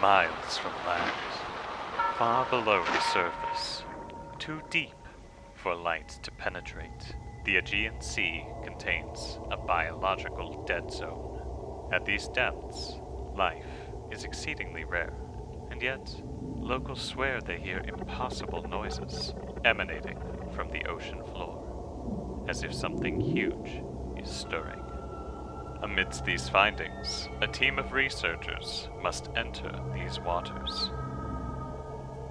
miles from land, far below the surface, too deep for light to penetrate. The Aegean Sea contains a biological dead zone. At these depths, life is exceedingly rare, and yet locals swear they hear impossible noises emanating from the ocean floor, as if something huge is stirring. Amidst these findings, a team of researchers must enter these waters.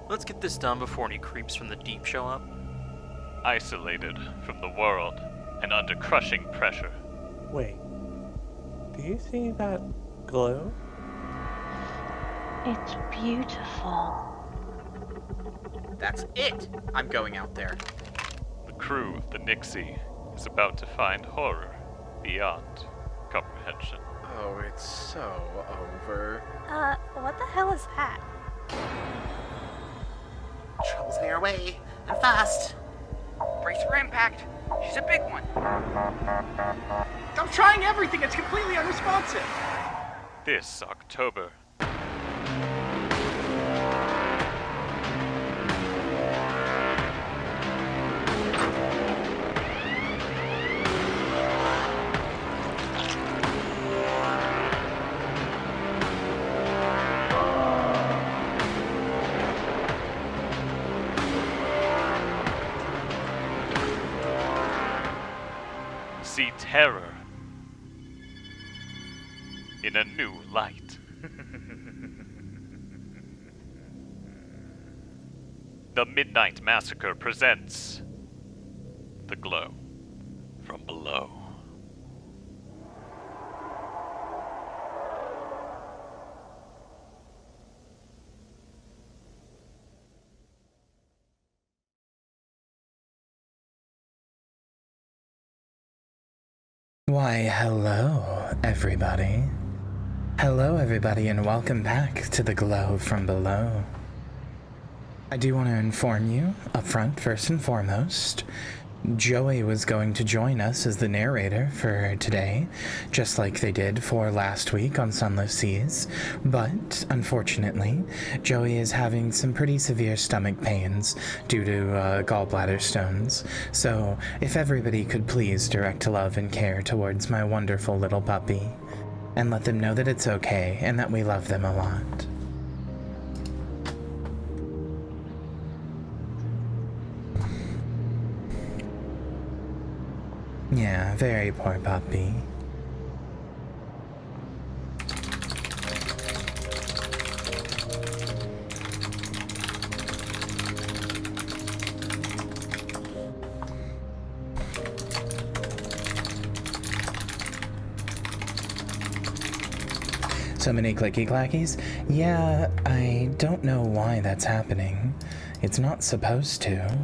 Let's get this done before any creeps from the deep show up. Isolated from the world and under crushing pressure. Wait, do you see that glow? It's beautiful. That's it! I'm going out there. The crew of the Nixie is about to find horror beyond comprehension. Oh, it's so over. What the hell is that? Trouble's near our way, and fast. Brace for impact. She's a big one. I'm trying everything, it's completely unresponsive. This October. See terror in a new light. The Midnight Massacre presents The Glow from Below. Why, hello, everybody. Hello, everybody, and welcome back to The Glow from Below. I do want to inform you, up front, first and foremost, Joey was going to join us as the narrator for today, just like they did for last week on Sunless Skies, but, unfortunately, Joey is having some pretty severe stomach pains due to gallbladder stones, so if everybody could please direct love and care towards my wonderful little puppy, and let them know that it's okay and that we love them a lot. Yeah, very poor puppy. So many clicky clackies? Yeah, I don't know why that's happening. It's not supposed to.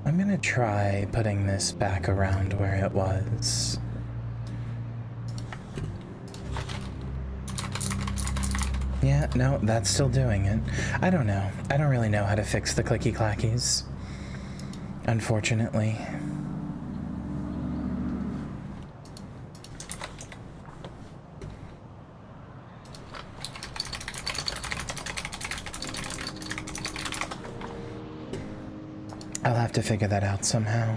I'm gonna try putting this back around where it was. Yeah, no, that's still doing it. I don't know. I don't really know how to fix the clicky clackies, unfortunately. I'll have to figure that out somehow.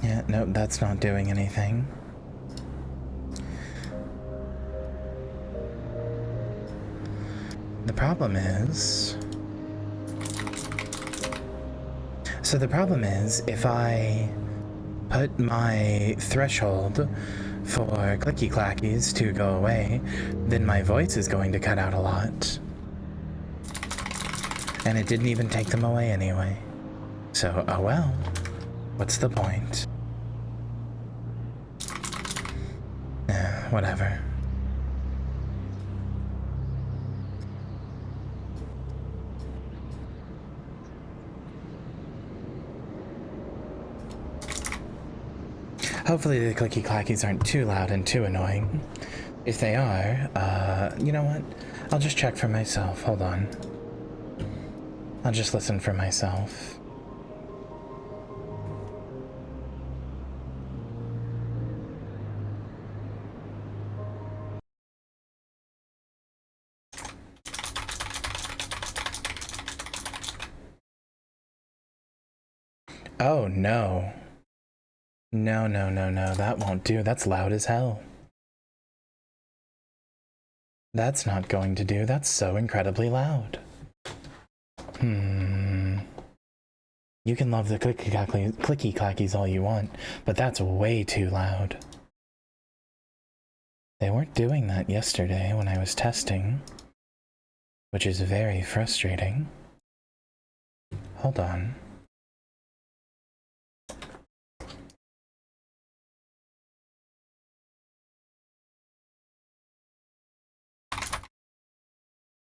Yeah, nope, that's not doing anything. The problem is... So the problem is, if I put my threshold for clicky clackies to go away, then my voice is going to cut out a lot. And it didn't even take them away anyway. So, oh well. What's the point? Whatever. Hopefully the clicky clackies aren't too loud and too annoying. If they are, you know what? I'll just check for myself. Hold on. I'll just listen for myself. Oh, no. No, no, no, no, that won't do. That's loud as hell. That's not going to do. That's so incredibly loud. You can love the clicky clackies all you want, but that's way too loud. They weren't doing that yesterday when I was testing, which is very frustrating. Hold on.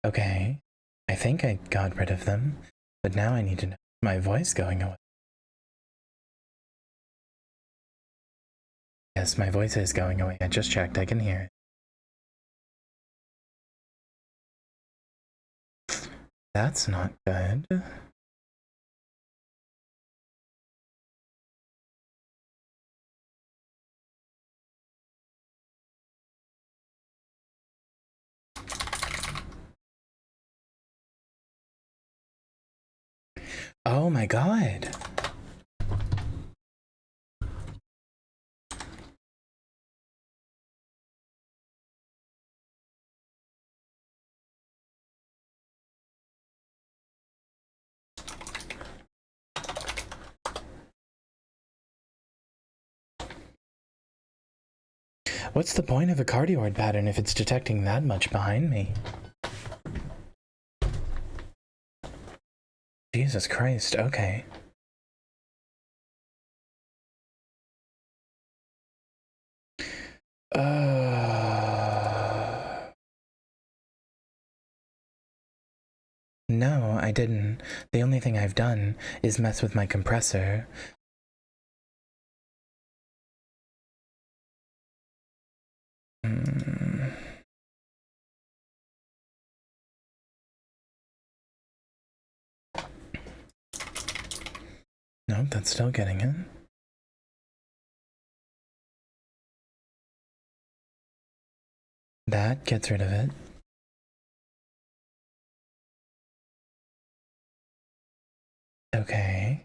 Okay, I think I got rid of them, but now I need to know my voice going away. Yes, my voice is going away. I just checked. I can hear it. That's not good. Oh my god. What's the point of a cardioid pattern if it's detecting that much behind me? Jesus Christ, okay. No, I didn't. The only thing I've done is mess with my compressor. Nope, that's still getting it. That gets rid of it. Okay.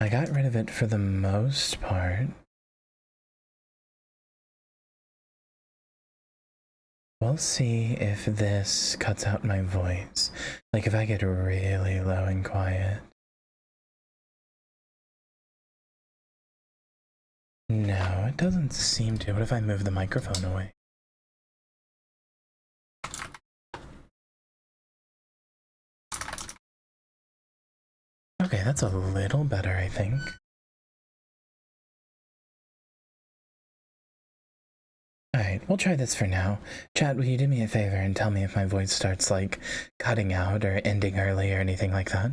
I got rid of it for the most part. We'll see if this cuts out my voice. Like if I get really low and quiet. No, it doesn't seem to. What if I move the microphone away? Okay, that's a little better, I think. Alright, we'll try this for now. Chat, will you do me a favor and tell me if my voice starts, like, cutting out or ending early or anything like that?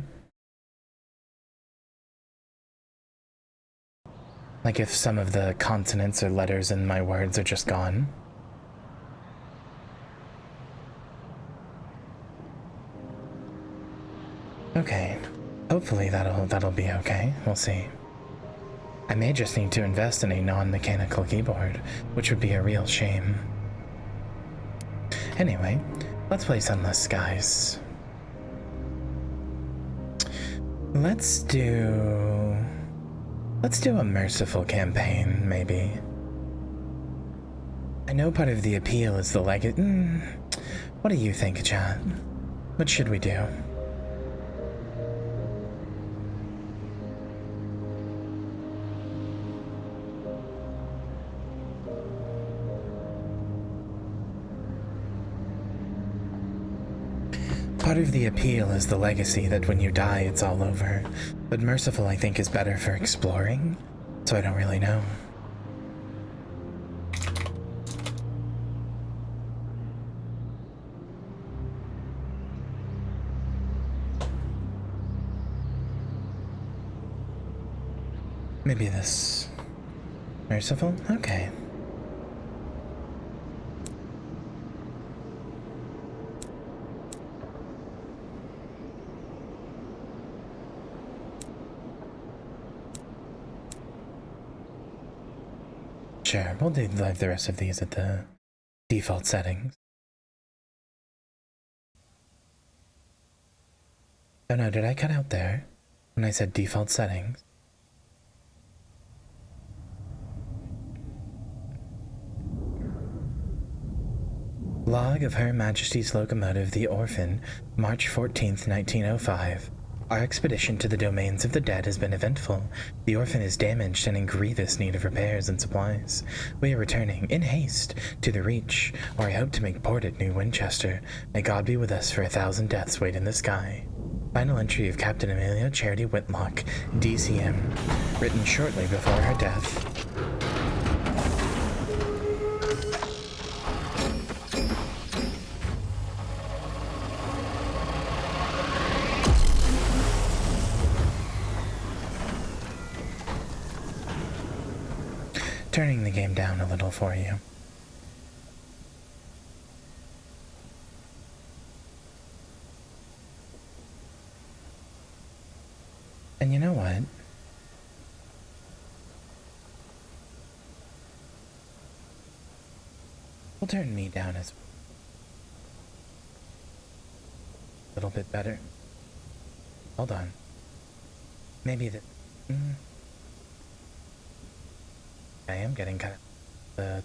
Like if some of the consonants or letters in my words are just gone? Okay. Hopefully that'll be okay. We'll see. I may just need to invest in a non-mechanical keyboard, which would be a real shame. Anyway, let's play Sunless Skies. Let's do a merciful campaign, maybe. I know part of the appeal is the what do you think, chat? What should we do? Part of the appeal is the legacy that when you die, it's all over. But merciful, I think, is better for exploring, so I don't really know. Maybe this... merciful? Okay. Sure, we'll leave the rest of these at the default settings. Oh no, did I cut out there when I said default settings? Log of Her Majesty's Locomotive the Orphan, March 14th, 1905. Our expedition to the domains of the dead has been eventful. The Orphan is damaged and in grievous need of repairs and supplies. We are returning, in haste, to the Reach, where I hope to make port at New Winchester. May God be with us for 1,000 deaths wait in the sky. Final entry of Captain Amelia Charity Whitlock, DCM, written shortly before her death. Turning the game down a little for you. And you know what? We'll turn me down as a little bit better. Hold on. Maybe that... I am getting kind of...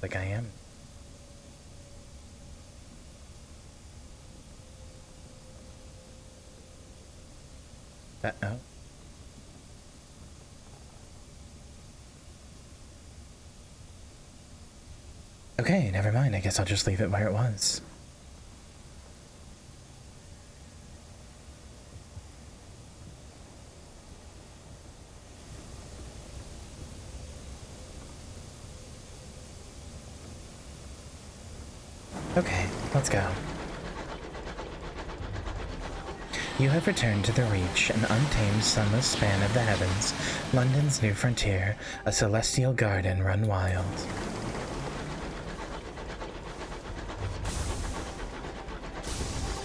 like I am. Uh-oh. Okay, never mind. I guess I'll just leave it where it was. Okay, let's go. You have returned to the Reach, an untamed sunless span of the heavens, London's new frontier, a celestial garden run wild.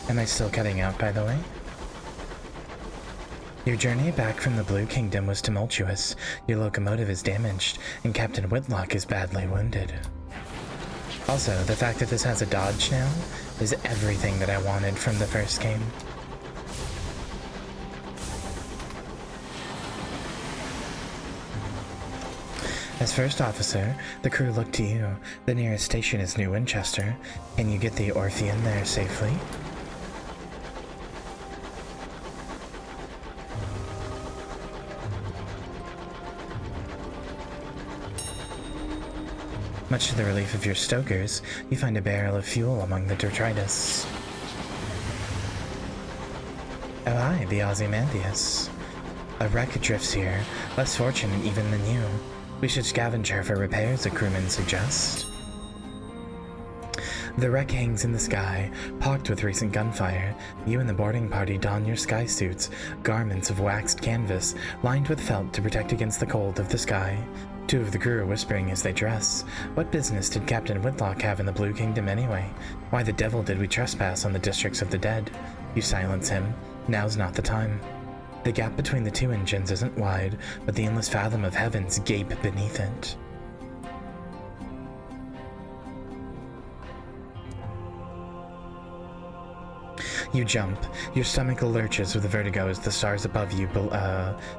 Am I still cutting out, by the way? Your journey back from the Blue Kingdom was tumultuous, your locomotive is damaged, and Captain Whitlock is badly wounded. Also, the fact that this has a dodge now is everything that I wanted from the first game. As first officer, the crew look to you. The nearest station is New Winchester. Can you get the Orphean there safely? Much to the relief of your stokers, you find a barrel of fuel among the detritus. Oh hi, the Ozymandias. A wreck drifts here, less fortunate even than you. We should scavenge her for repairs, a crewman suggests. The wreck hangs in the sky, pocked with recent gunfire. You and the boarding party don your sky suits, garments of waxed canvas, lined with felt to protect against the cold of the sky. Two of the crew are whispering as they dress. What business did Captain Whitlock have in the Blue Kingdom anyway? Why the devil did we trespass on the districts of the dead? You silence him. Now's not the time. The gap between the two engines isn't wide, but the endless fathom of heavens gape beneath it. You jump. Your stomach lurches with vertigo as the stars above you,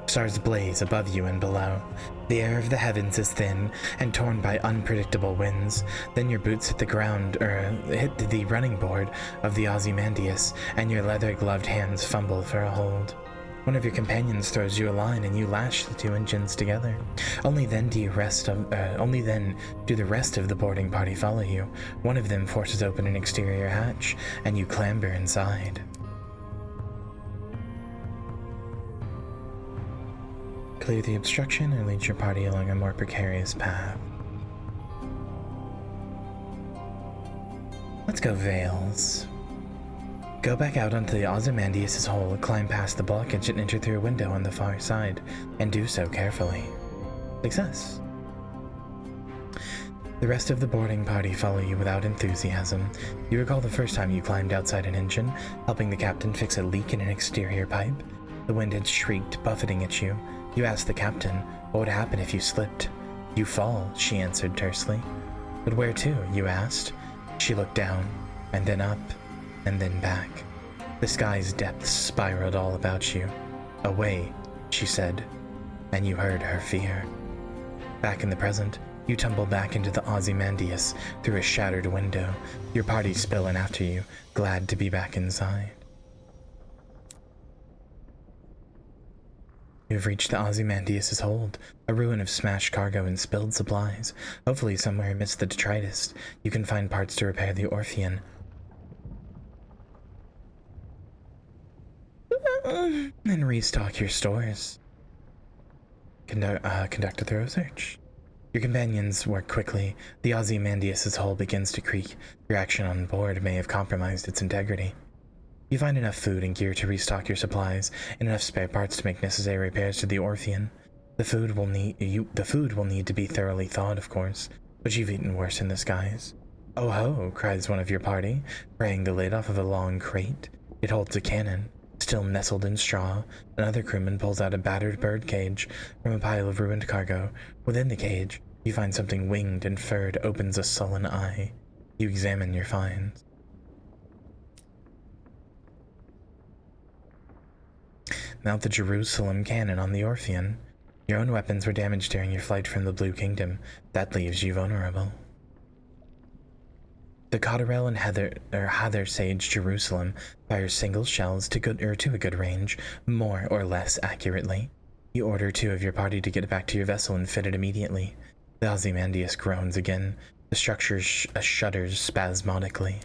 stars blaze above you and below. The air of the heavens is thin and torn by unpredictable winds. Then your boots hit the ground, hit the running board of the Ozymandias, and your leather-gloved hands fumble for a hold. One of your companions throws you a line, and you lash the two engines together. Only then do the rest of the boarding party follow you. One of them forces open an exterior hatch, and you clamber inside. Clear the obstruction and lead your party along a more precarious path. Let's go Vales. Go back out onto the Ozymandias' hole, climb past the blockage, and enter through a window on the far side, and do so carefully. Success. The rest of the boarding party follow you without enthusiasm. You recall the first time you climbed outside an engine, helping the captain fix a leak in an exterior pipe. The wind had shrieked, buffeting at you. You asked the captain, what would happen if you slipped? You fall, she answered tersely. But where to? You asked. She looked down, and then up, and then back. The sky's depths spiraled all about you. Away, she said, and you heard her fear. Back in the present, you tumble back into the Ozymandias through a shattered window, your party spilling after you, glad to be back inside. You've reached the Ozymandias' hold, a ruin of smashed cargo and spilled supplies. Hopefully somewhere amidst the detritus, you can find parts to repair the Orpheon. And restock your stores. Conduct a thorough search. Your companions work quickly. The Ozymandias' hull begins to creak. Your action on board may have compromised its integrity. You find enough food and gear to restock your supplies, and enough spare parts to make necessary repairs to the Orpheon. The food will need to be thoroughly thawed, of course, but you've eaten worse in the skies. Oh ho, cries one of your party, fraying the lid off of a long crate. It holds a cannon. Still nestled in straw, another crewman pulls out a battered bird cage from a pile of ruined cargo. Within the cage, you find something winged and furred opens a sullen eye. You examine your finds. Mount the Jerusalem cannon on the Orpheon. Your own weapons were damaged during your flight from the Blue Kingdom. That leaves you vulnerable. The Cotterell and Heather Sage Jerusalem fires single shells to a good range, more or less accurately. You order 2 of your party to get back to your vessel and fit it immediately. The Ozymandias groans again. The structure shudders spasmodically.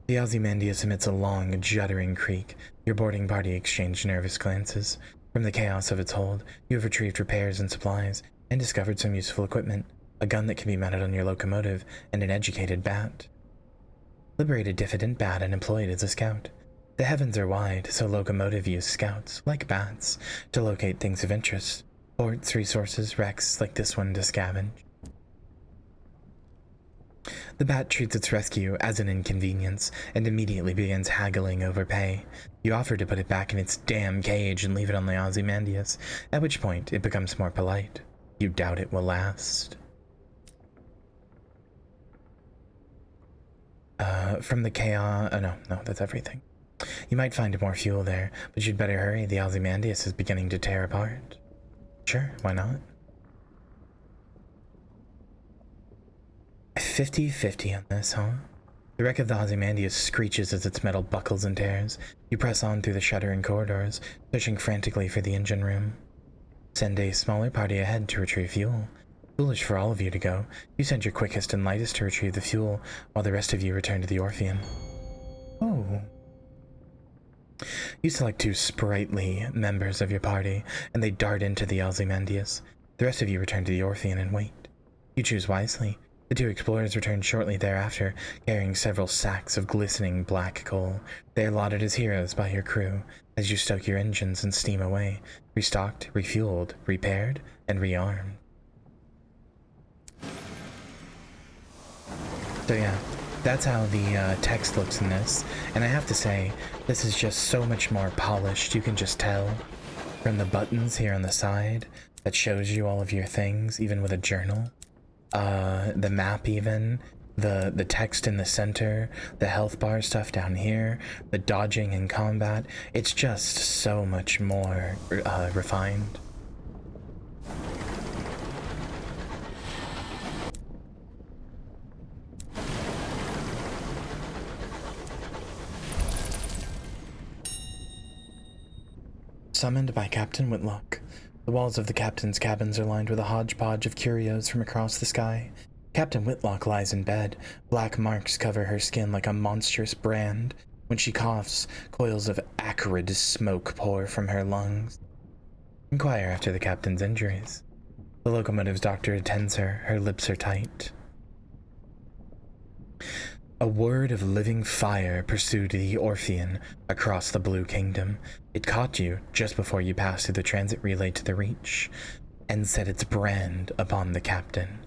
The Ozymandias emits a long, juddering creak. Your boarding party exchange nervous glances. From the chaos of its hold, you have retrieved repairs and supplies, and discovered some useful equipment. A gun that can be mounted on your locomotive, and an educated bat. Liberate a diffident bat and employ it as a scout. The heavens are wide, so locomotive use scouts, like bats, to locate things of interest. Ports, resources, wrecks like this one to scavenge. The bat treats its rescue as an inconvenience, and immediately begins haggling over pay. You offer to put it back in its damn cage and leave it on the Ozymandias, at which point it becomes more polite. You doubt it will last. From the chaos... Oh, no, that's everything. You might find more fuel there, but you'd better hurry. The Ozymandias is beginning to tear apart. Sure, why not? 50-50 on this, huh? The wreck of the Ozymandias screeches as its metal buckles and tears. You press on through the shuddering corridors, searching frantically for the engine room. Send a smaller party ahead to retrieve fuel. Foolish for all of you to go. You send your quickest and lightest to retrieve the fuel, while the rest of you return to the Orpheon. Oh. You select 2 sprightly members of your party, and they dart into the Ozymandias. The rest of you return to the Orpheon and wait. You choose wisely. The 2 explorers return shortly thereafter, carrying several sacks of glistening black coal. They are lauded as heroes by your crew, as you stoke your engines and steam away, restocked, refueled, repaired, and rearmed. So yeah, that's how the text looks in this, and I have to say, this is just so much more polished. You can just tell from the buttons here on the side that shows you all of your things, even with a journal. The map even, the text in the center, the health bar stuff down here, the dodging in combat. It's just so much more refined. Summoned by Captain Whitlock. The walls of the captain's cabins are lined with a hodgepodge of curios from across the sky. Captain Whitlock lies in bed. Black marks cover her skin like a monstrous brand. When she coughs, coils of acrid smoke pour from her lungs. Inquire after the captain's injuries. The locomotive's doctor attends her. Her lips are tight. A word of living fire pursued the Orphean across the Blue Kingdom. It caught you just before you passed through the transit relay to the Reach, and set its brand upon the captain.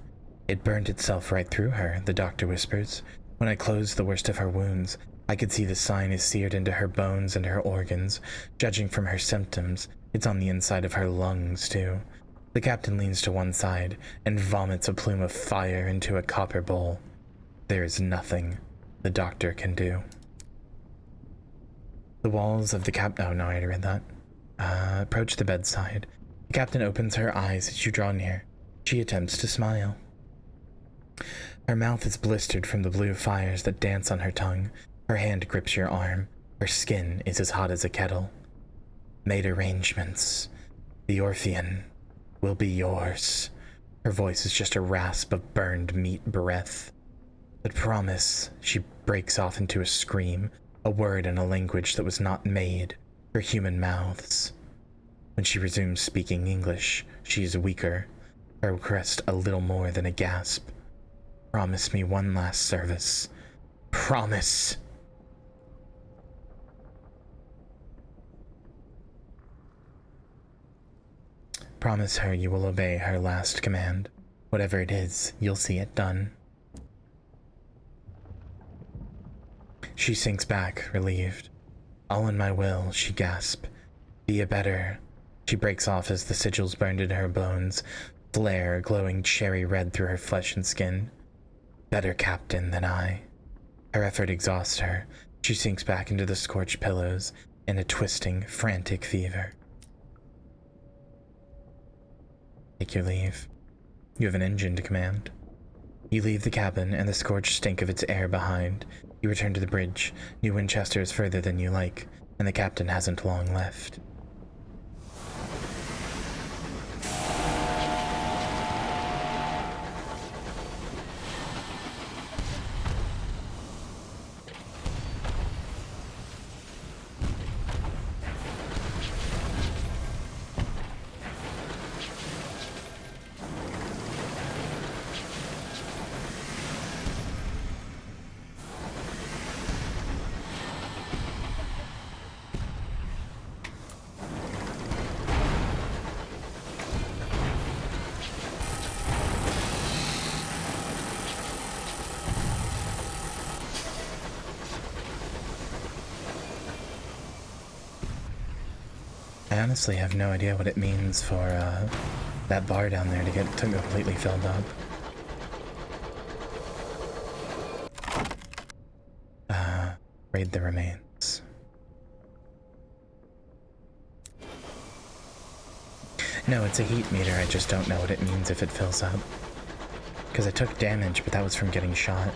It burned itself right through her, the doctor whispers. When I closed the worst of her wounds, I could see the sign is seared into her bones and her organs. Judging from her symptoms, it's on the inside of her lungs, too. The captain leans to one side and vomits a plume of fire into a copper bowl. There is nothing the doctor can do. The walls of the oh no, I already read that. Approach the bedside. The captain opens her eyes as you draw near. She attempts to smile. Her mouth is blistered from the blue fires that dance on her tongue. Her hand grips your arm. Her skin is as hot as a kettle. Made arrangements. The Orphean will be yours. Her voice is just a rasp of burned meat breath. But promise, she breaks off into a scream, a word in a language that was not made for human mouths. When she resumes speaking English, she is weaker, her crest a little more than a gasp. Promise me one last service. Promise! Promise her you will obey her last command. Whatever it is, you'll see it done. She sinks back, relieved. All in my will, she gasps. Be a better. She breaks off as the sigils burned into her bones, flare glowing cherry red through her flesh and skin. Better captain than I. Her effort exhausts her. She sinks back into the scorched pillows in a twisting, frantic fever. Take your leave. You have an engine to command. You leave the cabin and the scorched stink of its air behind. You return to the bridge. New Winchester is further than you like, and the captain hasn't long left. I honestly have no idea what it means for that bar down there to get completely filled up. Raid the remains. No, it's a heat meter, I just don't know what it means if it fills up. Because I took damage, but that was from getting shot.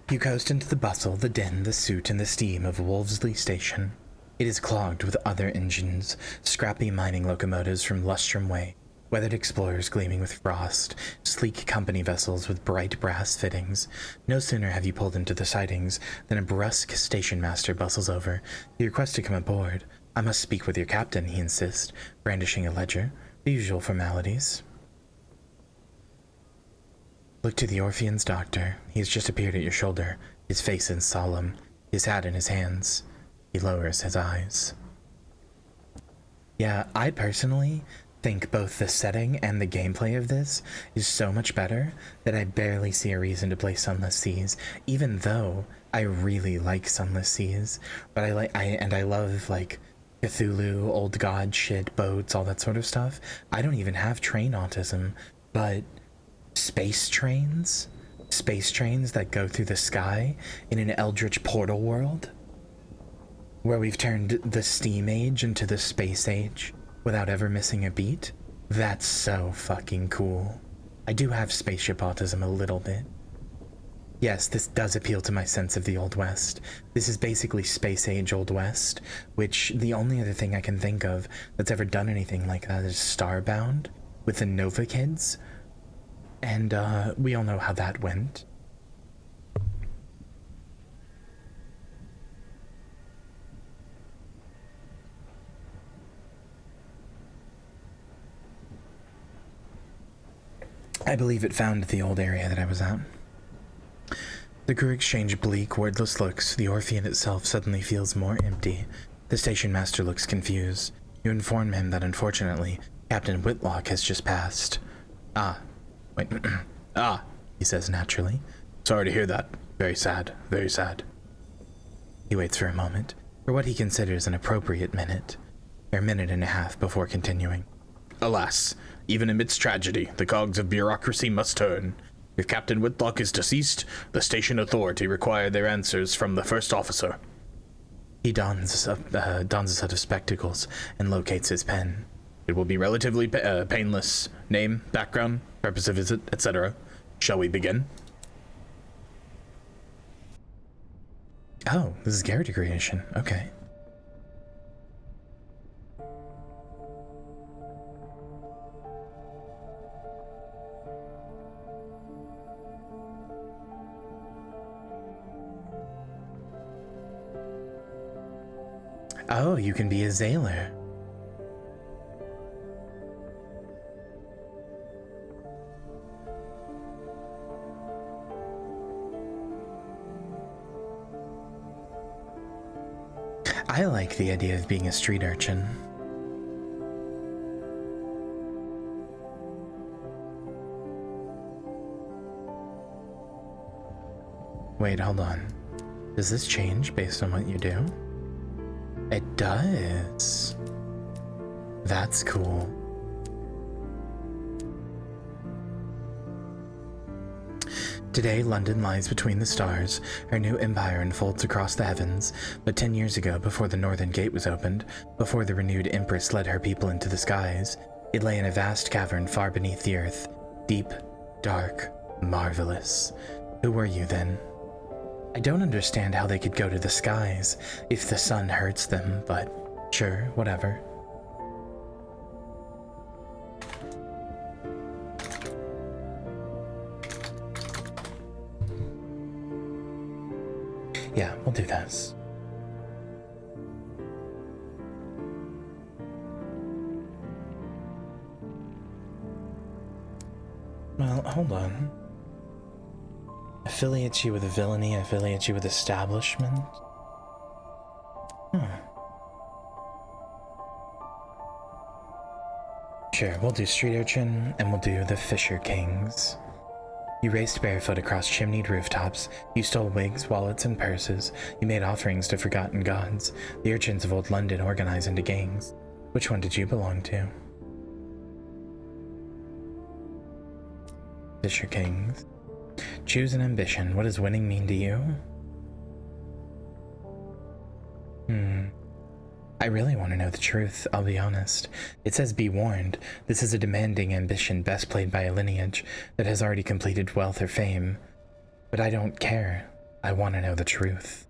You coast into the bustle, the din, the soot, and the steam of Wolvesley Station. It is clogged with other engines, scrappy mining locomotives from Lustrum Way, weathered explorers gleaming with frost, sleek company vessels with bright brass fittings. No sooner have you pulled into the sidings than a brusque station master bustles over. You request to come aboard. I must speak with your captain, he insists, brandishing a ledger. The usual formalities. Look to the Orphean's doctor. He has just appeared at your shoulder, his face is solemn, his hat in his hands. He lowers his eyes. Yeah, I personally think both the setting and the gameplay of this is so much better that I barely see a reason to play Sunless Seas, even though I really like Sunless Seas. But I love like Cthulhu, old god shit, boats, all that sort of stuff. I don't even have train autism, but space trains that go through the sky in an eldritch portal world where we've turned the steam age into the space age without ever missing a beat. That's so fucking cool. I do have spaceship autism a little bit, Yes, this does appeal to my sense of the Old West. This is basically space age Old West, which the only other thing I can think of that's ever done anything like that is Starbound with the Nova Kids. And we all know how that went. I believe it found the old area that I was at. The crew exchange bleak, wordless looks. The Orpheum itself suddenly feels more empty. The station master looks confused. You inform him that unfortunately, Captain Whitlock has just passed. Wait. He says naturally. Sorry to hear that. Very sad, very sad. He waits for a moment, for what he considers an appropriate minute, or minute and a half before continuing. Alas, even amidst tragedy, the cogs of bureaucracy must turn. If Captain Whitlock is deceased, the station authority require their answers from the first officer. He dons a set of spectacles and locates his pen. It will be relatively painless. Name, background, purpose of visit, etc. Shall we begin? Oh, this is character creation. Okay. Oh, you can be a Zaylor. I like the idea of being a street urchin. Wait, hold on. Does this change based on what you do? It does. That's cool. Today, London lies between the stars. Her new empire unfolds across the heavens. But 10 years ago, before the Northern Gate was opened, before the renewed Empress led her people into the skies, it lay in a vast cavern far beneath the earth. Deep, dark, marvelous. Who were you then? I don't understand how they could go to the skies if the sun hurts them, but sure, whatever. Yeah, we'll do this. Well, hold on. Affiliates you with villainy, affiliates you with establishment. Sure, we'll do Street Urchin, and we'll do the Fisher Kings. You raced barefoot across chimneyed rooftops, you stole wigs, wallets, and purses, you made offerings to forgotten gods. The urchins of old London organize into gangs. Which one did you belong to? Fisher Kings. Choose an ambition. What does winning mean to you? I really want to know the truth, I'll be honest. It says be warned. This is a demanding ambition best played by a lineage that has already completed wealth or fame. But I don't care. I want to know the truth.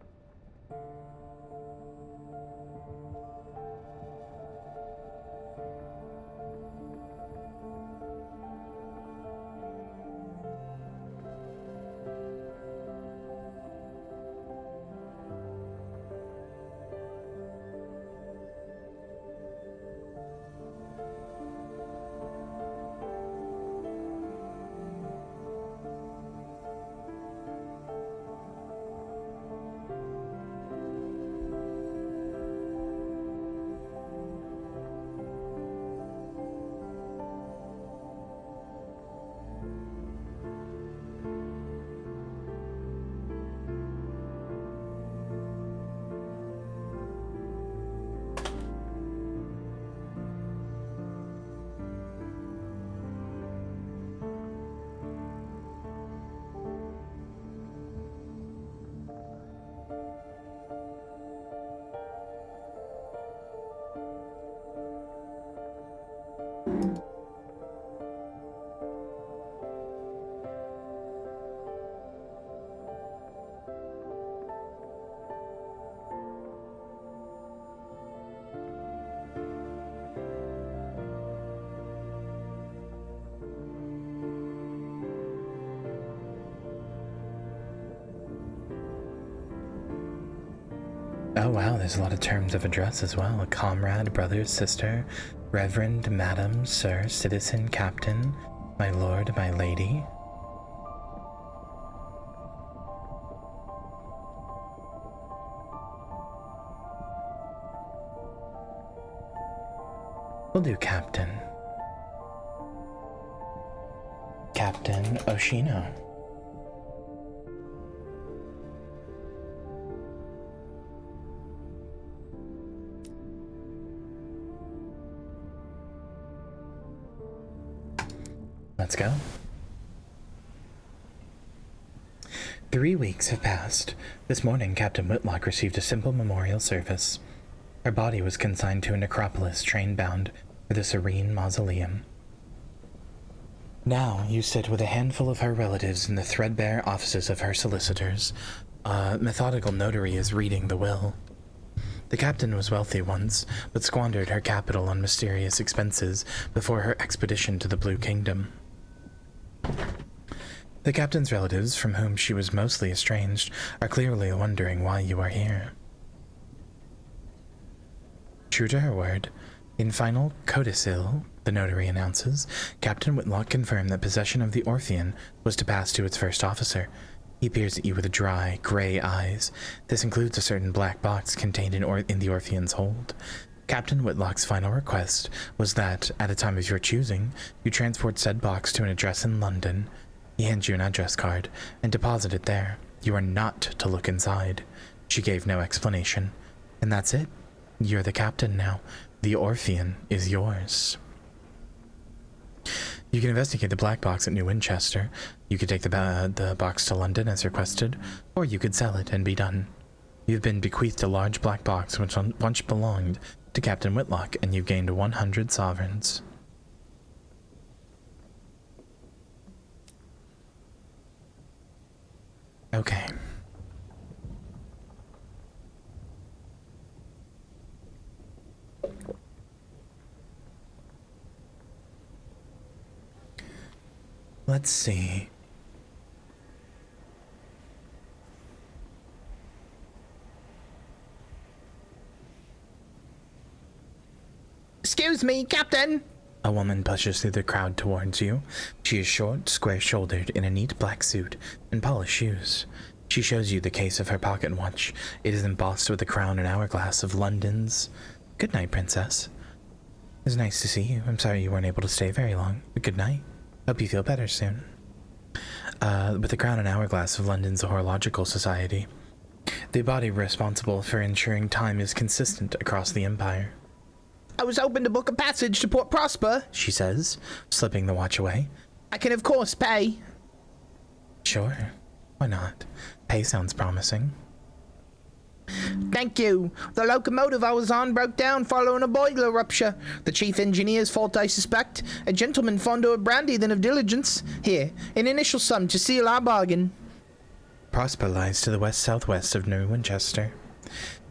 Oh wow, there's a lot of terms of address as well. A comrade, brother, sister, reverend, madam, sir, citizen, captain, my lord, my lady. We'll do captain. Captain Oshino. Let's go. 3 weeks have passed. This morning, Captain Whitlock received a simple memorial service. Her body was consigned to a necropolis train-bound for the serene mausoleum. Now you sit with a handful of her relatives in the threadbare offices of her solicitors. A methodical notary is reading the will. The captain was wealthy once, but squandered her capital on mysterious expenses before her expedition to the Blue Kingdom. The captain's relatives, from whom she was mostly estranged, are clearly wondering why you are here. True to her word, in final codicil, the notary announces, Captain Whitlock confirmed that possession of the Orpheon was to pass to its first officer. He peers at you with dry, gray eyes. This includes a certain black box contained in the Orpheon's hold. Captain Whitlock's final request was that, at a time of your choosing, you transport said box to an address in London. He hands you an address card, and deposit it there. You are not to look inside. She gave no explanation. And that's it. You're the captain now. The Orpheon is yours. You can investigate the black box at New Winchester. You could take the box to London as requested, or you could sell it and be done. You've been bequeathed a large black box which once belonged to Captain Whitlock, and you've gained 100 sovereigns. Okay. Let's see. Excuse me, Captain! A woman pushes through the crowd towards you. She is short, square-shouldered, in a neat black suit and polished shoes. She shows you the case of her pocket watch. It is embossed with the crown and hourglass of London's. Good night, Princess. It was nice to see you. I'm sorry you weren't able to stay very long, but good night. Hope you feel better soon. With the crown and hourglass of London's Horological Society, the body responsible for ensuring time is consistent across the empire. I was hoping to book a passage to Port Prosper, she says, slipping the watch away. I can of course pay. Sure, why not? Pay sounds promising. Thank you. The locomotive I was on broke down following a boiler rupture. The chief engineer's fault, I suspect. A gentleman fonder of brandy than of diligence. Here, an initial sum to seal our bargain. Prosper lies to the west-southwest of New Winchester.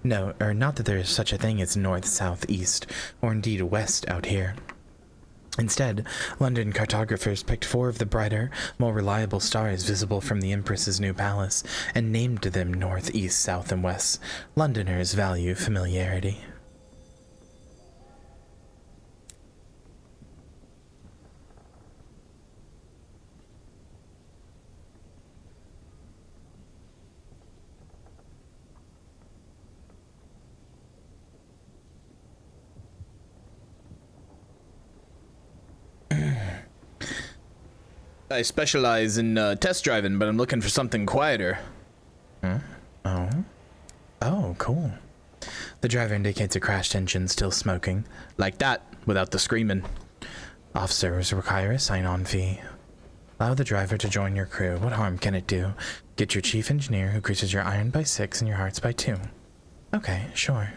No, not that there is such a thing as north-southeast, or indeed west out here. Instead, London cartographers picked 4 of the brighter, more reliable stars visible from the Empress's new palace, and named them north, east, south, and west. Londoners value familiarity. I specialize in test driving, but I'm looking for something quieter. Huh? Oh, cool. The driver indicates a crashed engine still smoking. Like that, without the screaming. Officers require a sign-on fee. Allow the driver to join your crew. What harm can it do? Get your chief engineer who greases your iron by 6 and your hearts by 2. Okay, sure.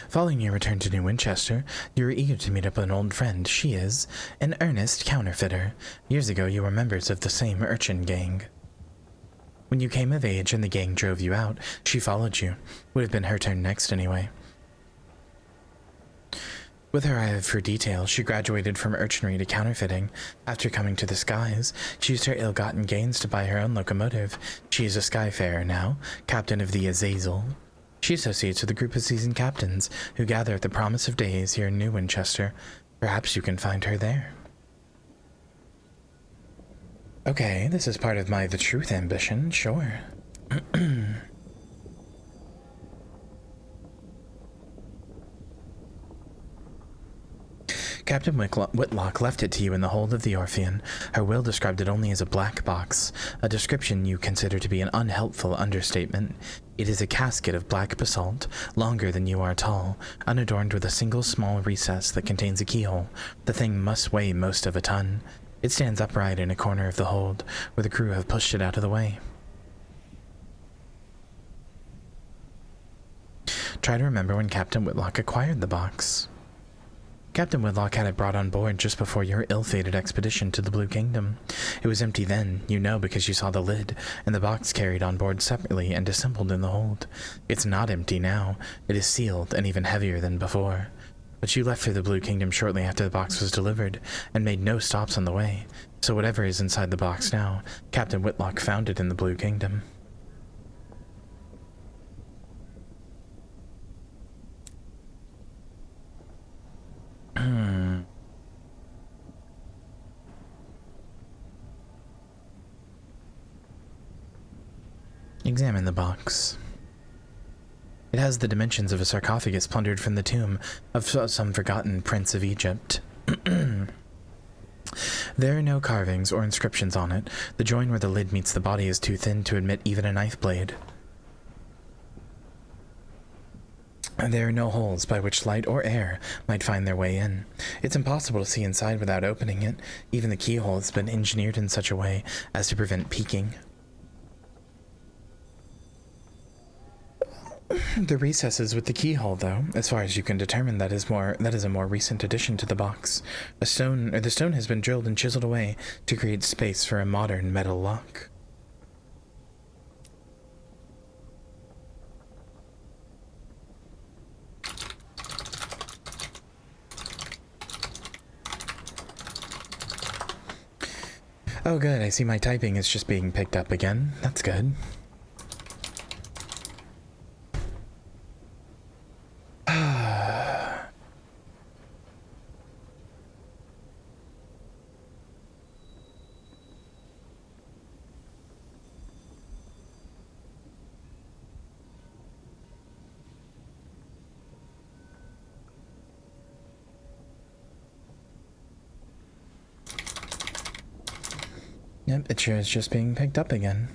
Following your return to New Winchester, you are eager to meet up with an old friend. She is an earnest counterfeiter. Years ago, you were members of the same urchin gang. When you came of age and the gang drove you out, she followed you. Would have been her turn next anyway. With her eye for detail, she graduated from urchinry to counterfeiting. After coming to the skies, she used her ill-gotten gains to buy her own locomotive. She is a skyfarer now, captain of the Azazel. She associates with a group of seasoned captains who gather at the Promise of Days here in New Winchester. Perhaps you can find her there. Okay, this is part of my The Truth ambition, sure. Captain Whitlock left it to you in the hold of the Orphean. Her will described it only as a black box, a description you consider to be an unhelpful understatement. It is a casket of black basalt, longer than you are tall, unadorned with a single small recess that contains a keyhole. The thing must weigh most of a ton. It stands upright in a corner of the hold, where the crew have pushed it out of the way. Try to remember when Captain Whitlock acquired the box. Captain Whitlock had it brought on board just before your ill-fated expedition to the Blue Kingdom. It was empty then, you know, because you saw the lid, and the box carried on board separately and assembled in the hold. It's not empty now. It is sealed and even heavier than before. But you left for the Blue Kingdom shortly after the box was delivered, and made no stops on the way. So whatever is inside the box now, Captain Whitlock found it in the Blue Kingdom. Examine the box. It has the dimensions of a sarcophagus plundered from the tomb of some forgotten prince of Egypt. There are no carvings or inscriptions on it. The join where the lid meets the body is too thin to admit even a knife blade. And there are no holes by which light or air might find their way in. It's impossible to see inside without opening it. Even the keyhole has been engineered in such a way as to prevent peeking. The recesses with the keyhole, though, as far as you can determine, that is a more recent addition to the box. The stone has been drilled and chiseled away to create space for a modern metal lock. Oh good, I see my typing is just being picked up again. That's good. Yep, it sure is just being picked up again.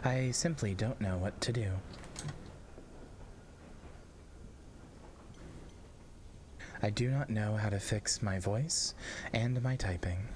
I simply don't know what to do. I do not know how to fix my voice and my typing.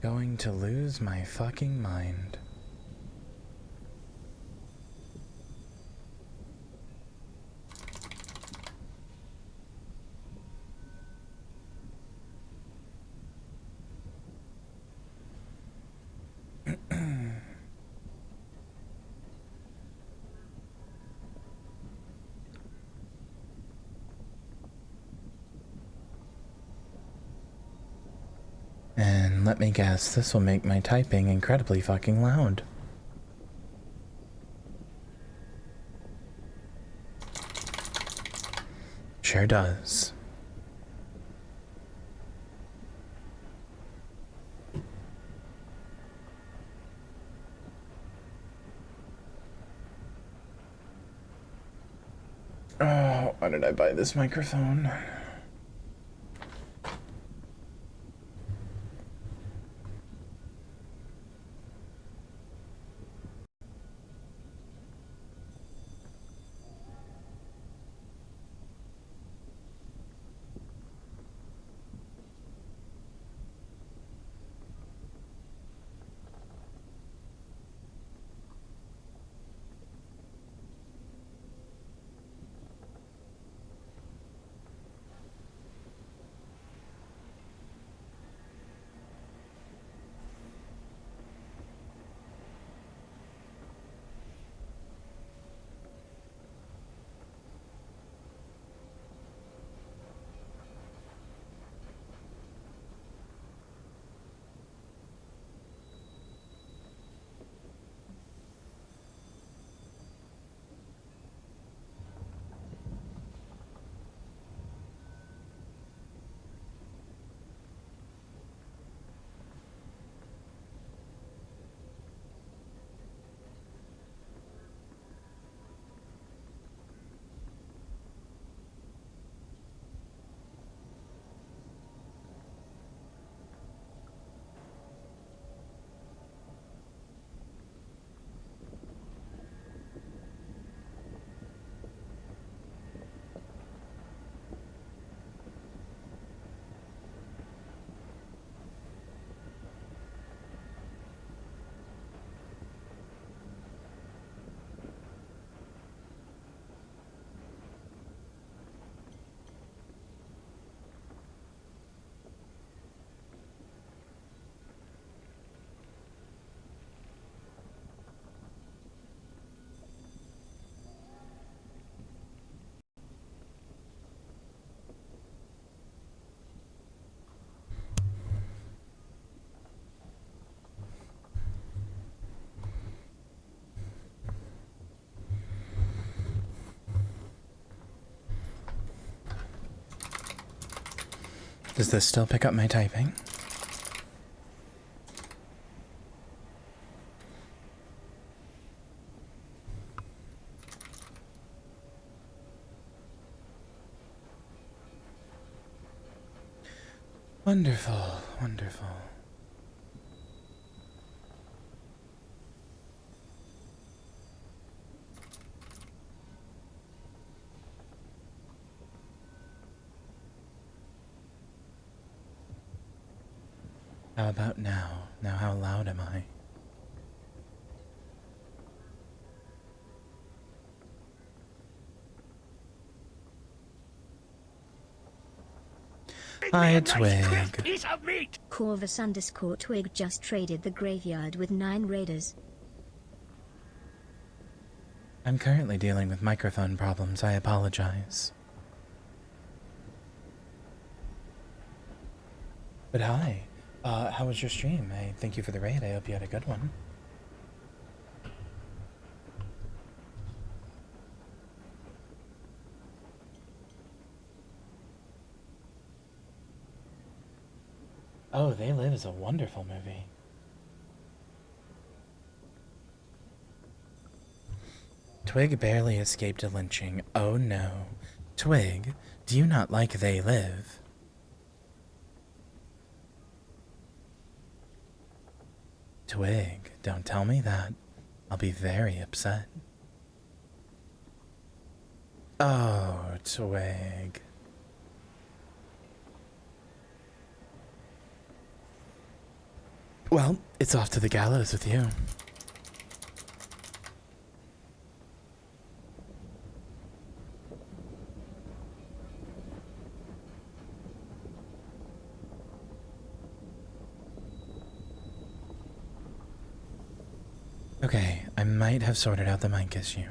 going to lose my fucking mind. And let me guess, this will make my typing incredibly fucking loud. Sure does. Oh, why did I buy this microphone? Does this still pick up my typing? Wonderful, wonderful. How about now? Now how loud am I? Hi, Twig. Corvus _ Twig just traded the graveyard with 9 raiders. I'm currently dealing with microphone problems. I apologize. But hi. How was your stream? I thank you for the raid. I hope you had a good one. Oh, They Live is a wonderful movie. Twig barely escaped a lynching. Oh no. Twig, do you not like They Live? Twig, don't tell me that. I'll be very upset. Oh, Twig. Well, it's off to the gallows with you. Okay, I might have sorted out the mic issue.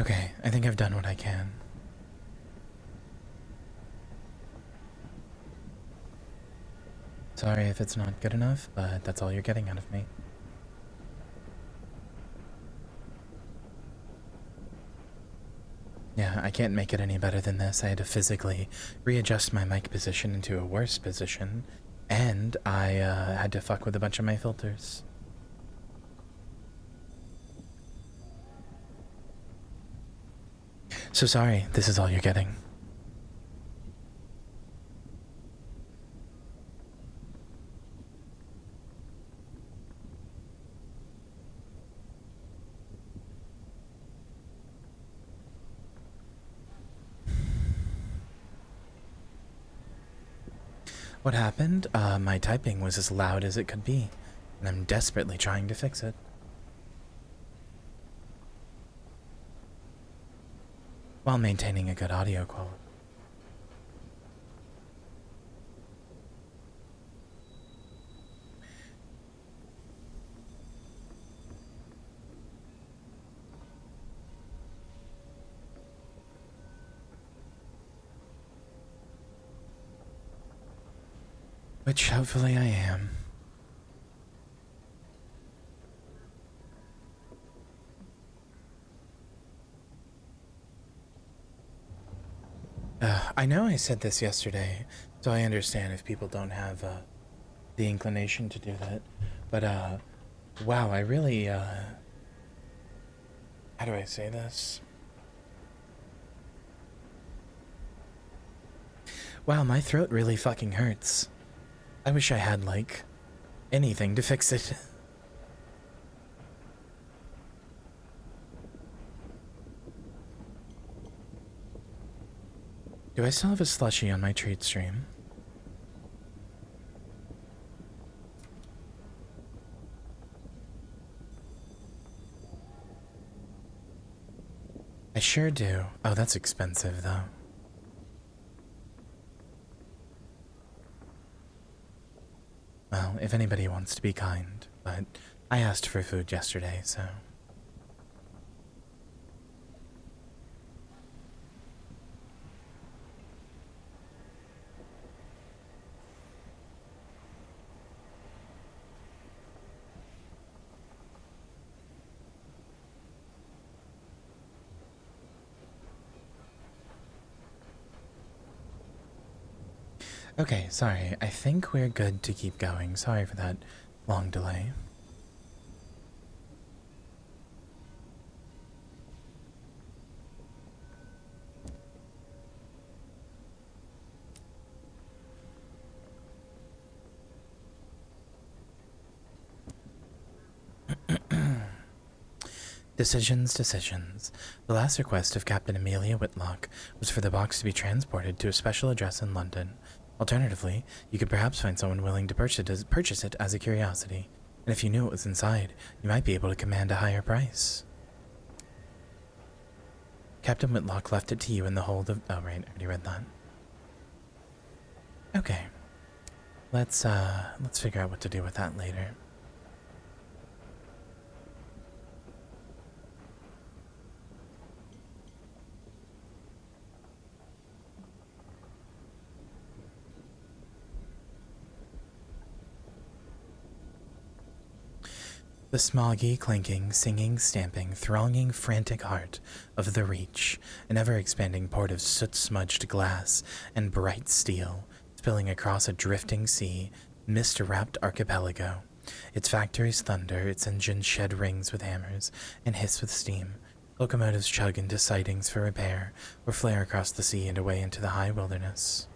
Okay, I think I've done what I can. Sorry if it's not good enough, but that's all you're getting out of me. Yeah, I can't make it any better than this. I had to physically readjust my mic position into a worse position, and I had to fuck with a bunch of my filters. So sorry, this is all you're getting. What happened? My typing was as loud as it could be, and I'm desperately trying to fix it. While maintaining a good audio quality. Which hopefully I am. I know I said this yesterday, so I understand if people don't have the inclination to do that. But, wow, I really, how do I say this? Wow, my throat really fucking hurts. I wish I had, like, anything to fix it. Do I still have a slushie on my treat stream? I sure do. Oh, that's expensive, though. Well, if anybody wants to be kind, but I asked for food yesterday, so... Okay, sorry. I think we're good to keep going. Sorry for that long delay. Decisions. The last request of Captain Amelia Whitlock was for the box to be transported to a special address in London. Alternatively, you could perhaps find someone willing to purchase it as a curiosity, and if you knew what was inside, you might be able to command a higher price. Captain Whitlock left it to you in the hold of... Oh, right, I already read that. Okay. Let's figure out what to do with that later. The smoggy, clinking, singing, stamping, thronging, frantic heart of the Reach, an ever-expanding port of soot-smudged glass and bright steel, spilling across a drifting sea, mist-wrapped archipelago. Its factories thunder, its engines shed rings with hammers and hiss with steam. Locomotives chug into sidings for repair, or flare across the sea and away into the high wilderness.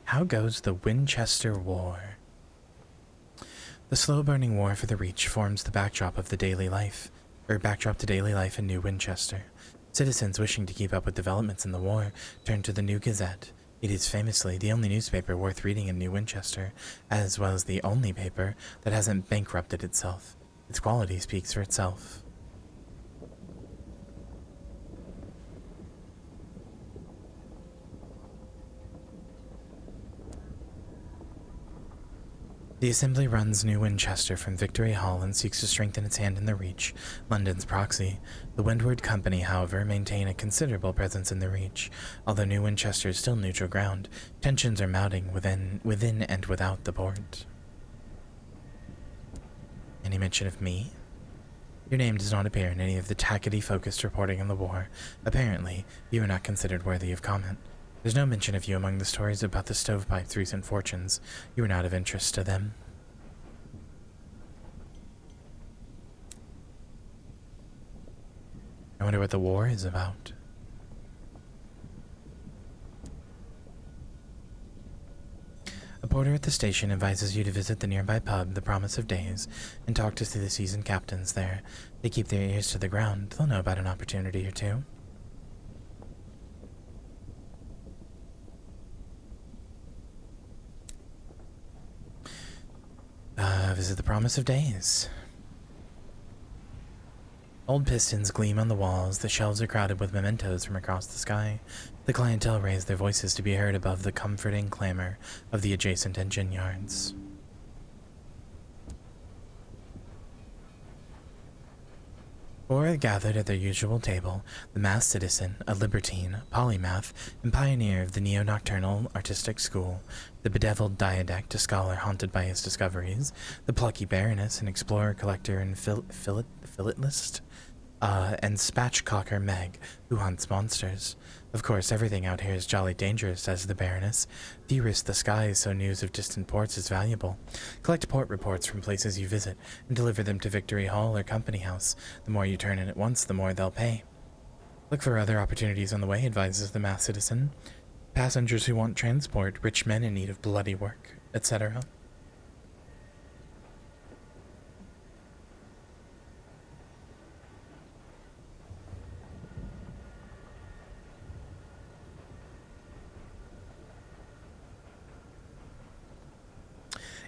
How goes the Winchester War? The slow-burning war for the Reach forms the backdrop to daily life in New Winchester. Citizens wishing to keep up with developments in the war turn to the New Gazette. It is famously the only newspaper worth reading in New Winchester, as well as the only paper that hasn't bankrupted itself. Its quality speaks for itself. The Assembly runs New Winchester from Victory Hall and seeks to strengthen its hand in the Reach, London's proxy. The Windward Company, however, maintain a considerable presence in the Reach. Although New Winchester is still neutral ground, tensions are mounting within and without the port. Any mention of me? Your name does not appear in any of the tackety-focused reporting on the war. Apparently, you are not considered worthy of comment. There's no mention of you among the stories about the Stovepipe's recent fortunes. You are not of interest to them. I wonder what the war is about. A porter at the station advises you to visit the nearby pub, the Promise of Days, and talk to the seasoned captains there. They keep their ears to the ground. They'll know about an opportunity or two. Visit the Promise of Days. Old pistons gleam on the walls, the shelves are crowded with mementos from across the sky. The clientele raise their voices to be heard above the comforting clamor of the adjacent engine yards. Four are gathered at their usual table: the masked citizen, a libertine, polymath, and pioneer of the neo-nocturnal artistic school; the bedeviled diadact, a scholar haunted by his discoveries; the plucky baroness, an explorer, collector, and philatelist; and spatchcocker Meg, who hunts monsters. Of course, everything out here is jolly dangerous, says the Baroness. Few risk the skies, so news of distant ports is valuable. Collect port reports from places you visit, and deliver them to Victory Hall or Company House. The more you turn in at once, the more they'll pay. Look for other opportunities on the way, advises the masked citizen. Passengers who want transport, rich men in need of bloody work, etc.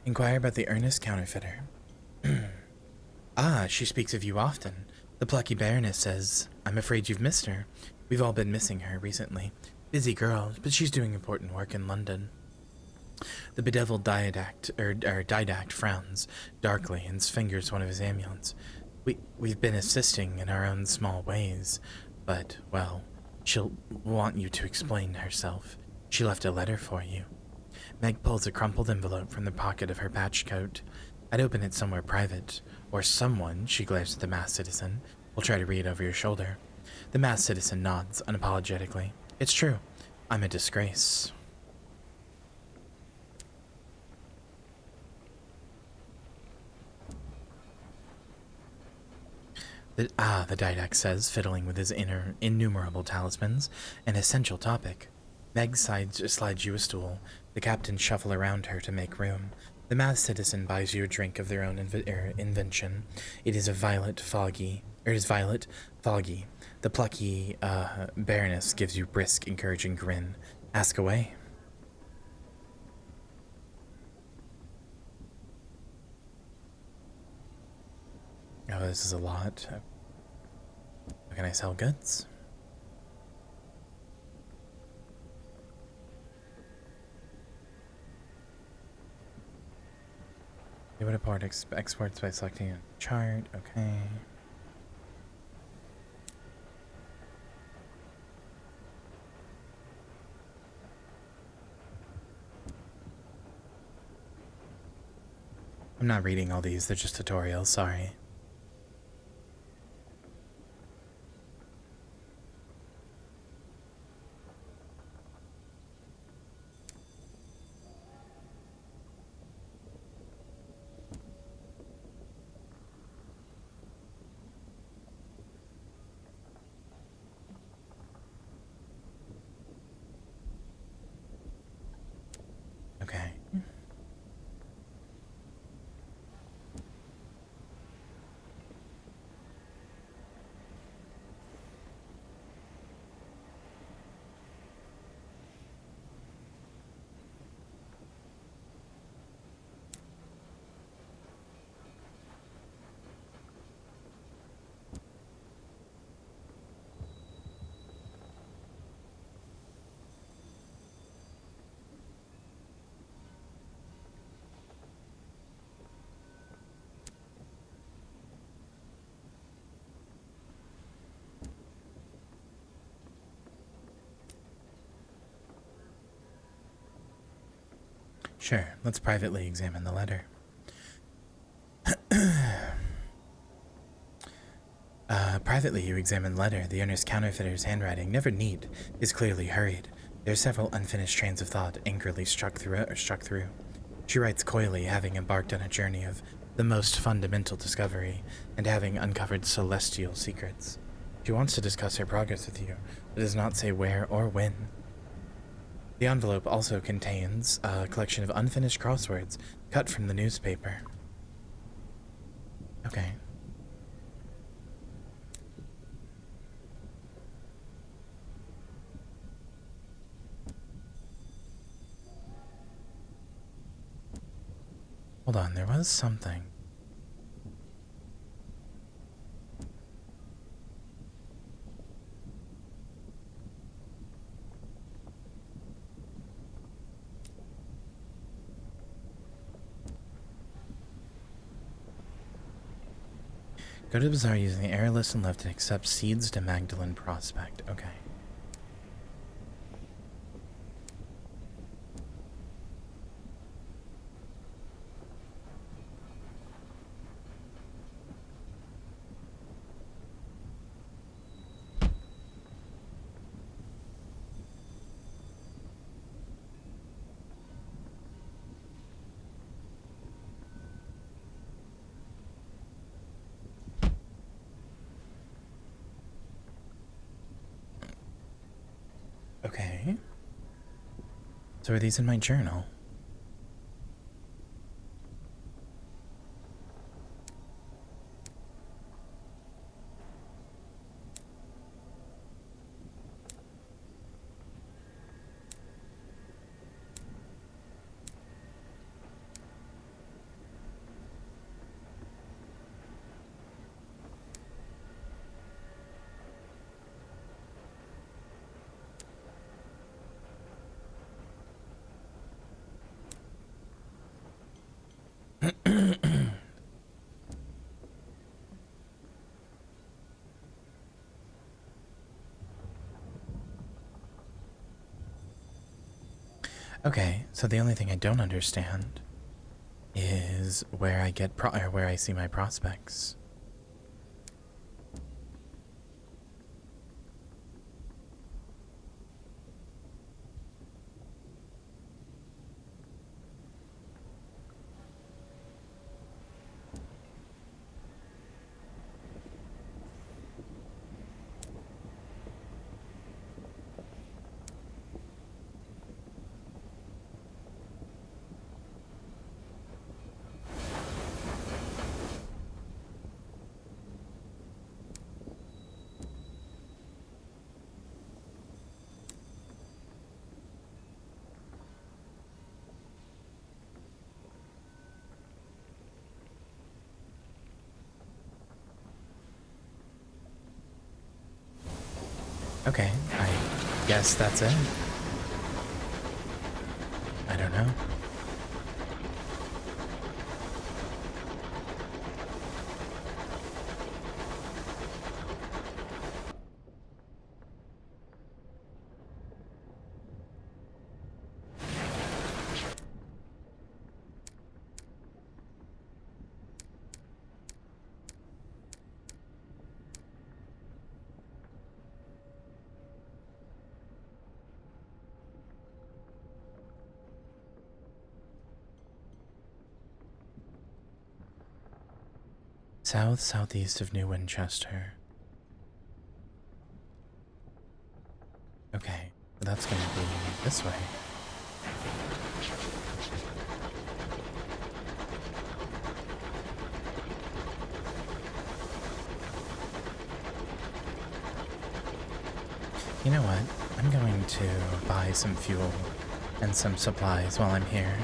Inquire about the earnest counterfeiter. Ah, she speaks of you often. The plucky baroness says, I'm afraid you've missed her. We've all been missing her recently. Busy girl, but she's doing important work in London. The bedeviled didact frowns darkly and fingers one of his amulets. We've been assisting in our own small ways, but, well, she'll want you to explain herself. She left a letter for you. Meg pulls a crumpled envelope from the pocket of her patch coat. I'd open it somewhere private, or someone, she glares at the masked citizen, will try to read over your shoulder. The masked citizen nods unapologetically. It's true. I'm a disgrace. The didact says, fiddling with his innumerable talismans. An essential topic. Meg slides you a stool. The captains shuffle around her to make room. The masked citizen buys you a drink of their own invention. It is violet foggy. The plucky baroness gives you brisk, encouraging grin. Ask away. Oh, this is a lot. How can I sell goods? You would import exports by selecting a chart. Okay. I'm not reading all these, they're just tutorials, sorry. Sure, let's privately examine the letter. Privately, you examine the letter. The owner's counterfeiter's handwriting, never neat, is clearly hurried. There are several unfinished trains of thought angrily struck through. She writes coyly, having embarked on a journey of the most fundamental discovery, and having uncovered celestial secrets. She wants to discuss her progress with you, but does not say where or when. The envelope also contains a collection of unfinished crosswords cut from the newspaper. Okay. Hold on, there was something. Go to the bazaar using the arrow list and left and accept seeds to Magdalene Prospect. Okay. Okay. So are these in my journal? Okay, so the only thing I don't understand is where I get or where I see my prospects. Okay, I guess that's it. I don't know. Southeast of New Winchester. Okay, so that's gonna be this way. You know what? I'm going to buy some fuel and some supplies while I'm here.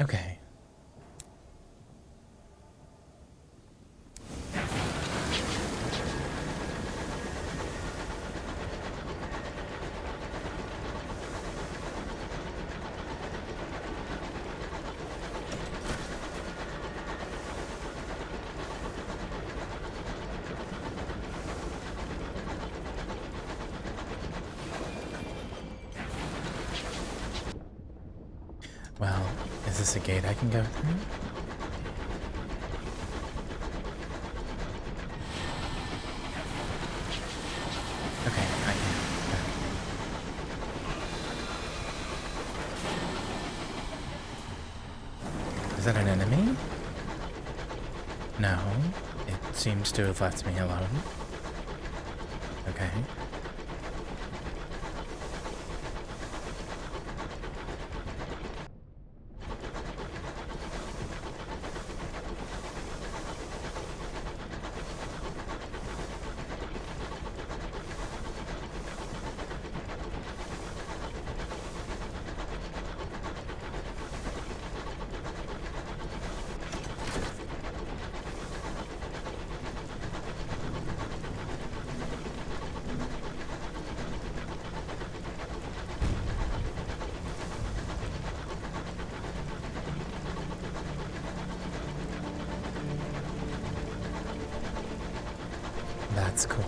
Okay. Well, is this a gate I can go through? Okay, I can. Is that an enemy? No. It seems to have left me alone. Okay. That's cool.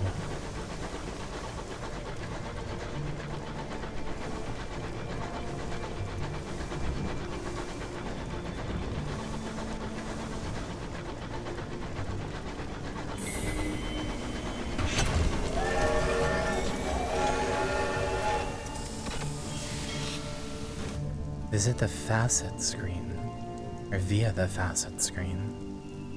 Visit the facet screen, or via the facet screen.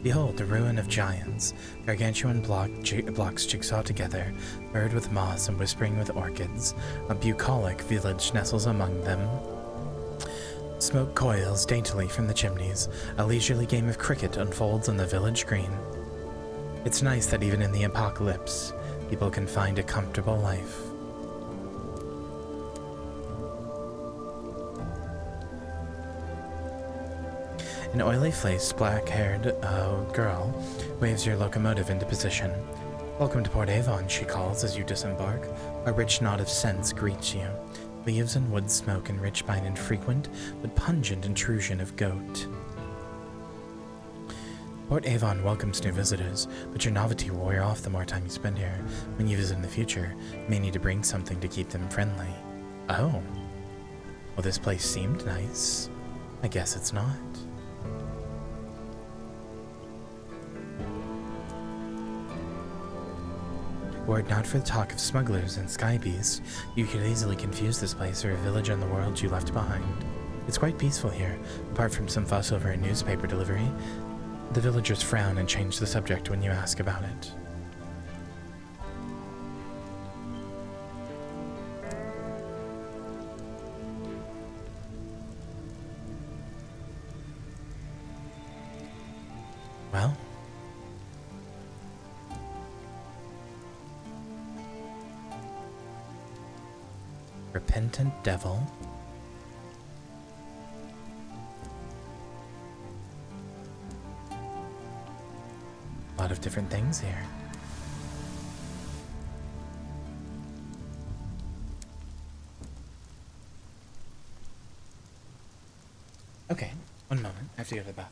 Behold, the ruin of giants. Gargantuan blocks jigsaw together, bird with moss and whispering with orchids. A bucolic village nestles among them. Smoke coils daintily from the chimneys. A leisurely game of cricket unfolds on the village green. It's nice that even in the apocalypse, people can find a comfortable life. An oily-faced, black-haired girl waves your locomotive into position. Welcome to Port Avon, she calls as you disembark. A rich knot of scents greets you. Leaves and wood smoke enriched by an infrequent but pungent intrusion of goat. Port Avon welcomes new visitors, but your novelty will wear off the more time you spend here. When you visit in the future, you may need to bring something to keep them friendly. Oh. Well, this place seemed nice. I guess it's not. Were it not for the talk of smugglers and sky beasts, you could easily confuse this place for a village on the world you left behind. It's quite peaceful here, apart from some fuss over a newspaper delivery. The villagers frown and change the subject when you ask about it. Well, repentant devil. A lot of different things here. Okay, one moment. I have to go to the bathroom.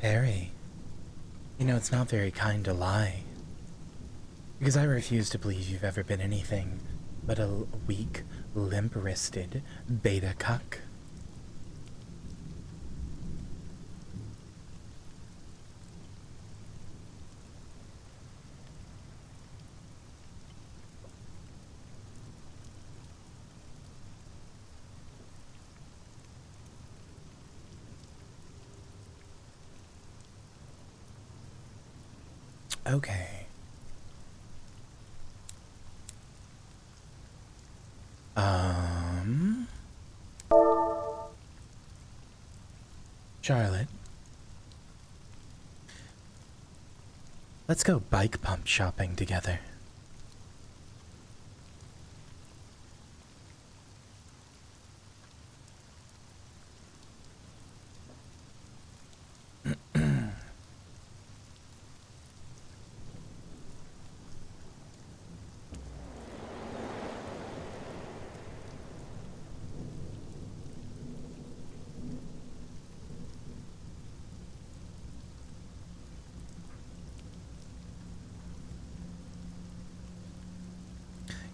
Harry, you know, it's not very kind to lie. Because I refuse to believe you've ever been anything but a weak, limp-wristed beta cuck. Okay. Charlotte. Let's go bike pump shopping together.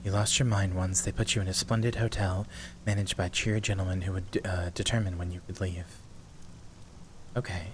You lost your mind once. They put you in a splendid hotel managed by cheery gentlemen who would determine when you could leave. Okay.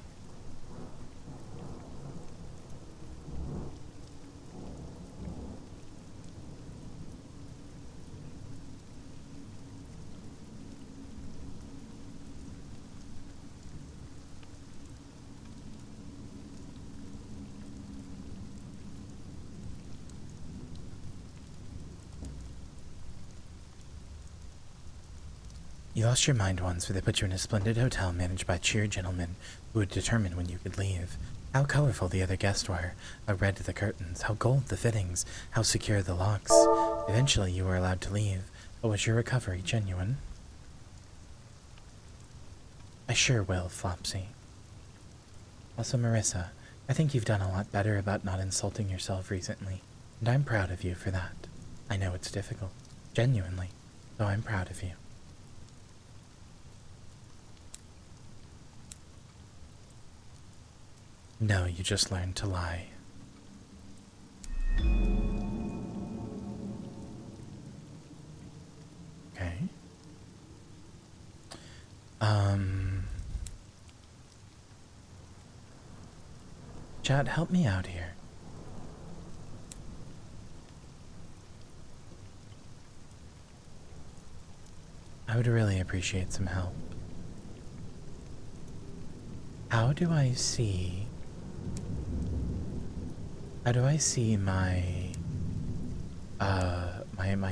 You lost your mind once, where they put you in a splendid hotel managed by cheery gentlemen who would determine when you could leave. How colorful the other guests were, how red the curtains, how gold the fittings, how secure the locks. Eventually you were allowed to leave, but was your recovery genuine? I sure will, Flopsy. Also, Marissa, I think you've done a lot better about not insulting yourself recently, and I'm proud of you for that. I know it's difficult, genuinely, so I'm proud of you. No, you just learned to lie. Okay. Chad, help me out here. I would really appreciate some help. How do I see my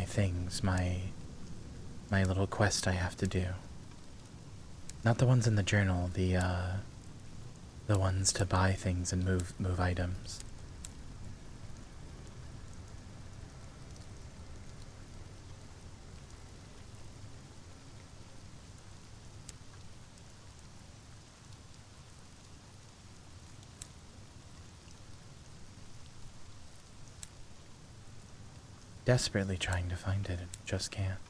things, my little quest I have to do? Not the ones in the journal, the ones to buy things and move items. Desperately trying to find it and just can't.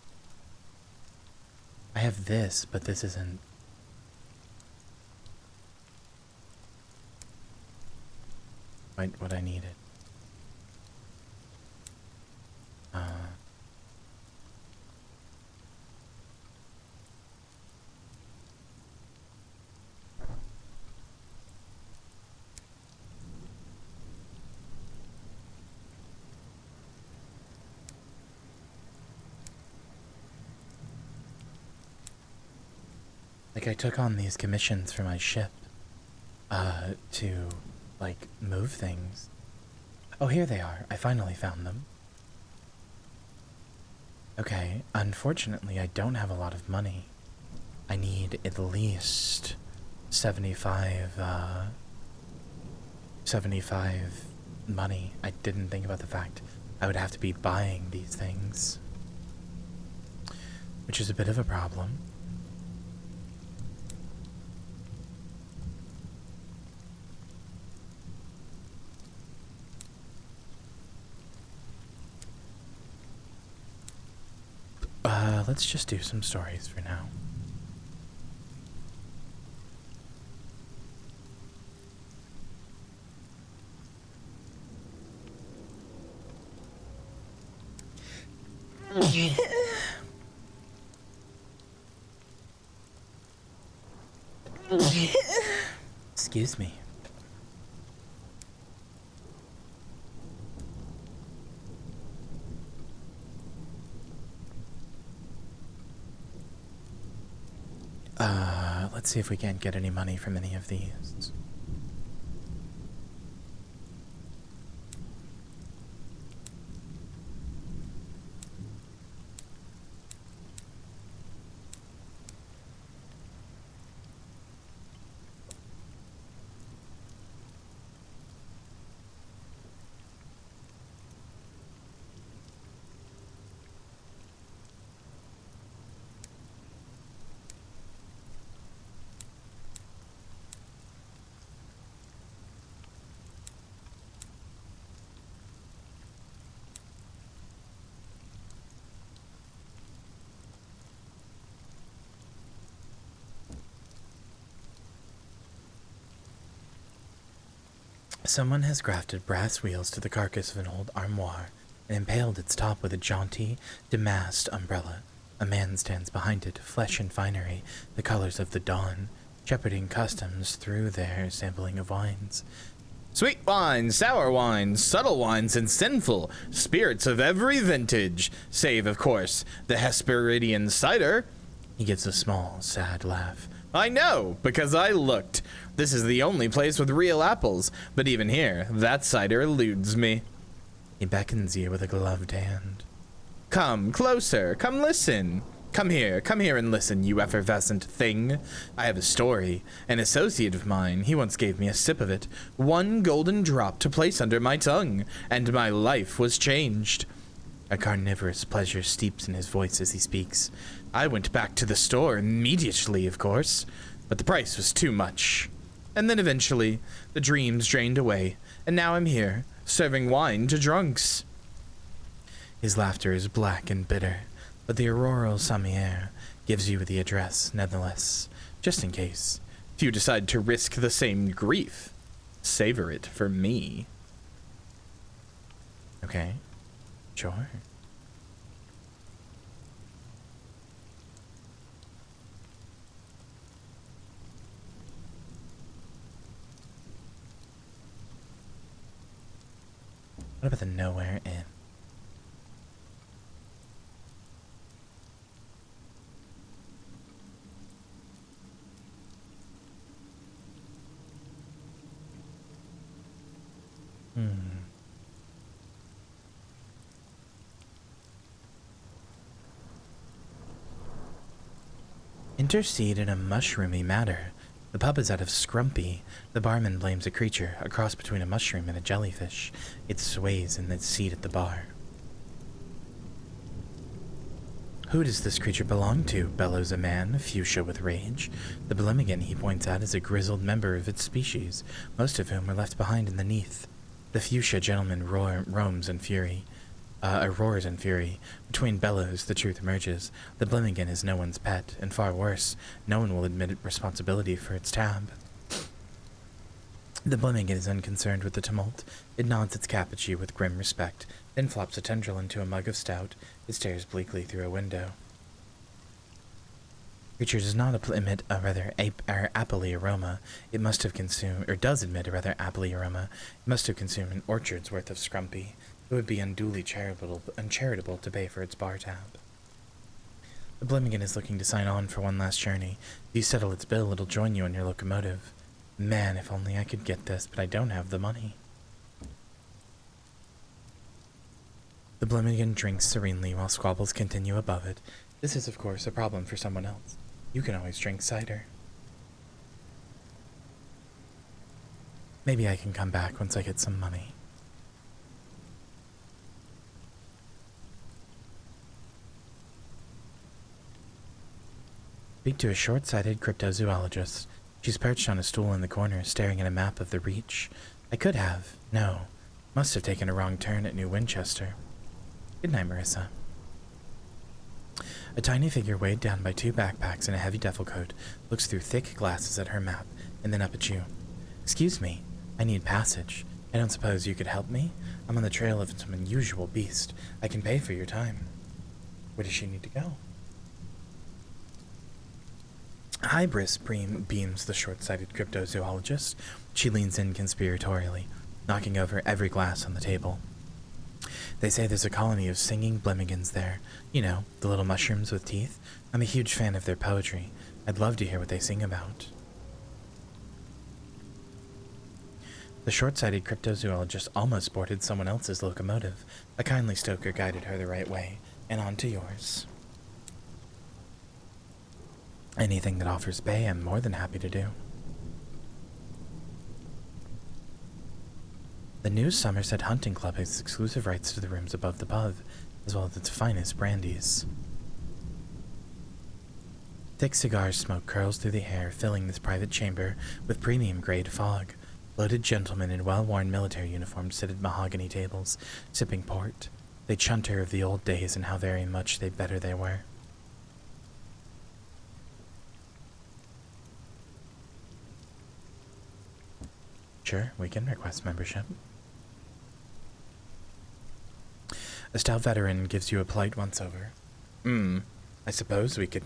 I have this, but this isn't quite what I needed. Like, I took on these commissions for my ship, to, like, move things. Oh, here they are. I finally found them. Okay, unfortunately, I don't have a lot of money. I need at least 75 money. I didn't think about the fact I would have to be buying these things, which is a bit of a problem. Let's just do some stories for now. Excuse me. Let's see if we can't get any money from any of these. Someone has grafted brass wheels to the carcass of an old armoire and impaled its top with a jaunty, damasked umbrella. A man stands behind it, flesh and finery, the colors of the dawn, shepherding customs through their sampling of wines. Sweet wines, sour wines, subtle wines, and sinful spirits of every vintage, save, of course, the Hesperidian cider. He gives a small, sad laugh. I know, because I looked. This is the only place with real apples, but even here, that cider eludes me. He beckons you with a gloved hand. Come closer, come listen. Come here and listen, you effervescent thing. I have a story. An associate of mine, he once gave me a sip of it, one golden drop to place under my tongue, and my life was changed. A carnivorous pleasure steeps in his voice as he speaks. I went back to the store immediately, of course, but the price was too much. And then eventually, the dreams drained away, and now I'm here, serving wine to drunks. His laughter is black and bitter, but the auroral sommelier gives you the address, nonetheless, just in case. If you decide to risk the same grief, savor it for me. Okay, sure. What about the Nowhere Inn? Intercede in a mushroomy matter. The pub is out of scrumpy. The barman blames a creature, a cross between a mushroom and a jellyfish. It sways in its seat at the bar. Who does this creature belong to? Bellows a man, fuchsia with rage. The Blemmigan, he points out, is a grizzled member of its species, most of whom were left behind in the Neath. The fuchsia gentleman roars in fury. Between bellows, the truth emerges. The Blemmigan is no one's pet, and far worse, no one will admit responsibility for its tab. The Blemmigan is unconcerned with the tumult. It nods its cap at you with grim respect, then flops a tendril into a mug of stout. It stares bleakly through a window. Creature does not emit a rather appley aroma. It must have consumed, or does emit a rather appley aroma. It must have consumed an orchard's worth of scrumpy. It would be unduly uncharitable to pay for its bar tab. The Blemmigan is looking to sign on for one last journey. If you settle its bill, it'll join you on your locomotive. Man, if only I could get this, but I don't have the money. The Blemmigan drinks serenely while squabbles continue above it. This is, of course, a problem for someone else. You can always drink cider. Maybe I can come back once I get some money. Speak to a short-sighted cryptozoologist. She's perched on a stool in the corner, staring at a map of the Reach. I could have. No. Must have taken a wrong turn at New Winchester. Good night, Marissa. A tiny figure weighed down by two backpacks and a heavy duffel coat looks through thick glasses at her map and then up at you. Excuse me, I need passage. I don't suppose you could help me? I'm on the trail of some unusual beast. I can pay for your time. Where does she need to go? Hybris beams the short-sighted cryptozoologist. She leans in conspiratorially, knocking over every glass on the table. They say there's a colony of singing blemigans there. You know, the little mushrooms with teeth. I'm a huge fan of their poetry. I'd love to hear what they sing about. The short-sighted cryptozoologist almost boarded someone else's locomotive. A kindly stoker guided her the right way, and on to yours. Anything that offers pay, I'm more than happy to do. The new Somerset Hunting Club has exclusive rights to the rooms above the pub, as well as its finest brandies. Thick cigar smoke curls through the air, filling this private chamber with premium-grade fog. Bloated gentlemen in well-worn military uniforms sit at mahogany tables, sipping port. They chunter of the old days and how very much better they were. Sure, we can request membership. A stout veteran gives you a polite once-over. I suppose we could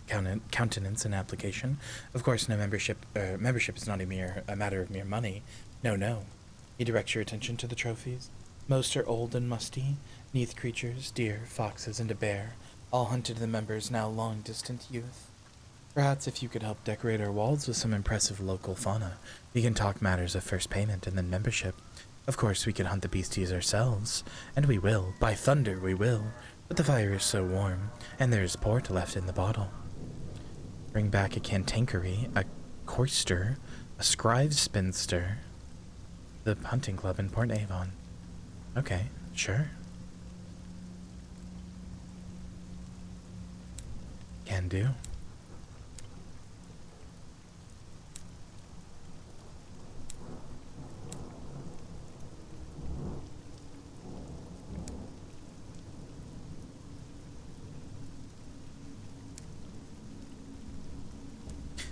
countenance an application. Of course, no membership. Membership is not a matter of mere money. No. He directs your attention to the trophies. Most are old and musty. Neath creatures, deer, foxes, and a bear, all hunted the members' now long-distant youth. Perhaps if you could help decorate our walls with some impressive local fauna, we can talk matters of first payment and then membership. Of course, we could hunt the beasties ourselves, and we will. By thunder, we will. But the fire is so warm, and there is port left in the bottle. Bring back a cantankery, a coister, a scribe spinster. The hunting club in Port Avon. Okay, sure. Can do.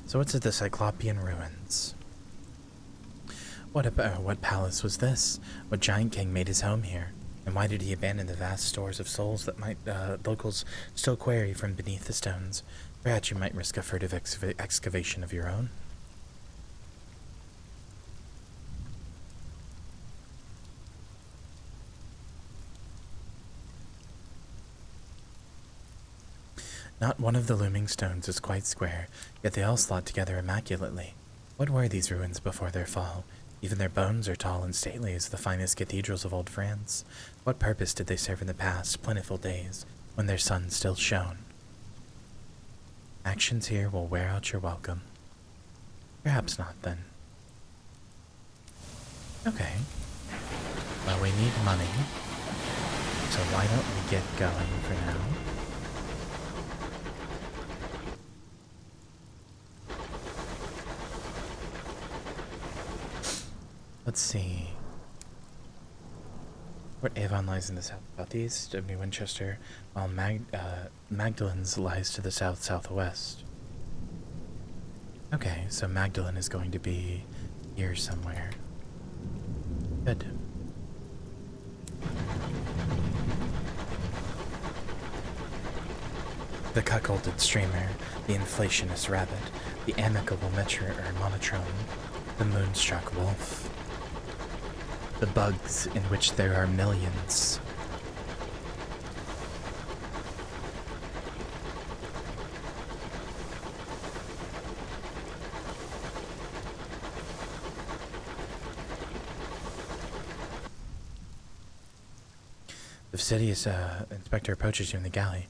So what's at the Cyclopean ruins? What palace was this? What giant king made his home here? And why did he abandon the vast stores of souls that locals still query from beneath the stones? Perhaps you might risk a furtive excavation of your own. Not one of the looming stones is quite square, yet they all slot together immaculately. What were these ruins before their fall? Even their bones are tall and stately as the finest cathedrals of old France. What purpose did they serve in the past, plentiful days, when their sun still shone? Actions here will wear out your welcome. Perhaps not, then. Okay. Well, we need money, so why don't we get going for now? Let's see. Port Avon lies in the southeast of New Winchester, while Magdalen's lies to the south-southwest. Okay, so Magdalen is going to be here somewhere. Good. The cuckolded streamer, the inflationist rabbit, the amicable monotrone, the moonstruck wolf. The bugs in which there are millions. The fastidious inspector approaches you in the galley.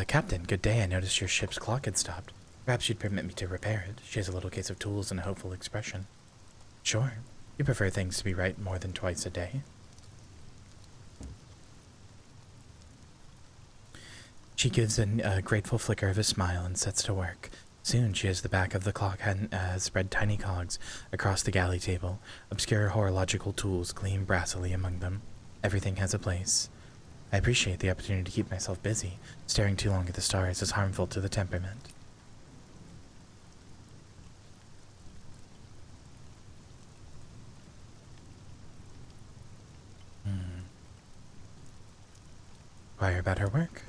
Captain, good day. I noticed your ship's clock had stopped. Perhaps you'd permit me to repair it. She has a little case of tools and a hopeful expression. Sure. You prefer things to be right more than twice a day? She gives a grateful flicker of a smile and sets to work. Soon she has the back of the clock spread tiny cogs across the galley table. Obscure horological tools gleam brassily among them. Everything has a place. I appreciate the opportunity to keep myself busy. Staring too long at the stars is harmful to the temperament. Inquire about her work.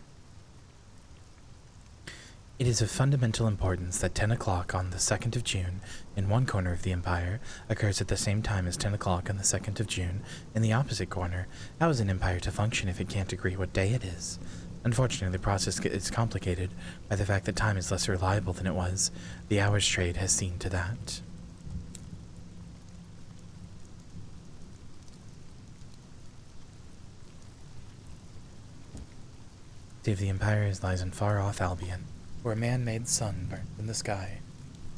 It is of fundamental importance that 10 o'clock on the 2nd of June in one corner of the Empire occurs at the same time as 10 o'clock on the 2nd of June in the opposite corner. How is an empire to function if it can't agree what day it is? Unfortunately, the process is complicated by the fact that time is less reliable than it was. The hours trade has seen to that. The city of the Empire lies in far-off Albion, where a man-made sun burnt in the sky.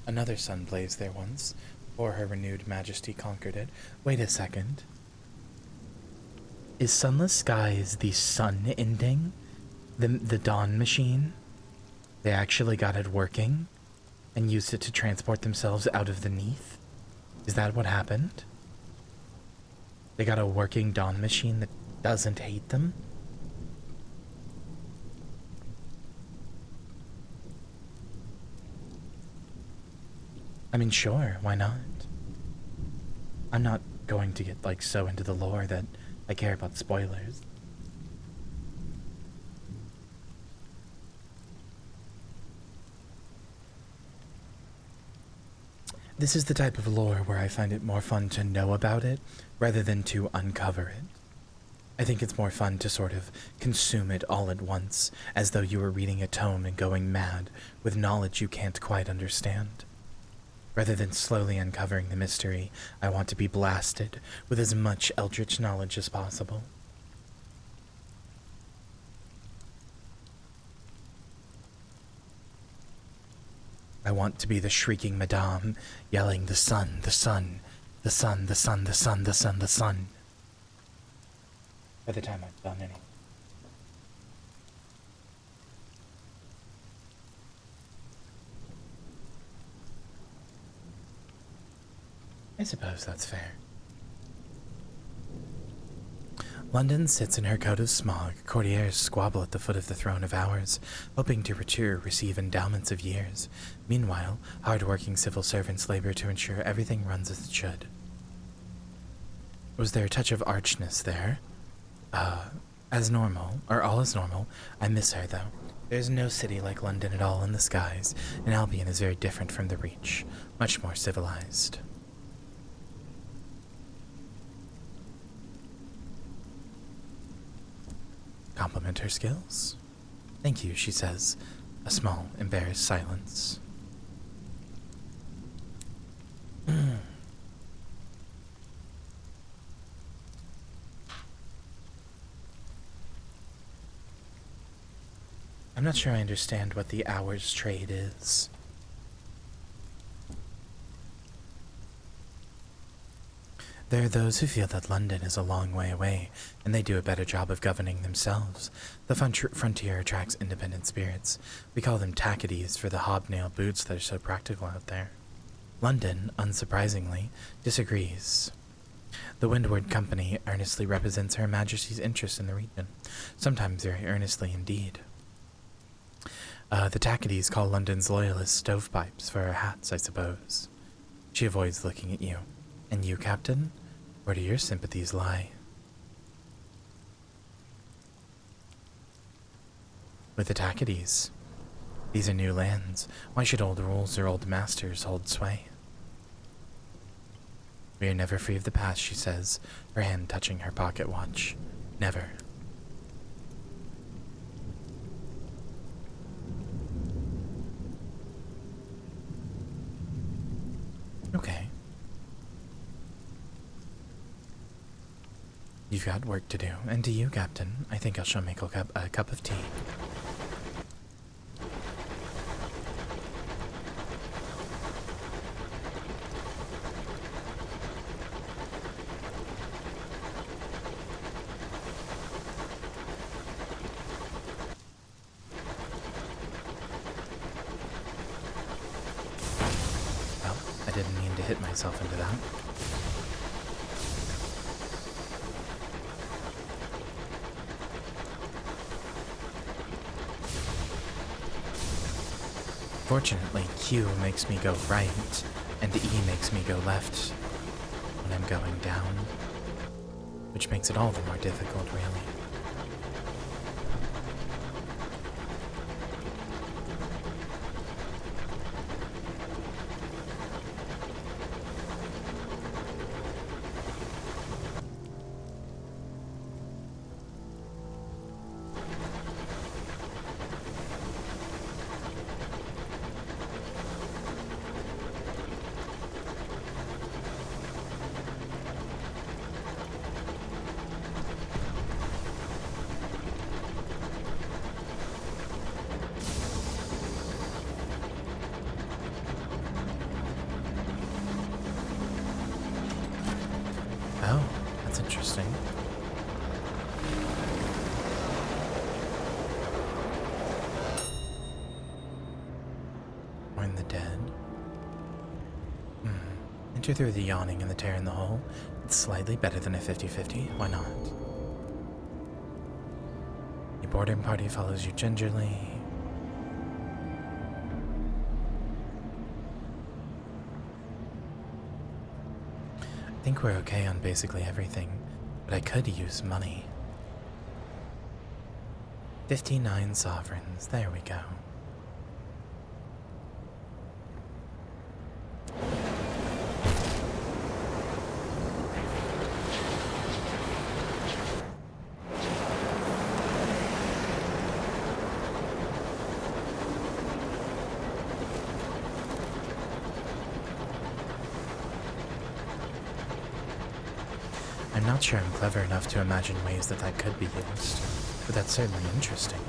Another sun blazed there once, before her renewed majesty conquered it. Wait a second. Is Sunless Skies the sun ending? The dawn machine? They actually got it working and used it to transport themselves out of the Neath? Is that what happened? They got a working dawn machine that doesn't hate them? I mean, sure, why not? I'm not going to get, like, so into the lore that I care about spoilers. This is the type of lore where I find it more fun to know about it rather than to uncover it. I think it's more fun to sort of consume it all at once, as though you were reading a tome and going mad with knowledge you can't quite understand. Rather than slowly uncovering the mystery, I want to be blasted with as much eldritch knowledge as possible. I want to be the shrieking madame, yelling, "The sun, the sun, the sun, the sun, the sun, the sun, the sun." By the time I've done anything. I suppose that's fair. London sits in her coat of smog. Courtiers squabble at the foot of the throne of hours, hoping to receive endowments of years. Meanwhile, hard-working civil servants labor to ensure everything runs as it should. Was there a touch of archness there? As normal, or all is normal. I miss her, though. There's no city like London at all in the skies, and Albion is very different from the Reach, much more civilized. Compliment her skills. Thank you, she says, a small, embarrassed silence. I'm not sure I understand what the hours trade is. There are those who feel that London is a long way away, and they do a better job of governing themselves. The frontier attracts independent spirits. We call them tackities for the hobnail boots that are so practical out there. London, unsurprisingly, disagrees. The Windward Company earnestly represents Her Majesty's interest in the region, sometimes very earnestly indeed. The tackities call London's loyalists stovepipes for our hats, I suppose. She avoids looking at you. And you, Captain? Where do your sympathies lie? With the tackities. These are new lands. Why should old rules or old masters hold sway? We are never free of the past, she says, her hand touching her pocket watch. Never. Okay. You've got work to do, and to you, Captain, I think I shall make a cup of tea. Well, I didn't mean to hit myself into that. Fortunately, Q makes me go right, and E makes me go left when I'm going down, which makes it all the more difficult, really. join the dead. Enter through the yawning and the tear in the hole. It's slightly better than a 50-50. Why not? Your boarding party follows you gingerly. I think we're okay on basically everything, but I could use money. 59 sovereigns. There we go. I'm not sure I'm clever enough to imagine ways that that could be used, but that's certainly interesting.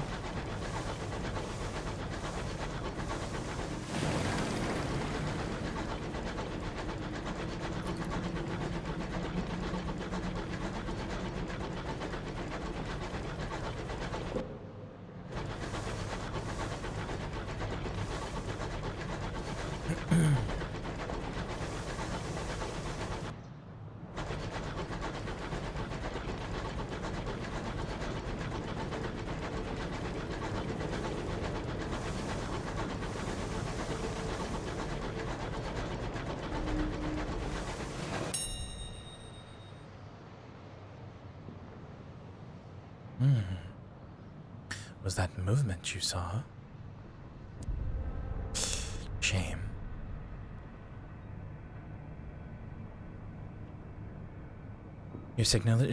Was that movement you saw? Shame. Your signaler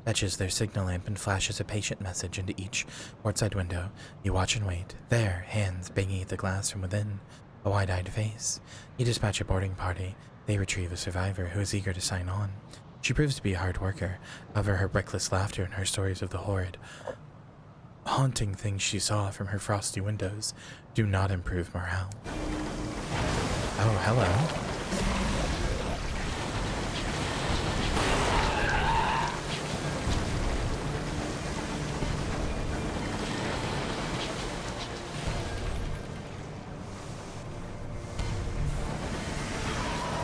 fetches their signal lamp and flashes a patient message into each portside window. You watch and wait. There, hands banging at the glass from within, a wide-eyed face. You dispatch a boarding party. They retrieve a survivor who is eager to sign on. She proves to be a hard worker. However, her reckless laughter and her stories of the horrid, haunting things she saw from her frosty windows do not improve morale. Oh, hello.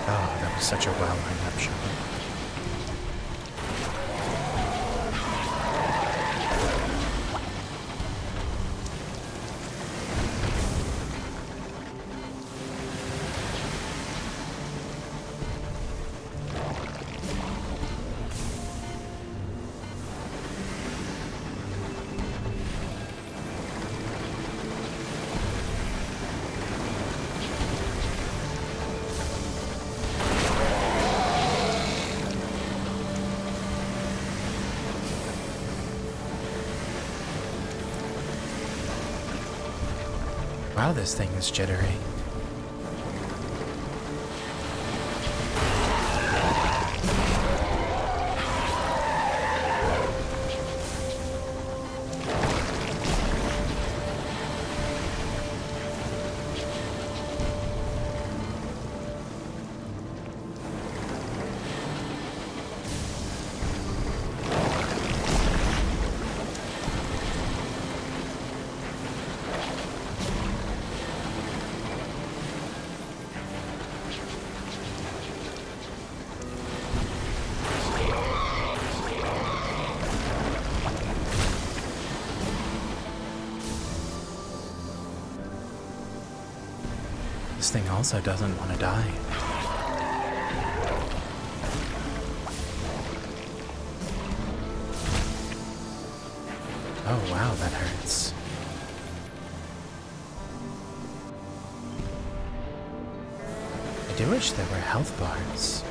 Oh, that was such a well-lined-up shot. Wow, this thing is jittery. This thing also doesn't want to die. Oh wow, that hurts. I do wish there were health bars.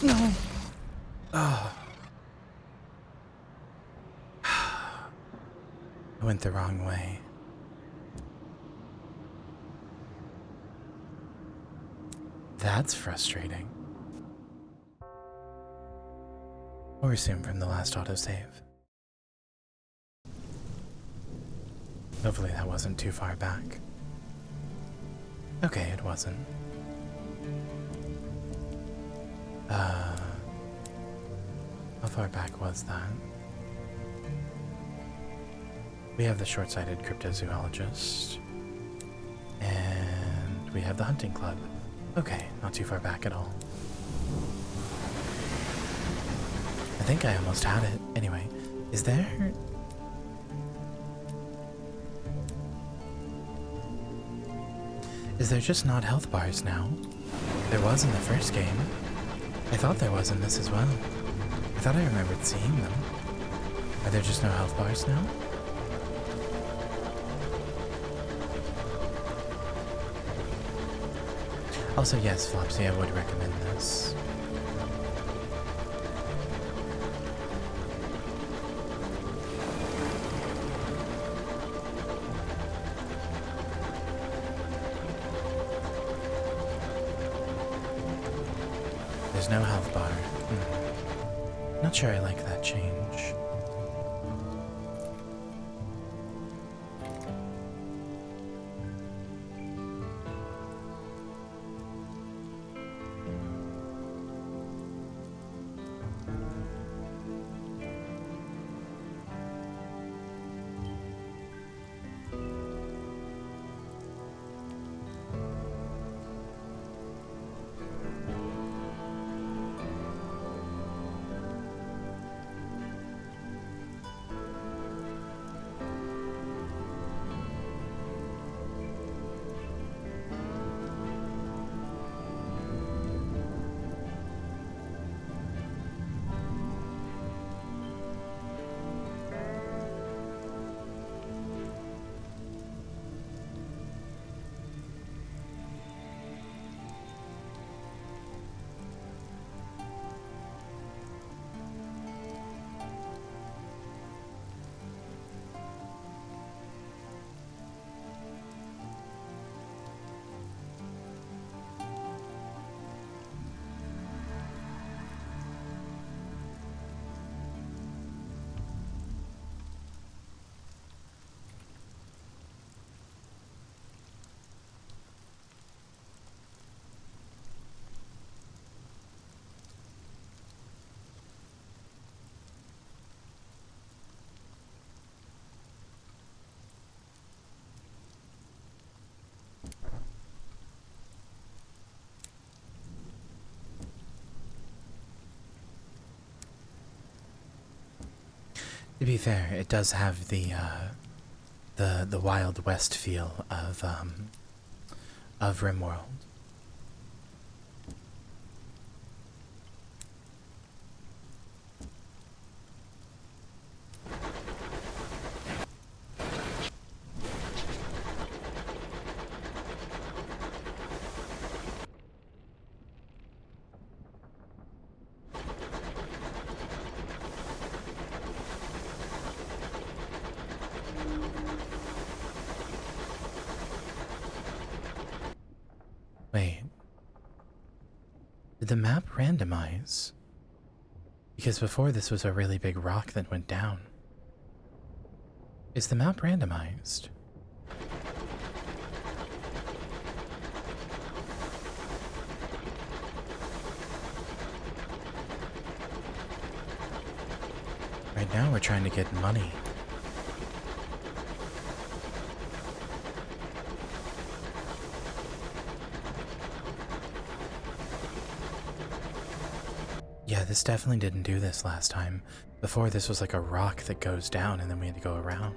No! Oh. I went the wrong way. That's frustrating. Or resume from the last autosave. Hopefully that wasn't too far back. Okay, it wasn't. How far back was that? We have the short-sighted cryptozoologist. And we have the hunting club. Okay, not too far back at all. I think I almost had it. Anyway, is there... Is there just not health bars now? There was in the first game. I thought there was in this as well. I thought I remembered seeing them. Are there just no health bars now? Also, yes, Flopsy, I would recommend this. There's no health bar. Not sure I like that change. To be fair, it does have the Wild West feel of RimWorld. Wait. Did the map randomize? Because before this was a really big rock that went down. Is the map randomized? Right now we're trying to get money. Yeah, this definitely didn't do this last time. Before, this was like a rock that goes down and then we had to go around.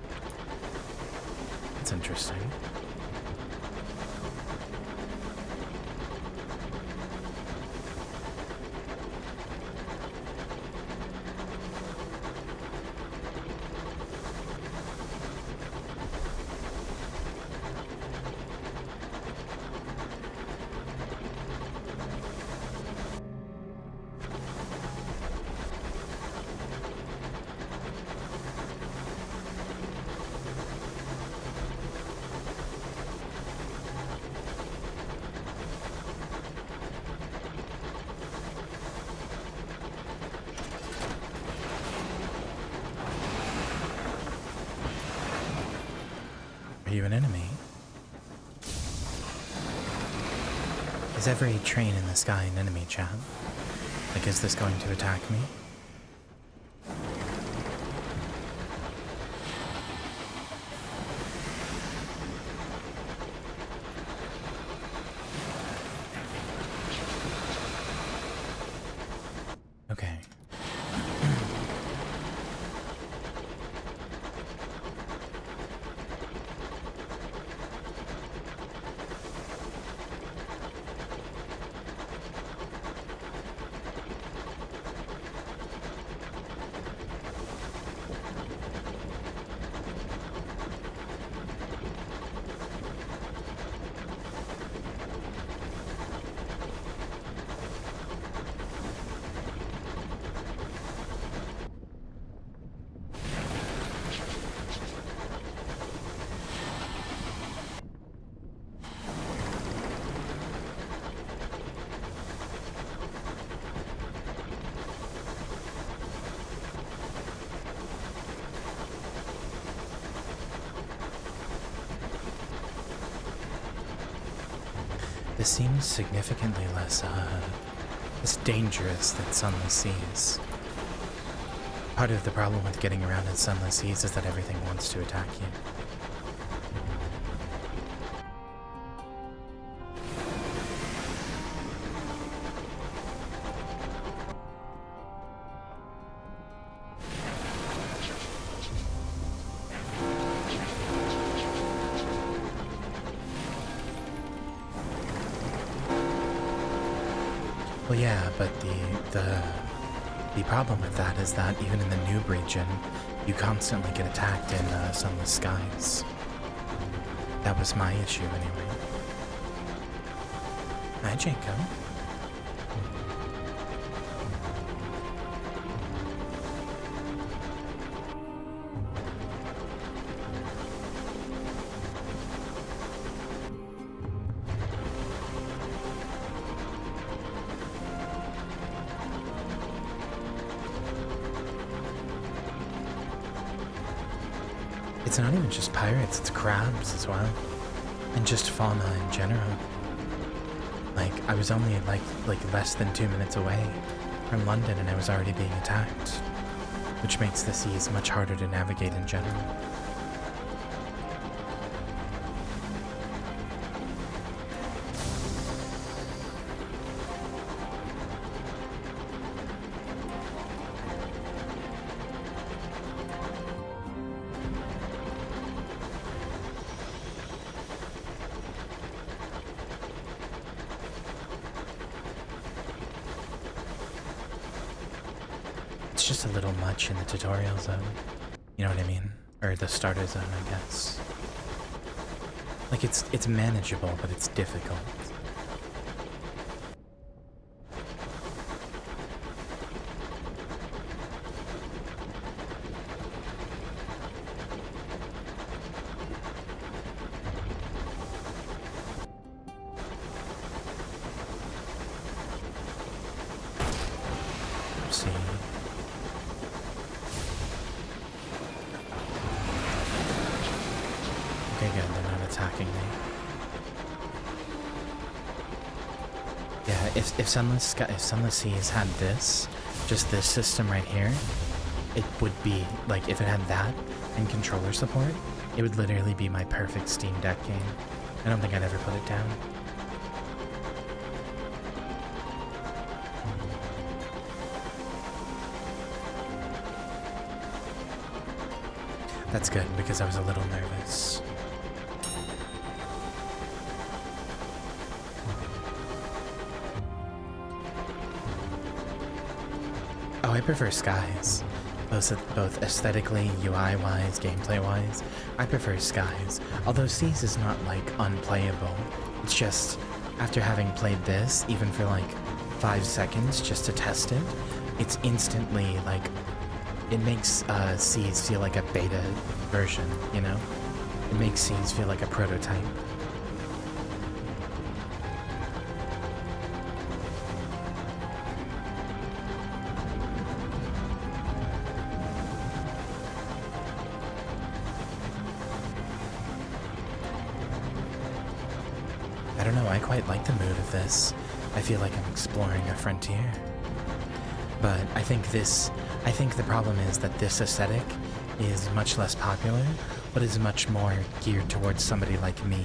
That's interesting. Are you an enemy? Is every train in the sky an enemy, chat? Like, is this going to attack me? Okay. This seems significantly less dangerous than Sunless Skies. Part of the problem with getting around in Sunless Skies is that everything wants to attack you. Well, yeah, but the problem with that is that even in the noob region, you constantly get attacked in Sunless Skies. That was my issue anyway. Hi, Jacob. It's not even just pirates, it's crabs as well. And just fauna in general. Like, I was only like less than 2 minutes away from London and I was already being attacked. Which makes the seas much harder to navigate in general. It's just a little much in the tutorial zone. You know what I mean? Or the starter zone, I guess. Like, it's manageable, but it's difficult. See. Okay, good, they're not attacking me. Yeah, if Sunless Skies had this, just this system right here, it would be, like, if it had that and controller support, it would literally be my perfect Steam Deck game. I don't think I'd ever put it down. That's good, because I was a little nervous. Oh, I prefer Skies. Both aesthetically, UI-wise, gameplay-wise. I prefer Skies. Although Seas is not, like, unplayable. It's just, after having played this, even for, like, 5 seconds just to test it, it's instantly, like, it makes Seas feel like a beta version, you know? It makes Seas feel like a prototype. I don't know, I quite like the mood of this. I feel like I'm exploring a frontier. But I think the problem is that this aesthetic is much less popular, but is much more geared towards somebody like me.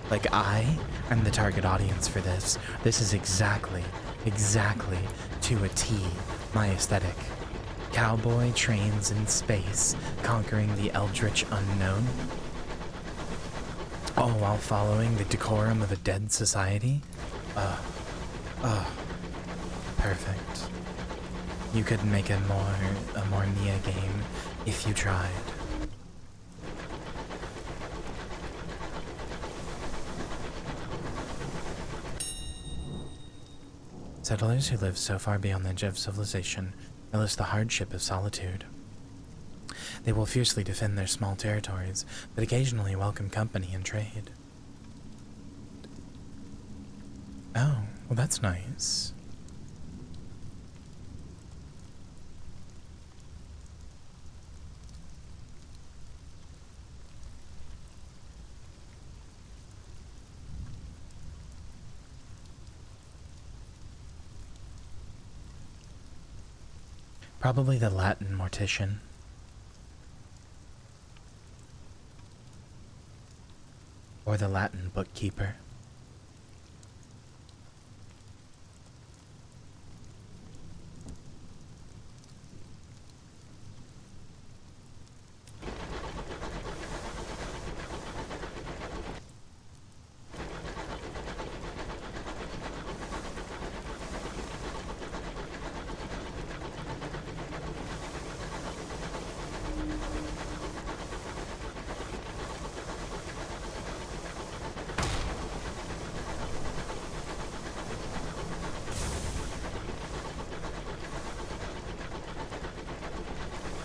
Like, I am the target audience for this. This is exactly to a T my aesthetic. Cowboy trains in space, conquering the eldritch unknown, all while following the decorum of a dead society. Perfect. You could make a more Mia game if you tried. Settlers who live so far beyond the edge of civilization relish the hardship of solitude. They will fiercely defend their small territories, but occasionally welcome company and trade. Oh, well that's nice. Probably the Latin mortician. Or the Latin bookkeeper.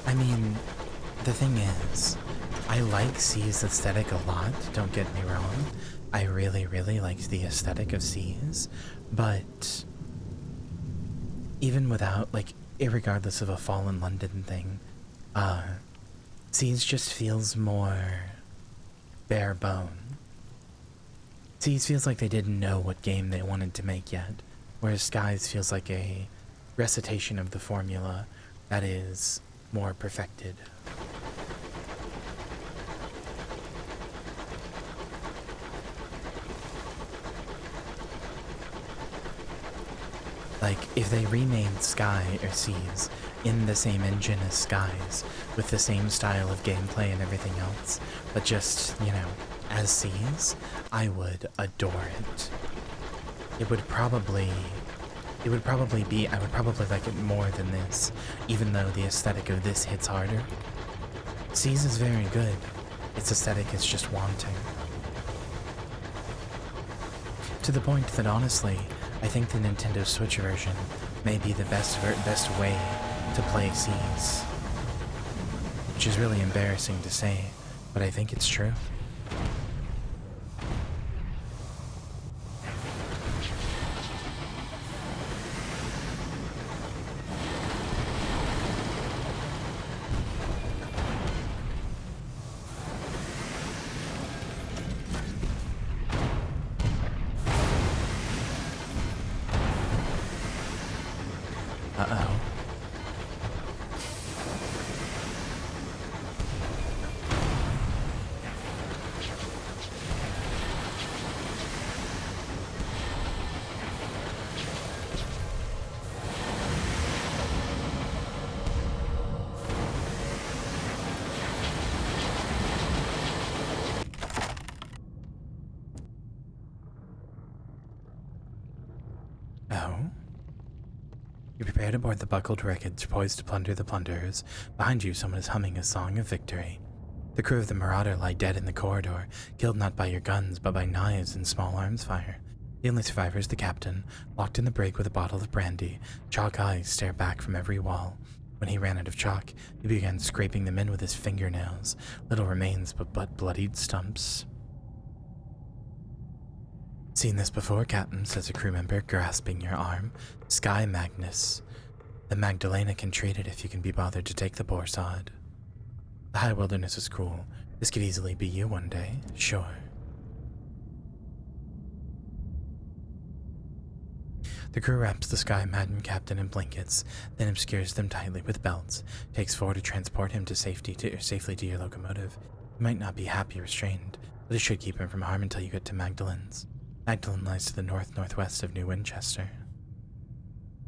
I mean, the thing is, I like C's aesthetic a lot, don't get me wrong. I really, really liked the aesthetic of C's, but even without, like, irregardless of a Fallen London thing, C's just feels more bare bone. C's feels like they didn't know what game they wanted to make yet, whereas Skies feels like a recitation of the formula that is more perfected. Like, if they remade Sky or Seas in the same engine as Skies, with the same style of gameplay and everything else, but just, you know, as Seas, I would adore it. I would probably like it more than this, even though the aesthetic of this hits harder. Seas is very good. Its aesthetic is just wanting. To the point that honestly, I think the Nintendo Switch version may be the best way to play Seas. Which is really embarrassing to say, but I think it's true. Uh-oh. Oh? You prepare to board the buckled wreckage poised to plunder the plunderers. Behind you, someone is humming a song of victory. The crew of the Marauder lie dead in the corridor, killed not by your guns, but by knives and small arms fire. The only survivor is the captain, locked in the brig with a bottle of brandy. Chalk eyes stare back from every wall. When he ran out of chalk, he began scraping them in with his fingernails. Little remains but bloodied stumps. Seen this before, Captain, says a crew member, grasping your arm. Sky Magnus. The Magdalena can trade it if you can be bothered to take the Borsod. The high wilderness is cool. This could easily be you one day, sure. The crew wraps the Sky Madden captain in blankets, then obscures them tightly with belts. Takes 4 to transport him to safely to your locomotive. You might not be happy restrained, but it should keep him from harm until you get to Magdalen's. Magdalen lies to the north-northwest of New Winchester.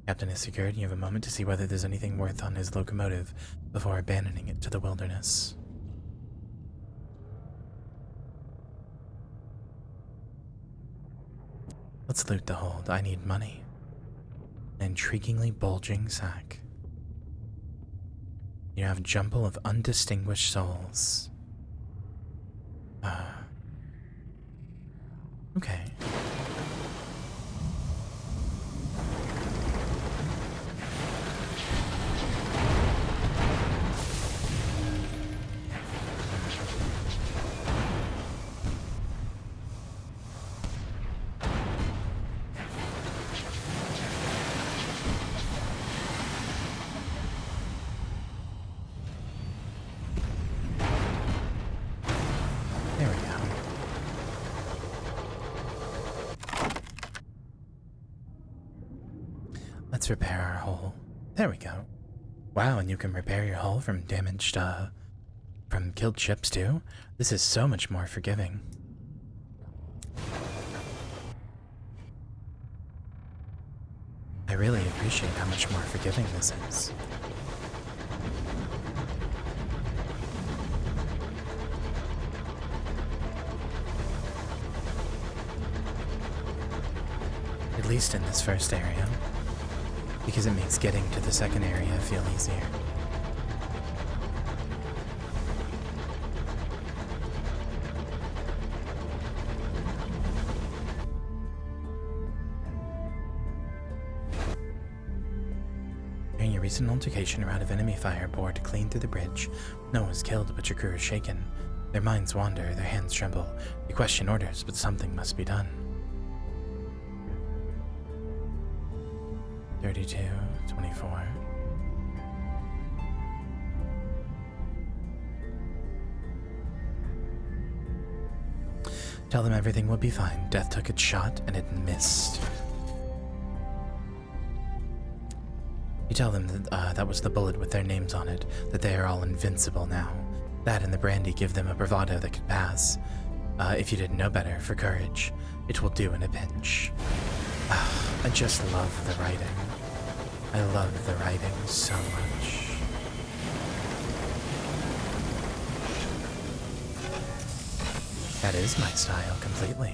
Captain is secured, and you have a moment to see whether there's anything worth on his locomotive before abandoning it to the wilderness. Let's loot the hold. I need money. An intriguingly bulging sack. You have a jumble of undistinguished souls. Okay. There we go. Let's repair our hull. There we go. Wow, and you can repair your hull from damaged, from killed ships too? This is so much more forgiving. I really appreciate how much more forgiving this is. At least in this first area, because it makes getting to the second area feel easier. During your recent altercation, a round of enemy fire poured clean through the bridge. No one was killed, but your crew is shaken. Their minds wander, their hands tremble. They question orders, but something must be done. 32, 24. Tell them everything will be fine. Death took its shot and it missed. You tell them that that was the bullet with their names on it, that they are all invincible now. That and the brandy give them a bravado that could pass. If you didn't know better, for courage. It will do in a pinch. I just love the writing. I love the writing so much. That is my style completely.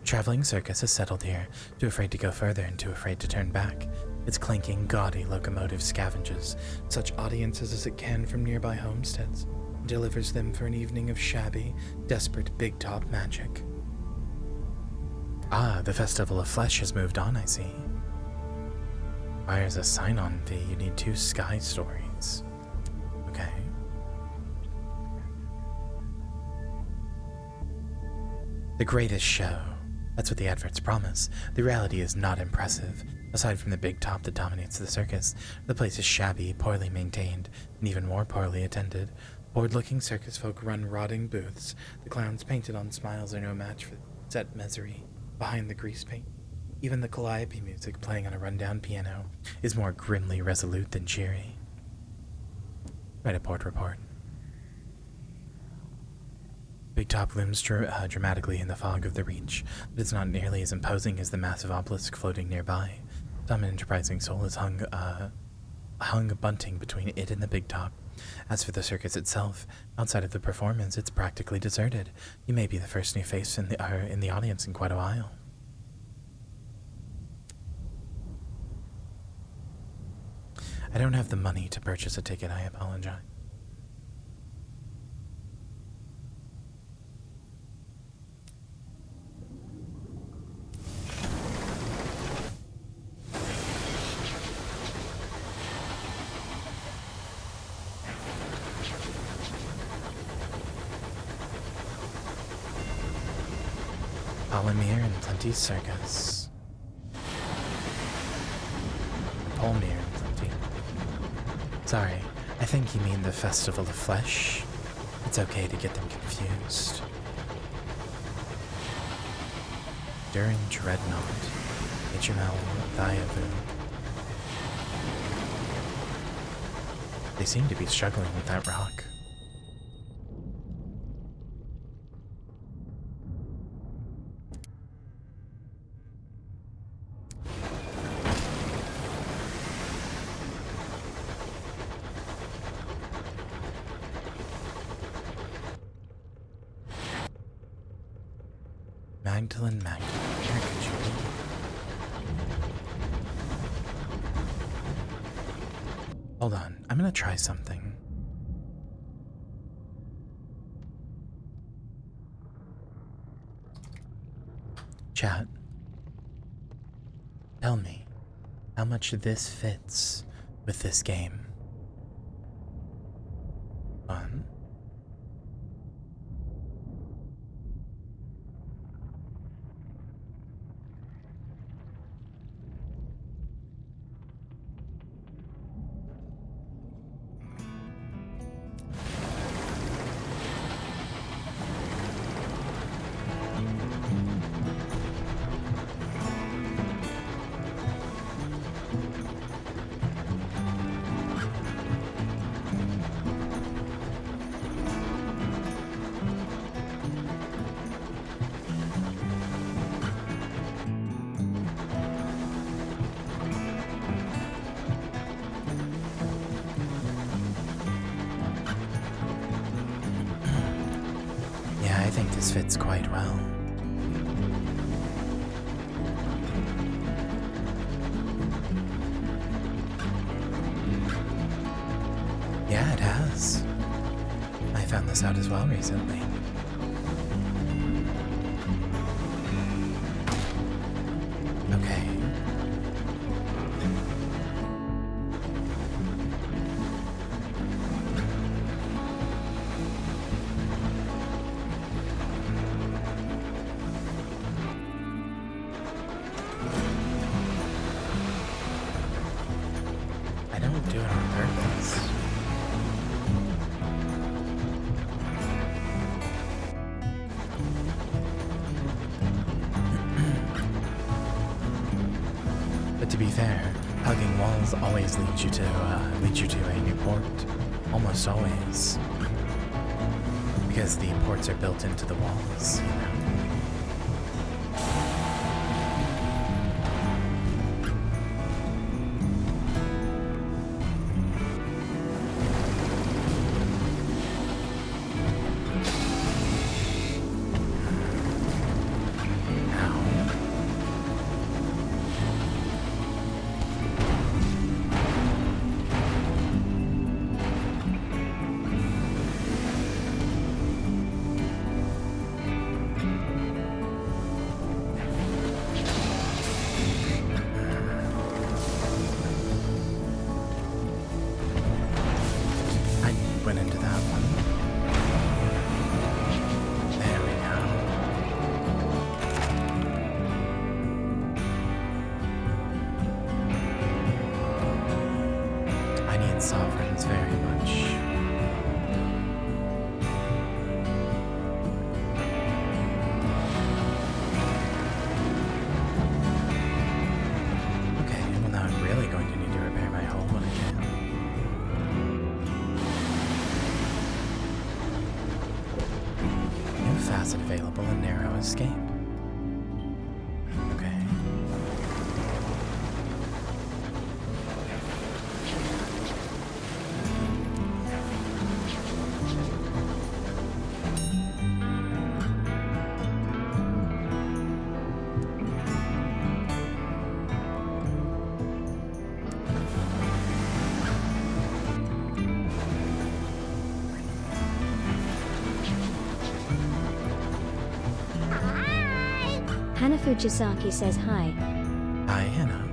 Traveling circus has settled here, too afraid to go further and too afraid to turn back. Its clanking, gaudy locomotive scavenges such audiences as it can from nearby homesteads, and delivers them for an evening of shabby, desperate big-top magic. Ah, the Festival of Flesh has moved on, I see. Requires a sign-on fee. You need 2 sky stories. Okay. The greatest show. That's what the adverts promise. The reality is not impressive. Aside from the big top that dominates the circus, the place is shabby, poorly maintained, and even more poorly attended. Bored-looking circus folk run rotting booths. The clowns painted on smiles are no match for set misery behind the grease paint. Even the calliope music playing on a rundown piano is more grimly resolute than cheery. Write a port report. Big top looms dramatically in the fog of the reach, but it's not nearly as imposing as the massive obelisk floating nearby. Some enterprising soul is hung bunting between it and the big top. As for the circus itself, outside of the performance, it's practically deserted. You may be the first new face in the audience in quite a while. I don't have the money to purchase a ticket, I apologize. Polymere and Plenty Circus. Polmere and Plenty. Sorry, I think you mean the Festival of Flesh. It's okay to get them confused. During Dreadnought, HML Thiavu. They seem to be struggling with that rock. Magdalene, where could you be? Hold on, I'm gonna try something. Chat, tell me how much this fits with this game. 1. I think this fits quite well. Yeah, it has. I found this out as well recently. Okay. Do it on purpose. But to be fair, hugging walls always leads you to a new port. Almost always. Because the ports are built into the walls, you know. Sovereigns very much. Okay, well now I'm really going to need to repair my hull when I can. New facet available in narrow escape. Hana Fujisaki says hi. Hi, Hannah.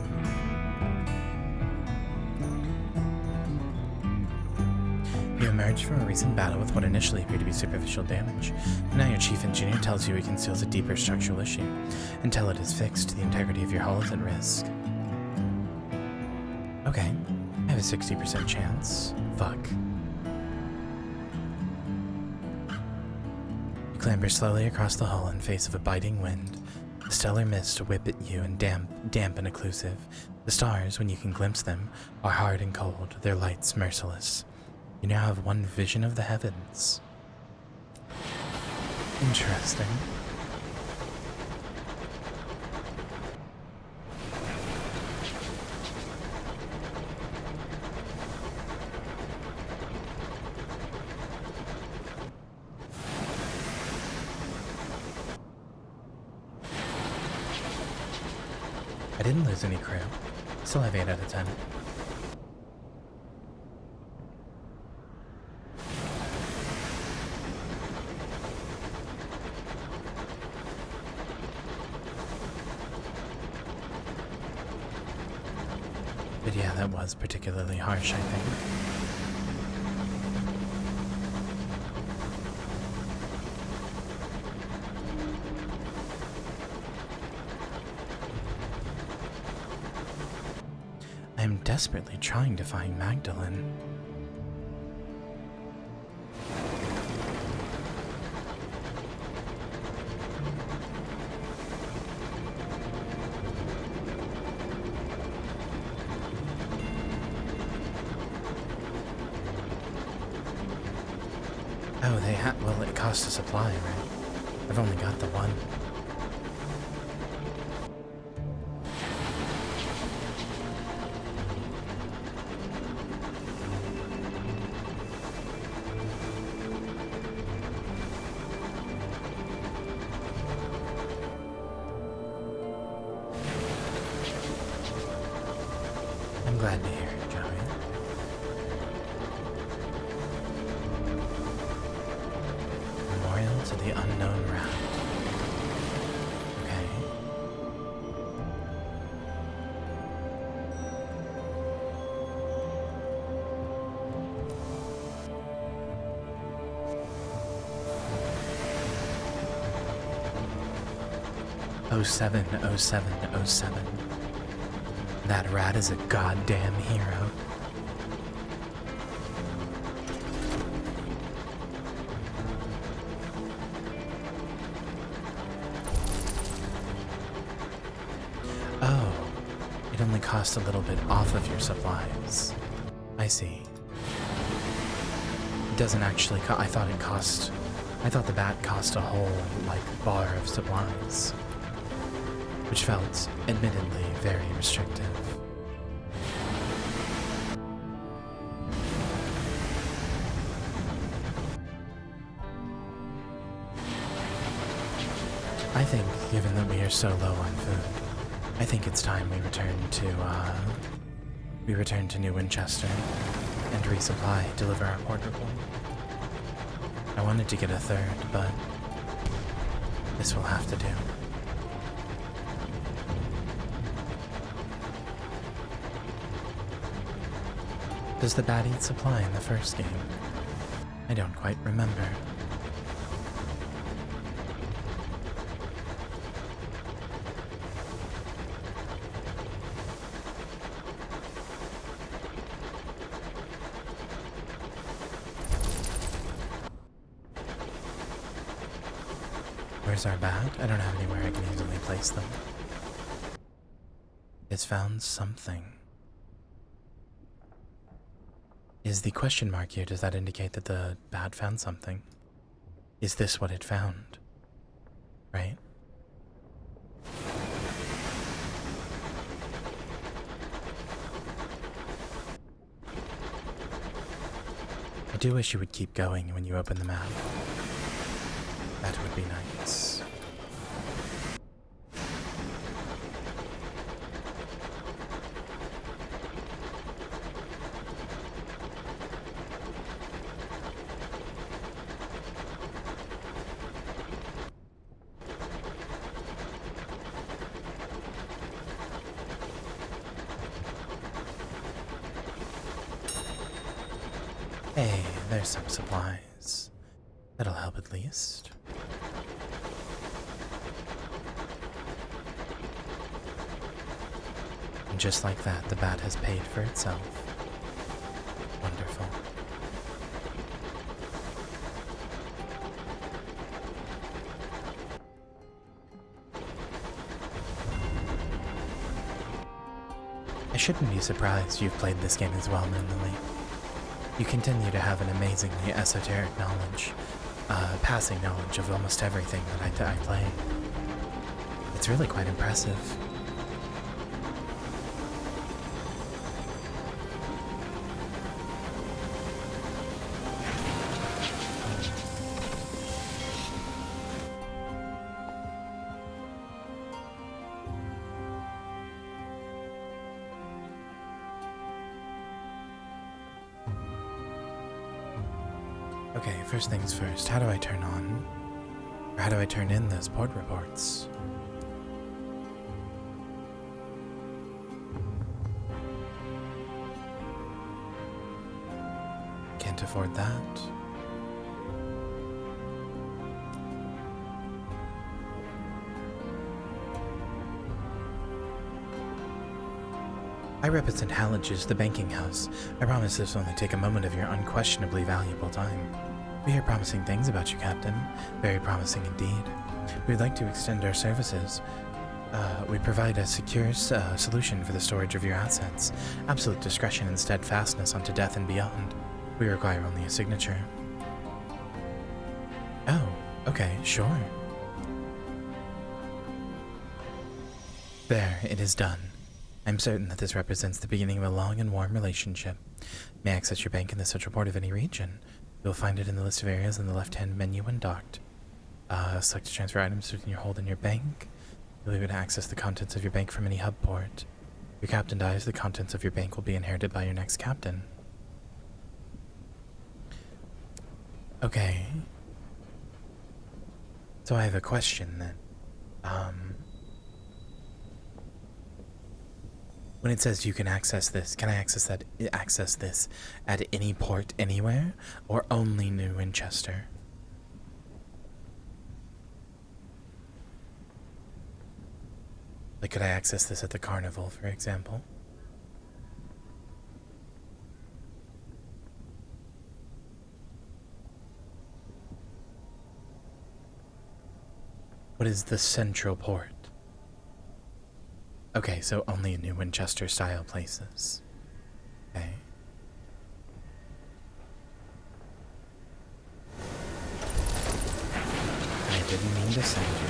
You emerged from a recent battle with what initially appeared to be superficial damage. Now your chief engineer tells you he conceals a deeper structural issue. Until it is fixed, the integrity of your hull is at risk. Okay, I have a 60% chance. Fuck. You clamber slowly across the hull in face of a biting wind. The stellar mist whip at you and damp and occlusive. The stars, when you can glimpse them, are hard and cold, their lights merciless. You now have one vision of the heavens. Interesting. I didn't lose any crew. Still have 8 out of 10. But yeah, that was particularly harsh, I think. I'm desperately trying to find Magdalene. Oh, well, it cost a supply, right? I've only got the one. I'm glad to hear it, Joey. Memorial to the unknown route. Okay. Oh 07, 07, 07. That rat is a goddamn hero. Oh, it only costs a little bit off of your supplies. I see. It doesn't actually I thought the bat cost a whole, bar of supplies. Which felt, admittedly, very restrictive. I think, given that we are so low on food, I think it's time we return to New Winchester and resupply, deliver our port report. I wanted to get a third, but this will have to do. Does the bat eat supply in the first game? I don't quite remember. Where's our bat? I don't have anywhere I can easily place them. It's found something. Is the question mark here, does that indicate that the bat found something? Is this what it found? Right? I do wish you would keep going when you open the map. That would be nice. Hey, there's some supplies. That'll help at least. And just like that, the bat has paid for itself. Wonderful. I shouldn't be surprised you've played this game as well, Lily. You continue to have an amazingly esoteric knowledge, passing knowledge of almost everything that I play. It's really quite impressive. Okay, first things first, how do I turn on, or how do I turn in those port reports? Can't afford that. I represent Halliges, the banking house. I promise this will only take a moment of your unquestionably valuable time. We hear promising things about you, Captain. Very promising indeed. We'd like to extend our services. We provide a secure solution for the storage of your assets. Absolute discretion and steadfastness unto death and beyond. We require only a signature. Oh, okay, sure. There, it is done. I'm certain that this represents the beginning of a long and warm relationship. May I access your bank in the central port of any region? You'll find it in the list of areas in the left-hand menu when docked. Select to transfer items within your hold in your bank. You'll be able to access the contents of your bank from any hub port. If your captain dies, the contents of your bank will be inherited by your next captain. Okay. So I have a question then. When it says you can access this, can I access this at any port anywhere, or only New Winchester? Like, could I access this at the carnival, for example? What is the central port? Okay, so only in New Winchester style places. Okay. I didn't mean to send you.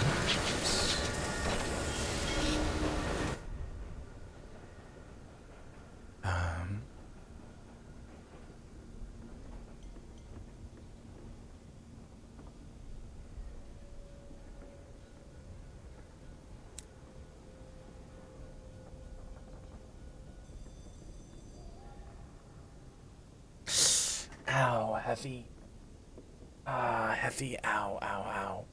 Ow, Heffy. Heffy, ow, ow, ow.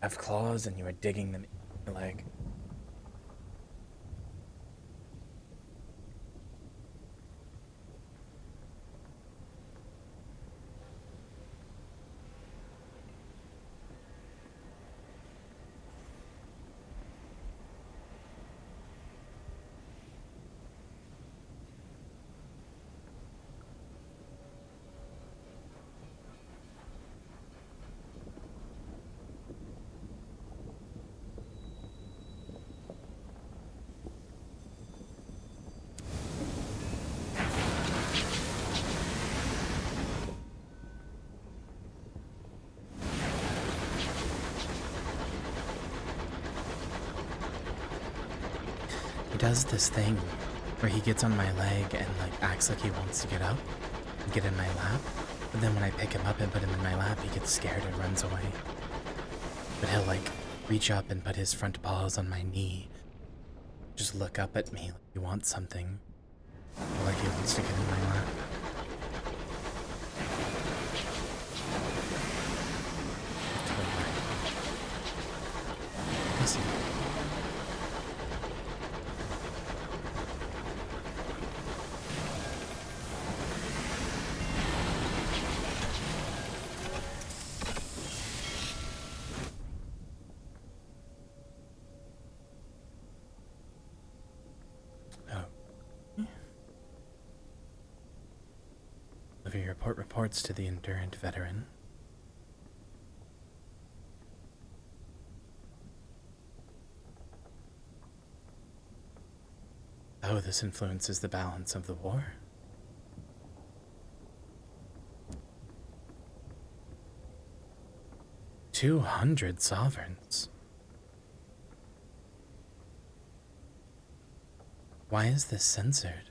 I have claws and you are digging them in your leg. He does this thing where he gets on my leg and like acts like he wants to get up and get in my lap, but then when I pick him up and put him in my lap, he gets scared and runs away. But he'll like reach up and put his front paws on my knee, just look up at me like he wants something, or like he wants to get in my lap. Listen. Deliver your port reports to the Endurant Veteran. Oh, this influences the balance of the war. "200 sovereigns. Why is this censored?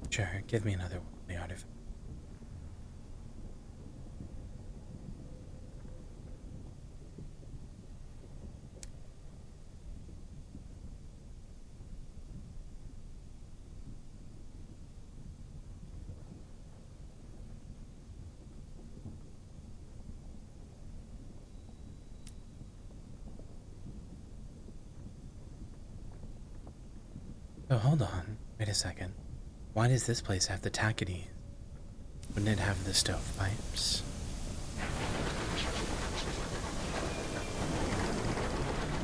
Sure, give me another worldly artifact. Oh, hold on. Wait a second. Why does this place have the tackities? Wouldn't it have the stovepipes?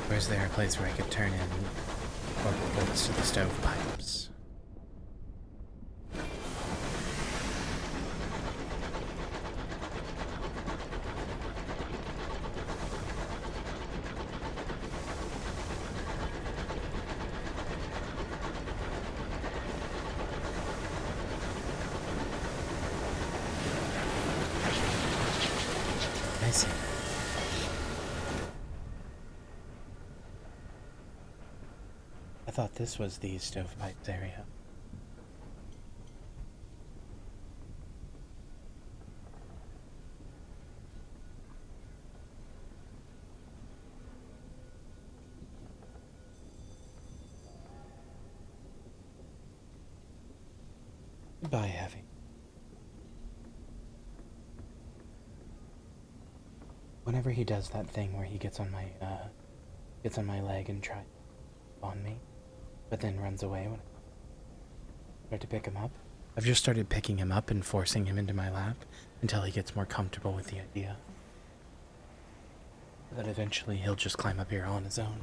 Or is there a place where I could turn in portals to the stovepipes? I see. I thought this was the stovepipes area. Goodbye, Heavy. Whenever he does that thing where he gets on my leg and tries on me, but then runs away when I start to pick him up, I've just started picking him up and forcing him into my lap until he gets more comfortable with the idea. That eventually he'll just climb up here on his own.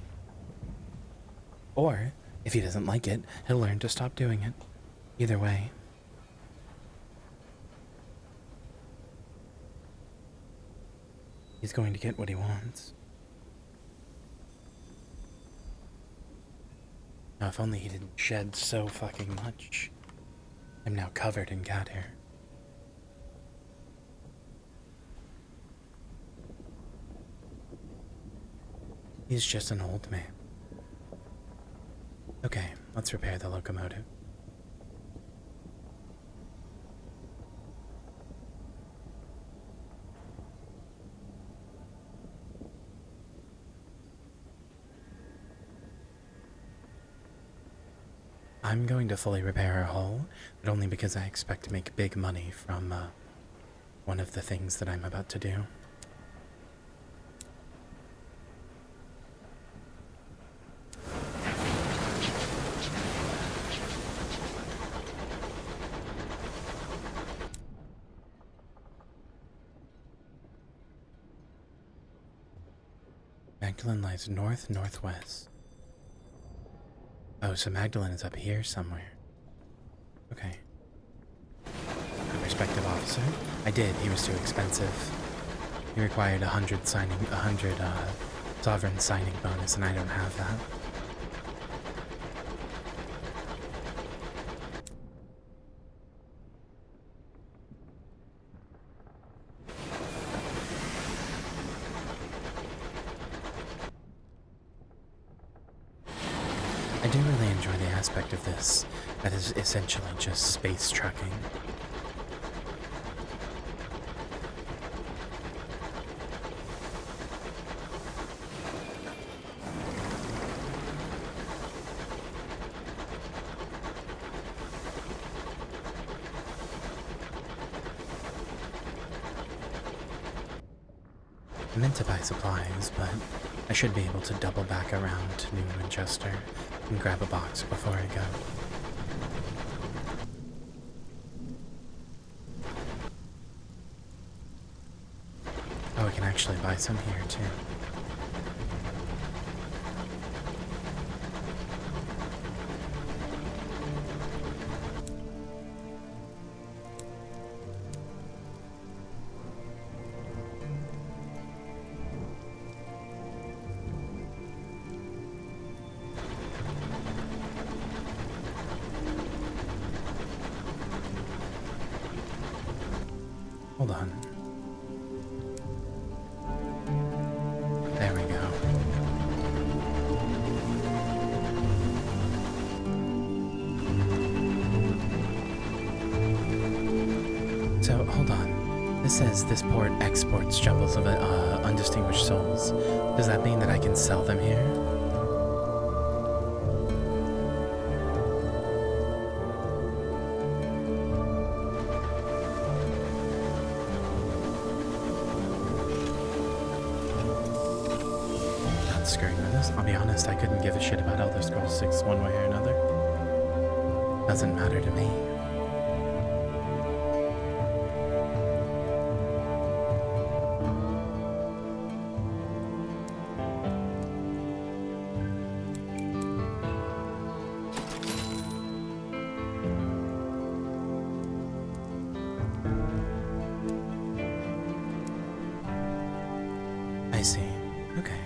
Or, if he doesn't like it, he'll learn to stop doing it. Either way. He's going to get what he wants. Now, if only he didn't shed so fucking much. I'm now covered in cat hair. He's just an old man. Okay, let's repair the locomotive. I'm going to fully repair her hull, but only because I expect to make big money from one of the things that I'm about to do. Magdalene lies north-northwest. Oh, so Magdalene is up here somewhere. Okay. Good perspective, officer. I did. He was too expensive. He required 100 sovereign signing bonus, and I don't have that. I do really enjoy the aspect of this that is essentially just space trucking. I meant to buy supplies, but I should be able to double back around to New Winchester and grab a box before I go. Oh, I can actually buy some here too. Hold on. There we go. So, hold on. This says this port exports jumbles of undistinguished souls. Does that mean that I can sell them here? Screwing with this. I'll be honest, I couldn't give a shit about Elder Scrolls 6 one way or another. Doesn't matter to me. I see. Okay.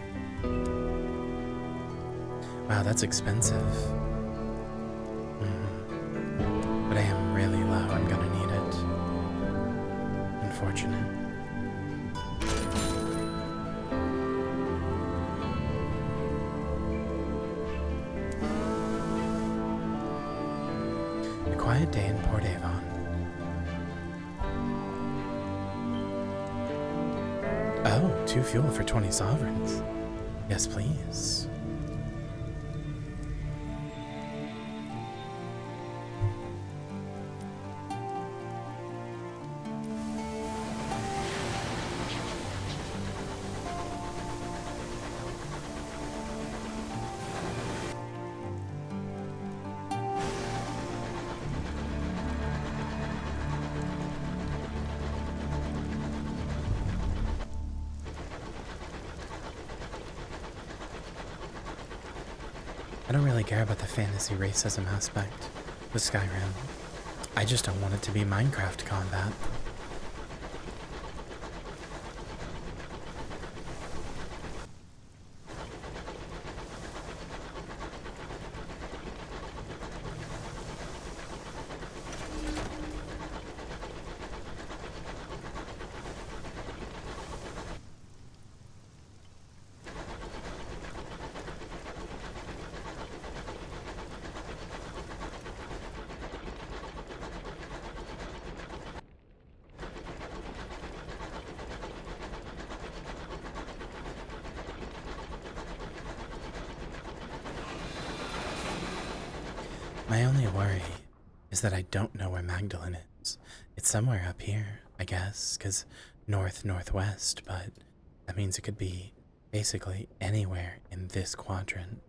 Wow, that's expensive. But I am really low. I'm gonna need it. Unfortunate. A quiet day in Port Avon. Oh, 2 fuel for 20 sovereigns. Yes, please. I don't really care about the fantasy racism aspect with Skyrim. I just don't want it to be Minecraft combat. My only worry is that I don't know where Magdalene is. It's somewhere up here, I guess, because northwest, but that means it could be basically anywhere in this quadrant.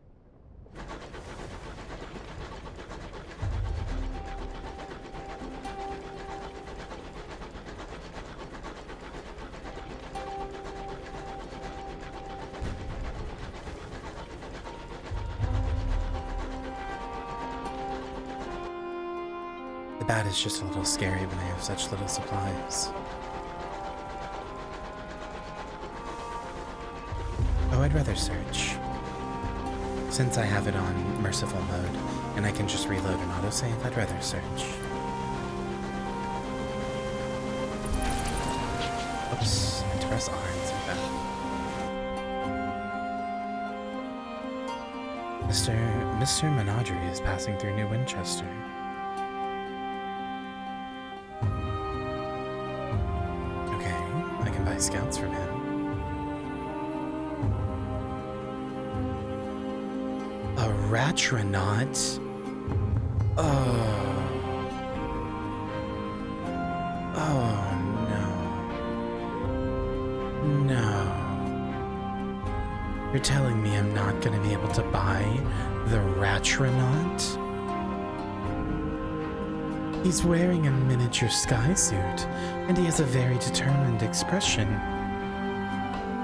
The bat is just a little scary when I have such little supplies. Oh, I'd rather search. Since I have it on merciful mode, and I can just reload and autosave, I'd rather search. Oops, I press R and say that. Mr. Menagerie is passing through New Winchester. Okay, I can buy scouts from him. A Ratronaut? Oh. Oh no. No. You're telling me I'm not gonna be able to buy the Ratronaut? He's wearing a miniature sky suit, and he has a very determined expression.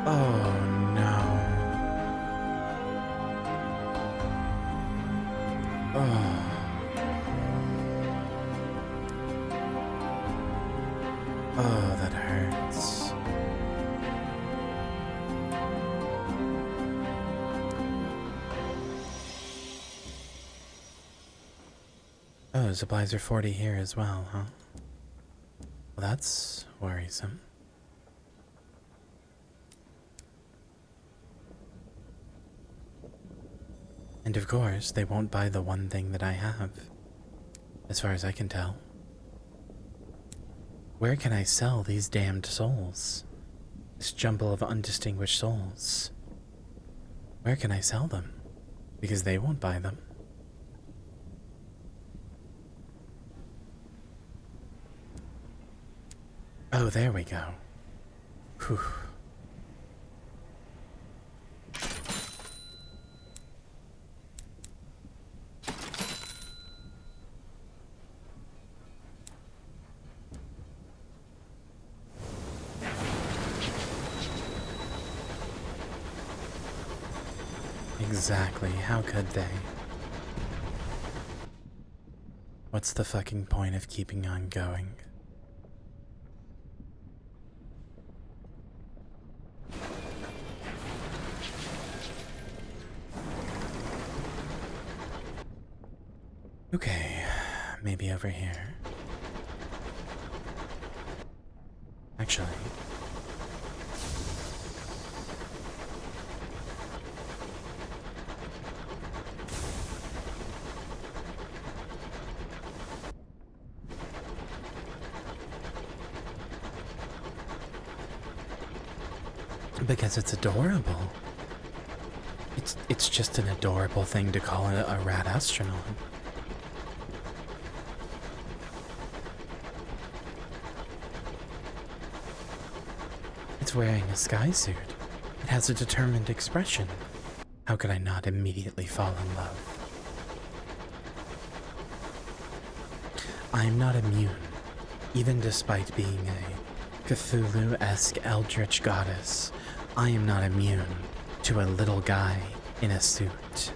Oh no. Oh. Oh, that hurts. Oh, supplies are 40 here as well, huh? Well, that's worrisome. And of course, they won't buy the one thing that I have, as far as I can tell. Where can I sell these damned souls? This jumble of undistinguished souls. Where can I sell them? Because they won't buy them. Oh, there we go. Whew. Exactly, how could they? What's the fucking point of keeping on going? Okay, maybe over here. Actually, because it's adorable. It's just an adorable thing to call a rat astronaut. It's wearing a sky suit. It has a determined expression. How could I not immediately fall in love? I'm not immune, even despite being a Cthulhu-esque eldritch goddess. I am not immune to a little guy in a suit.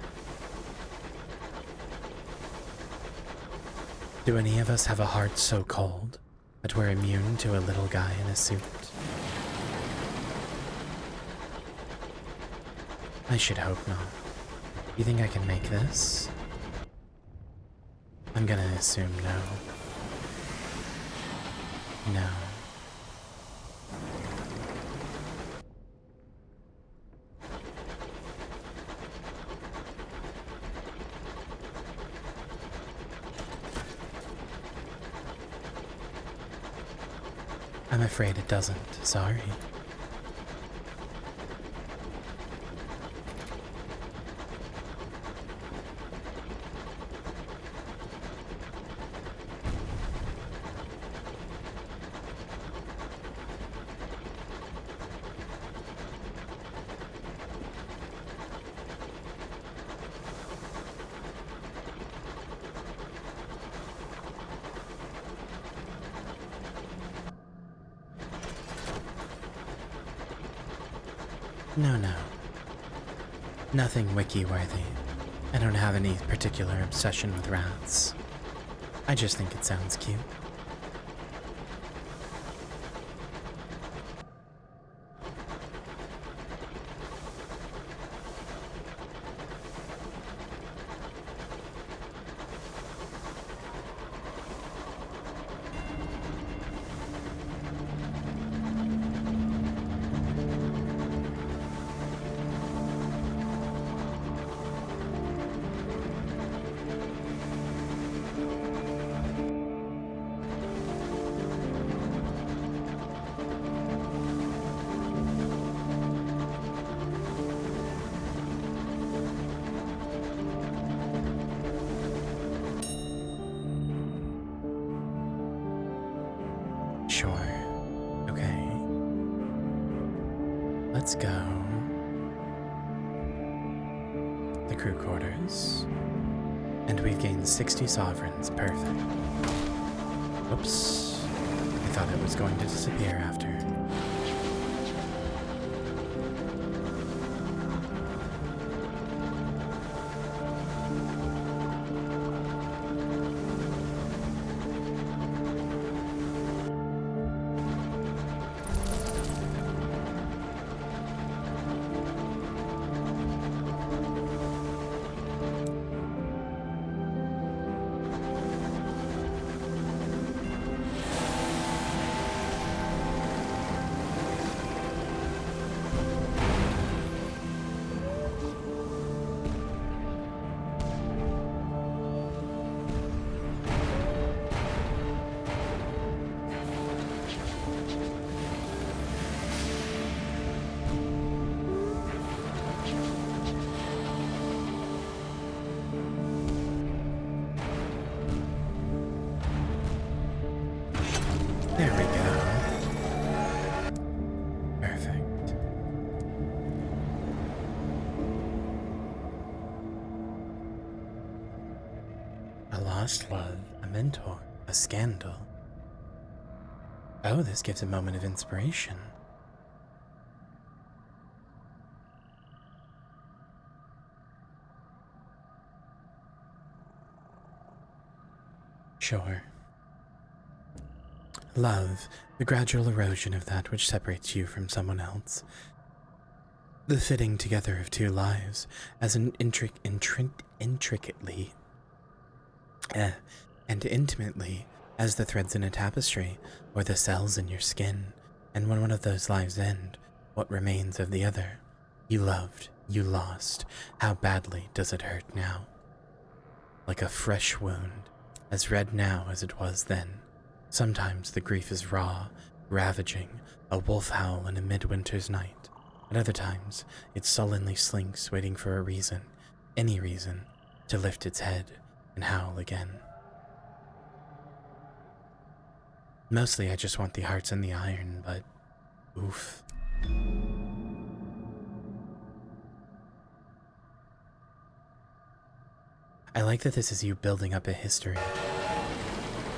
Do any of us have a heart so cold that we're immune to a little guy in a suit? I should hope not. You think I can make this? I'm gonna assume no. No. I'm afraid it doesn't. Sorry. No. Nothing wiki-worthy. I don't have any particular obsession with rats. I just think it sounds cute. Sure. Okay. Let's go. The crew quarters. And we've gained 60 sovereigns. Perfect. Oops. I thought it was going to disappear after. There we go. Perfect. A lost love, a mentor, a scandal. Oh, this gives a moment of inspiration. Sure. Love, the gradual erosion of that which separates you from someone else. The fitting together of two lives as an intricately and intimately as the threads in a tapestry or the cells in your skin. And when one of those lives end, what remains of the other? You loved, you lost. How badly does it hurt now? Like a fresh wound, as red now as it was then. Sometimes the grief is raw, ravaging, a wolf howl in a midwinter's night. At other times, it sullenly slinks, waiting for a reason, any reason, to lift its head and howl again. Mostly I just want the hearts and the iron, but oof. I like that this is you building up a history.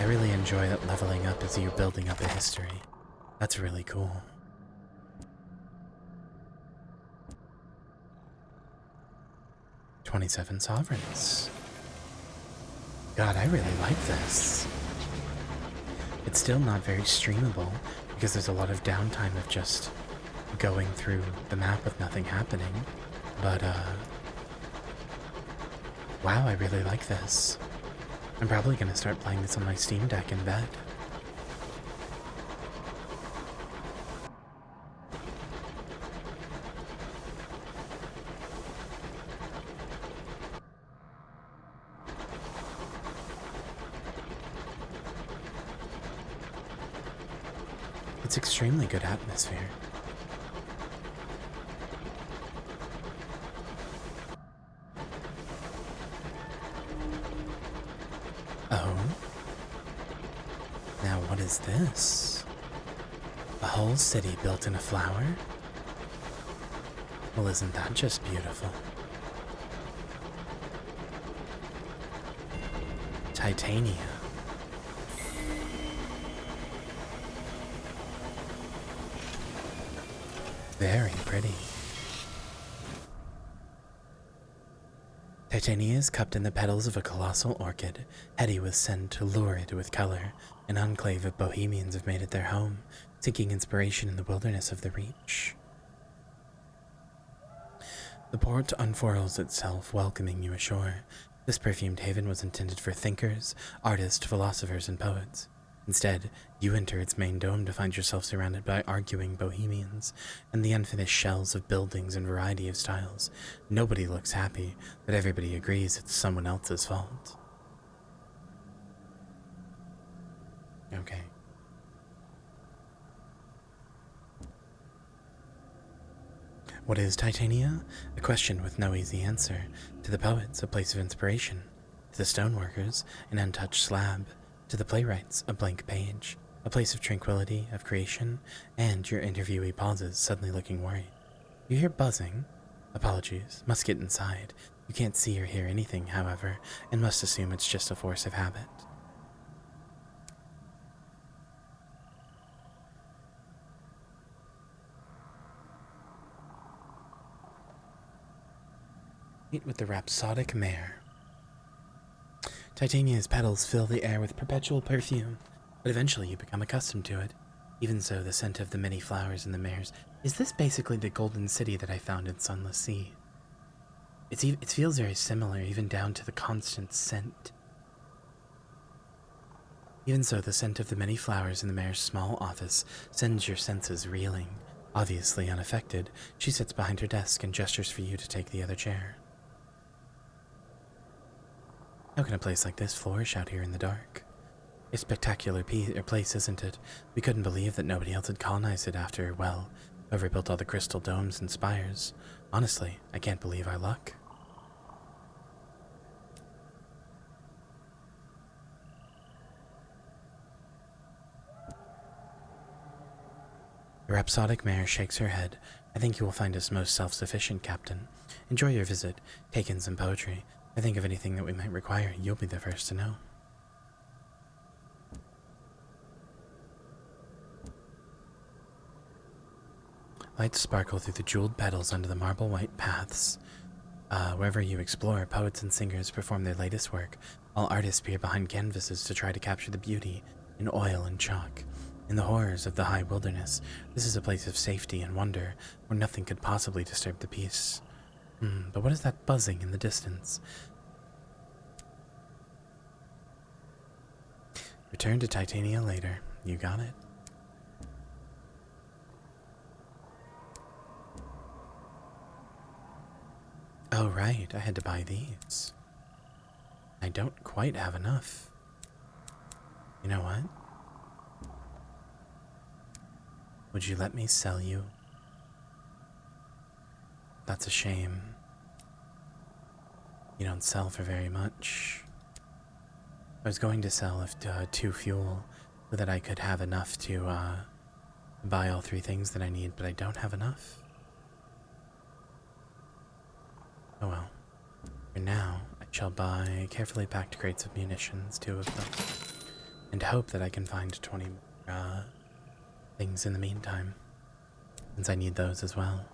I really enjoy that leveling up is you building up a history. That's really cool. "27 sovereigns. God, I really like this. It's still not very streamable because there's a lot of downtime of just going through the map with nothing happening. But, wow, I really like this. I'm probably gonna start playing this on my Steam Deck in bed. It's extremely good atmosphere. Oh. Now what is this? A whole city built in a flower? Well, isn't that just beautiful? Titania. Very pretty. Titania is cupped in the petals of a colossal orchid, heady with scent, lurid with color. An enclave of bohemians have made it their home, seeking inspiration in the wilderness of the Reach. The port unfurls itself, welcoming you ashore. This perfumed haven was intended for thinkers, artists, philosophers, and poets. Instead, you enter its main dome to find yourself surrounded by arguing bohemians and the unfinished shells of buildings and variety of styles. Nobody looks happy, but everybody agrees it's someone else's fault. Okay. What is Titania? A question with no easy answer. To the poets, a place of inspiration. To the stoneworkers, an untouched slab. To the playwrights, a blank page. A place of tranquility, of creation, and your interviewee pauses, suddenly looking worried. You hear buzzing. Apologies, must get inside. You can't see or hear anything, however, and must assume it's just a force of habit. Meet with the rhapsodic mare. Titania's petals fill the air with perpetual perfume, but eventually you become accustomed to it. Even so, the scent of the many flowers in the mares. Is this basically the golden city that I found in Sunless Sea? It feels very similar, even down to the constant scent. Even so, the scent of the many flowers in the mayor's small office sends your senses reeling. Obviously unaffected, she sits behind her desk and gestures for you to take the other chair. How can a place like this flourish out here in the dark? A spectacular place, isn't it? We couldn't believe that nobody else had colonized it after, well, whoever built all the crystal domes and spires. Honestly, I can't believe our luck. The rhapsodic mare shakes her head. I think you will find us most self-sufficient, Captain. Enjoy your visit. Take in some poetry. If I think of anything that we might require, you'll be the first to know. Lights sparkle through the jeweled petals under the marble white paths. Wherever you explore, poets and singers perform their latest work, while artists peer behind canvases to try to capture the beauty in oil and chalk. In the horrors of the high wilderness, this is a place of safety and wonder, where nothing could possibly disturb the peace. But what is that buzzing in the distance? Return to Titania later. You got it? Oh, right. I had to buy these. I don't quite have enough. You know what? Would you let me sell you? That's a shame. You don't sell for very much. I was going to sell if 2 fuel so that I could have enough to buy all 3 things that I need, but I don't have enough. Oh well. For now, I shall buy carefully packed crates of munitions, 2 of them, and hope that I can find 20 more things in the meantime, since I need those as well.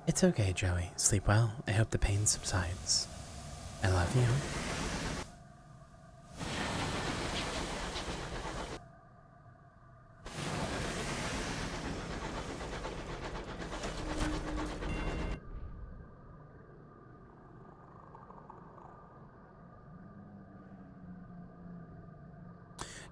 It's okay, Joey. Sleep well. I hope the pain subsides. I love you.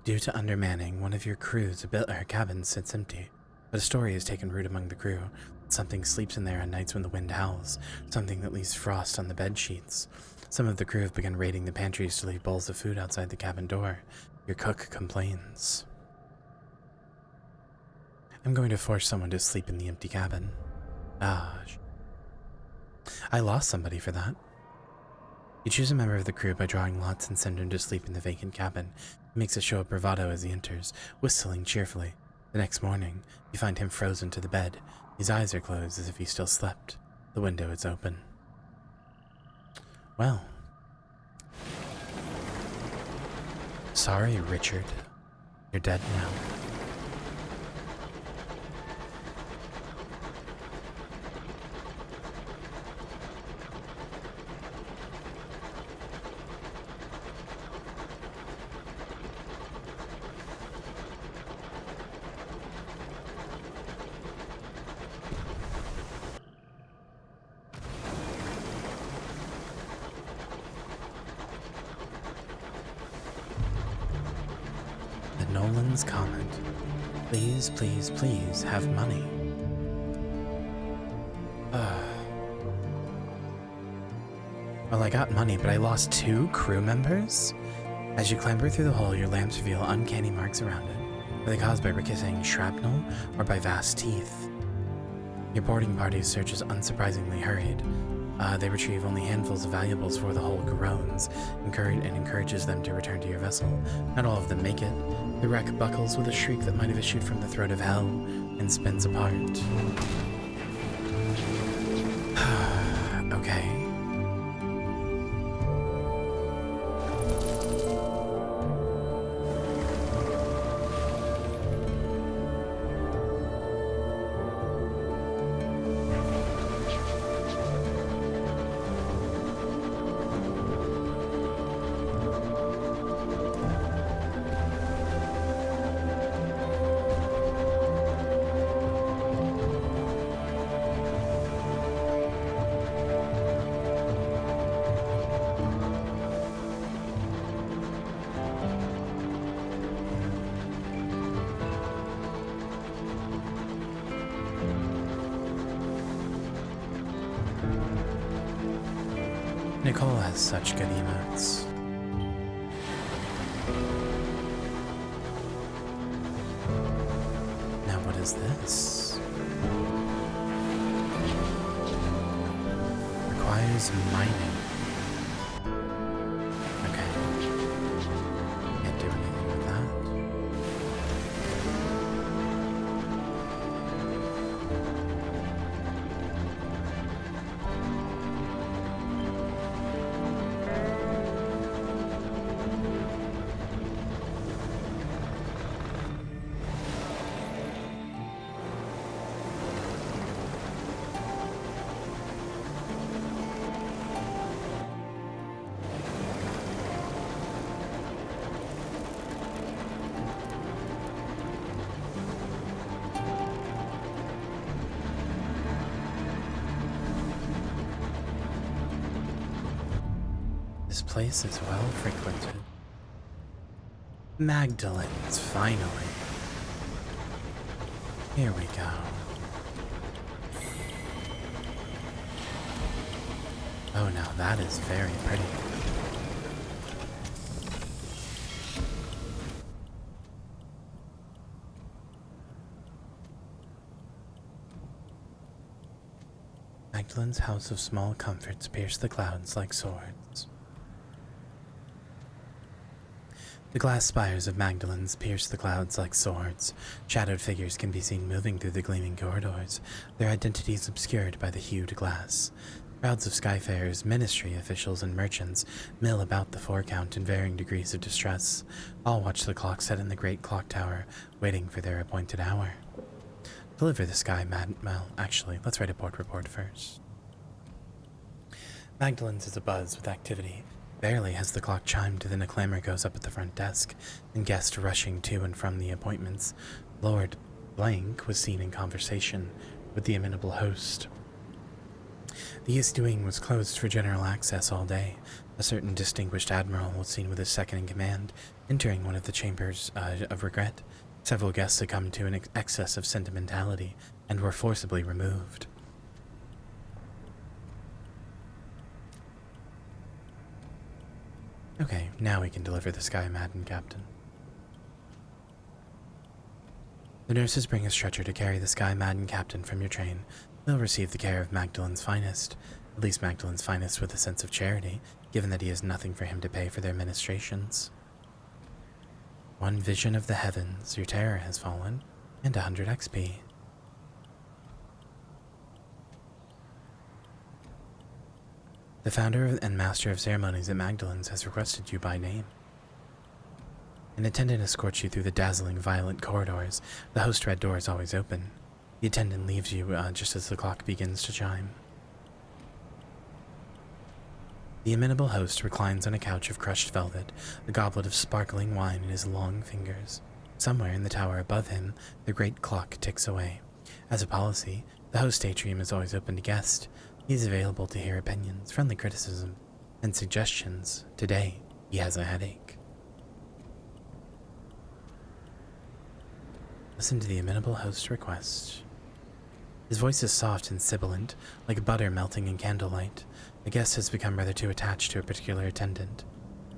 Due to undermanning, one of your crew's cabin sits empty, but a story has taken root among the crew. Something sleeps in there on nights when the wind howls, something that leaves frost on the bed sheets. Some of the crew have begun raiding the pantries to leave bowls of food outside the cabin door. Your cook complains. I'm going to force someone to sleep in the empty cabin. I lost somebody for that. You choose a member of the crew by drawing lots and send him to sleep in the vacant cabin. He makes a show of bravado as he enters, whistling cheerfully. The next morning, you find him frozen to the bed. His eyes are closed as if he still slept. The window is open. Well. Sorry, Richard. You're dead now. Nolan's comment. Please, please, please have money. Well, I got money, but I lost 2 crew members? As you clamber through the hole, your lamps reveal uncanny marks around it. Are they caused by ricocheting shrapnel or by vast teeth? Your boarding party's search is unsurprisingly hurried. They retrieve only handfuls of valuables before the hull groans and encourages them to return to your vessel. Not all of them make it. The wreck buckles with a shriek that might have issued from the throat of hell and spins apart. Okay. Nicole has such good emotes. Now what is this? Requires mining. Okay. Can't do anything with that. This place is well frequented. Magdalene's, finally. Here we go. Oh, now that is very pretty. Magdalene's house of small comforts pierce the clouds like swords. The glass spires of Magdalene's pierce the clouds like swords. Shadowed figures can be seen moving through the gleaming corridors, their identities obscured by the hued glass. Crowds of skyfarers, ministry officials, and merchants mill about the forecount in varying degrees of distress. All watch the clock set in the great clock tower, waiting for their appointed hour. Deliver the sky, well, actually, let's write a port report first. Magdalene's is abuzz with activity. Barely has the clock chimed than a clamor goes up at the front desk, and guests rushing to and from the appointments. Lord Blank was seen in conversation with the amenable host. The East Wing was closed for general access all day. A certain distinguished admiral was seen with his second-in-command, entering one of the chambers of regret. Several guests succumbed to an excess of sentimentality and were forcibly removed. Okay, now we can deliver the Sky Madden Captain. The nurses bring a stretcher to carry the Sky Madden Captain from your train. They'll receive the care of Magdalene's finest, at least Magdalene's finest with a sense of charity, given that he has nothing for him to pay for their ministrations. One vision of the heavens, your terror has fallen, and 100 XP. The founder and master of ceremonies at Magdalen's has requested you by name. An attendant escorts you through the dazzling violet corridors. The host red door is always open. The attendant leaves you just as the clock begins to chime. The amenable host reclines on a couch of crushed velvet, a goblet of sparkling wine in his long fingers. Somewhere in the tower above him, the great clock ticks away. As a policy, the host atrium is always open to guests. He is available to hear opinions, friendly criticism, and suggestions. Today, he has a headache. Listen to the amenable host's request. His voice is soft and sibilant, like butter melting in candlelight. The guest has become rather too attached to a particular attendant.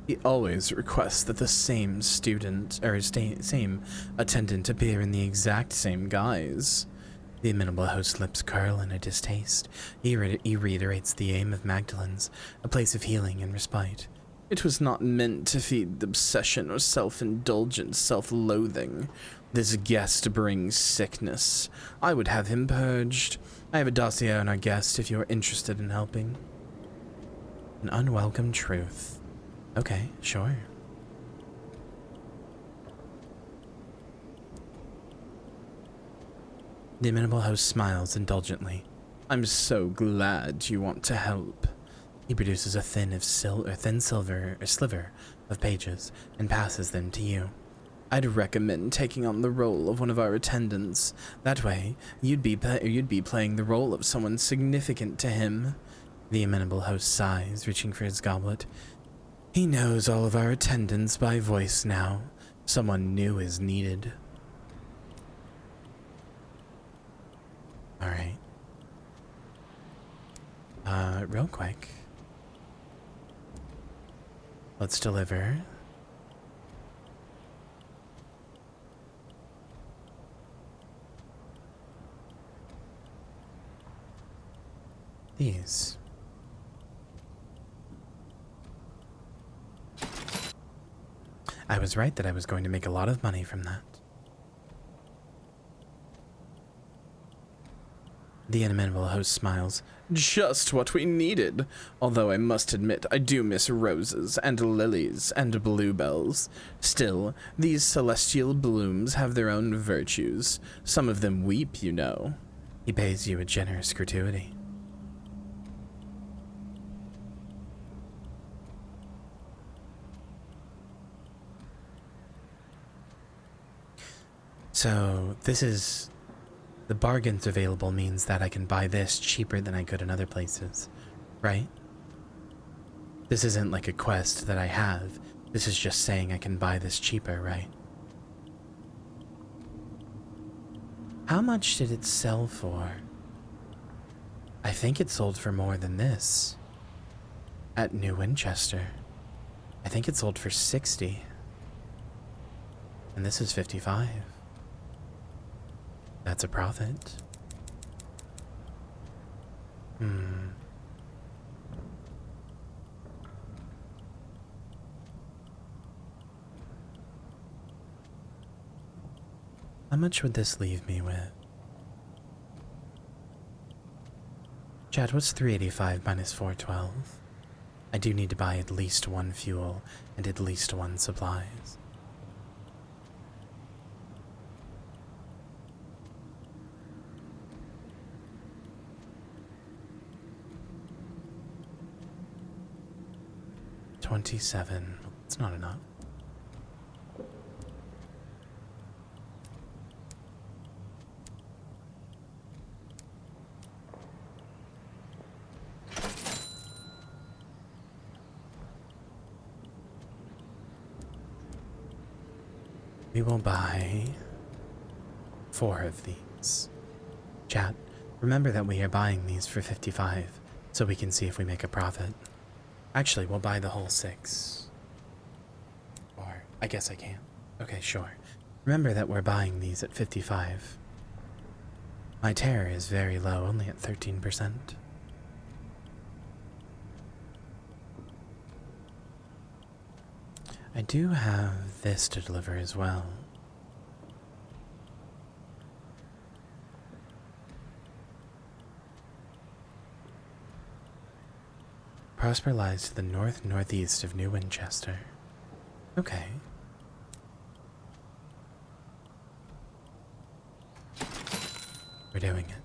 He always requests that the same same attendant appear in the exact same guise. The amenable host's lips curl in a distaste. He reiterates the aim of Magdalen's, a place of healing and respite. It was not meant to feed obsession or self-indulgent self-loathing. This guest brings sickness. I would have him purged. I have a dossier on our guest if you are interested in helping. An unwelcome truth. Okay, sure. The amenable host smiles indulgently. I'm so glad you want to help. He produces a thin sliver of pages and passes them to you. I'd recommend taking on the role of one of our attendants. That way, you'd be playing the role of someone significant to him. The amenable host sighs, reaching for his goblet. He knows all of our attendants by voice now. Someone new is needed. Alright. Real quick. Let's deliver these. I was right that I was going to make a lot of money from that. The amenable host smiles. Just what we needed. Although I must admit, I do miss roses and lilies and bluebells. Still, these celestial blooms have their own virtues. Some of them weep, you know. He pays you a generous gratuity. So, this is... The bargains available means that I can buy this cheaper than I could in other places, right? This isn't like a quest that I have. This is just saying I can buy this cheaper, right? How much did it sell for? I think it sold for more than this. At New Winchester. I think it sold for 60. And this is 55. That's a profit. How much would this leave me with? Chad, what's 385 minus 412? I do need to buy at least one fuel and at least one supplies. $27. It's not enough. We will buy 4 of these. Chat, remember that we are buying these for 55, so we can see if we make a profit. Actually, we'll buy the whole 6. Or, I guess I can. Okay, sure. Remember that we're buying these at 55. My terror is very low, only at 13%. I do have this to deliver as well. Prosper lies to the north-northeast of New Winchester. Okay. We're doing it.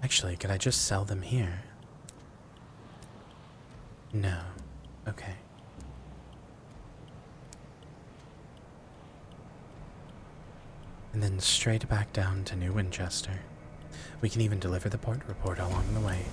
Actually, could I just sell them here? No. Okay. And then straight back down to New Winchester. We can even deliver the port report along the way.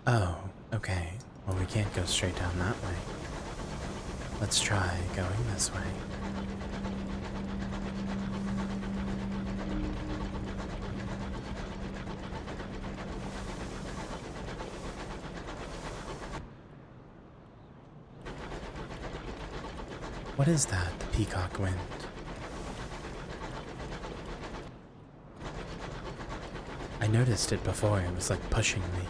Oh, okay. Well, we can't go straight down that way. Let's try going this way. What is that? The peacock wind. I noticed it before. It was like pushing me.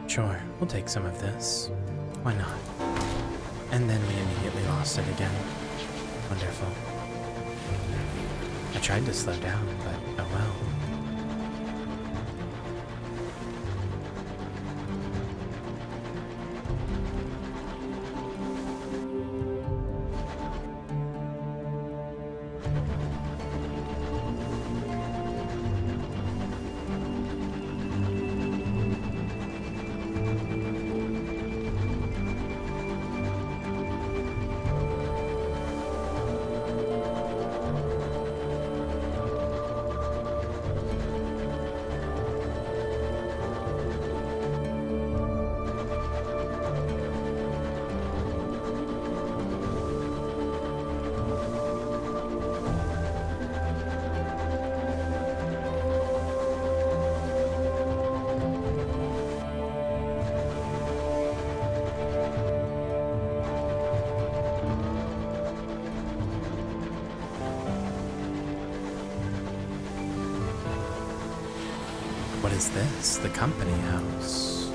Sure, we'll take some of this. Why not? And then we immediately lost it again. Wonderful. I tried to slow down, but oh well. What is this? The company house.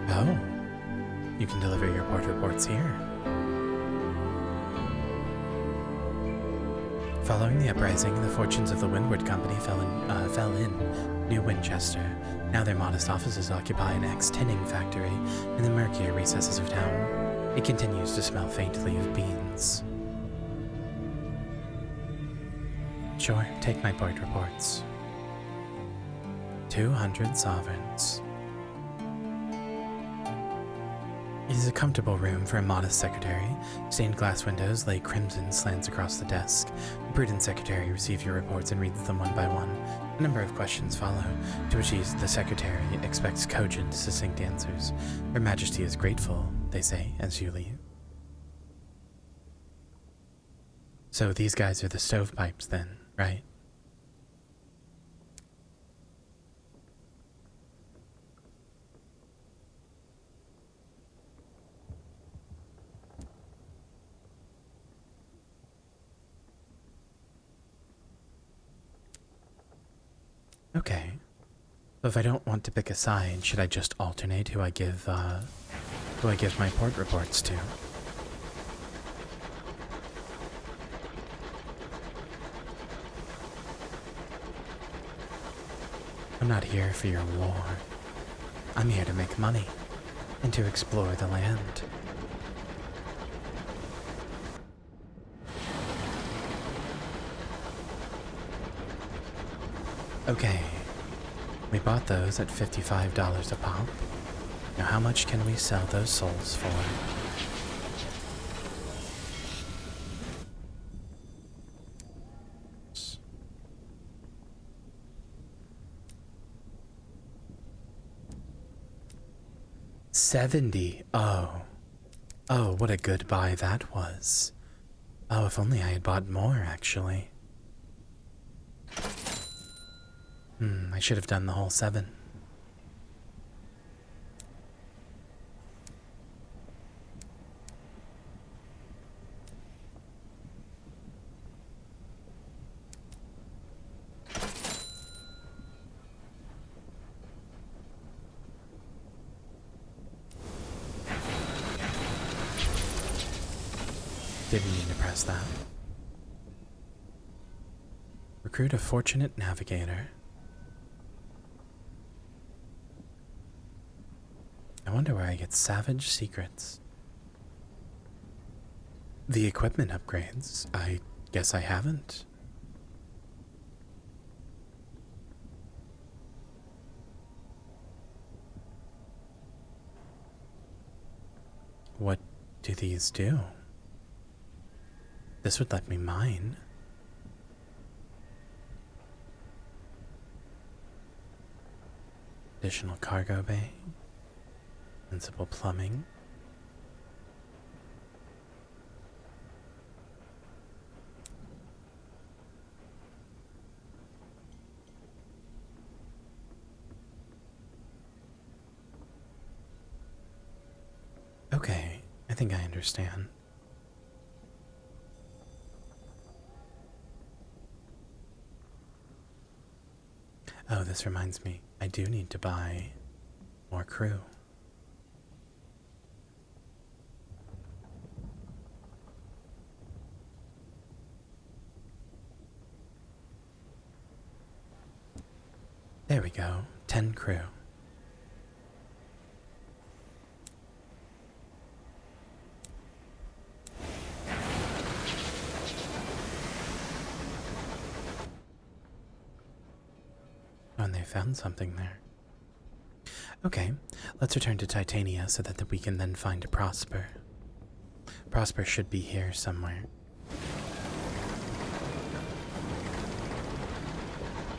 Oh, you can deliver your port reports here. Following the uprising, the fortunes of the Windward Company fell in New Winchester. Now their modest offices occupy an ex-tinning factory in the murkier recesses of town. It continues to smell faintly of beans. Sure, take my port reports. 200 sovereigns. It is a comfortable room for a modest secretary. Stained glass windows lay crimson slants across the desk. The prudent secretary receives your reports and reads them one by one. A number of questions follow, to which the secretary expects cogent, succinct answers. Her Majesty is grateful, they say, as you leave. So these guys are the stovepipes then, right? Okay. So if I don't want to pick a side, should I just alternate who I give my port reports to? I'm not here for your war. I'm here to make money and to explore the land. Okay, we bought those at $55 a pop. Now how much can we sell those souls for? $70. Oh, what a good buy that was. Oh, if only I had bought more, actually. I should have done the whole 7. Didn't mean to press that. Recruit a fortunate navigator. I wonder where I get savage secrets. The equipment upgrades, I guess I haven't. What do these do? This would let me mine. Additional cargo bay. Sensible plumbing. Okay, I think I understand. Oh, this reminds me, I do need to buy more crew. There we go, 10 crew. Oh, and they found something there. Okay, let's return to Titania so that we can then find a Prosper. Prosper should be here somewhere.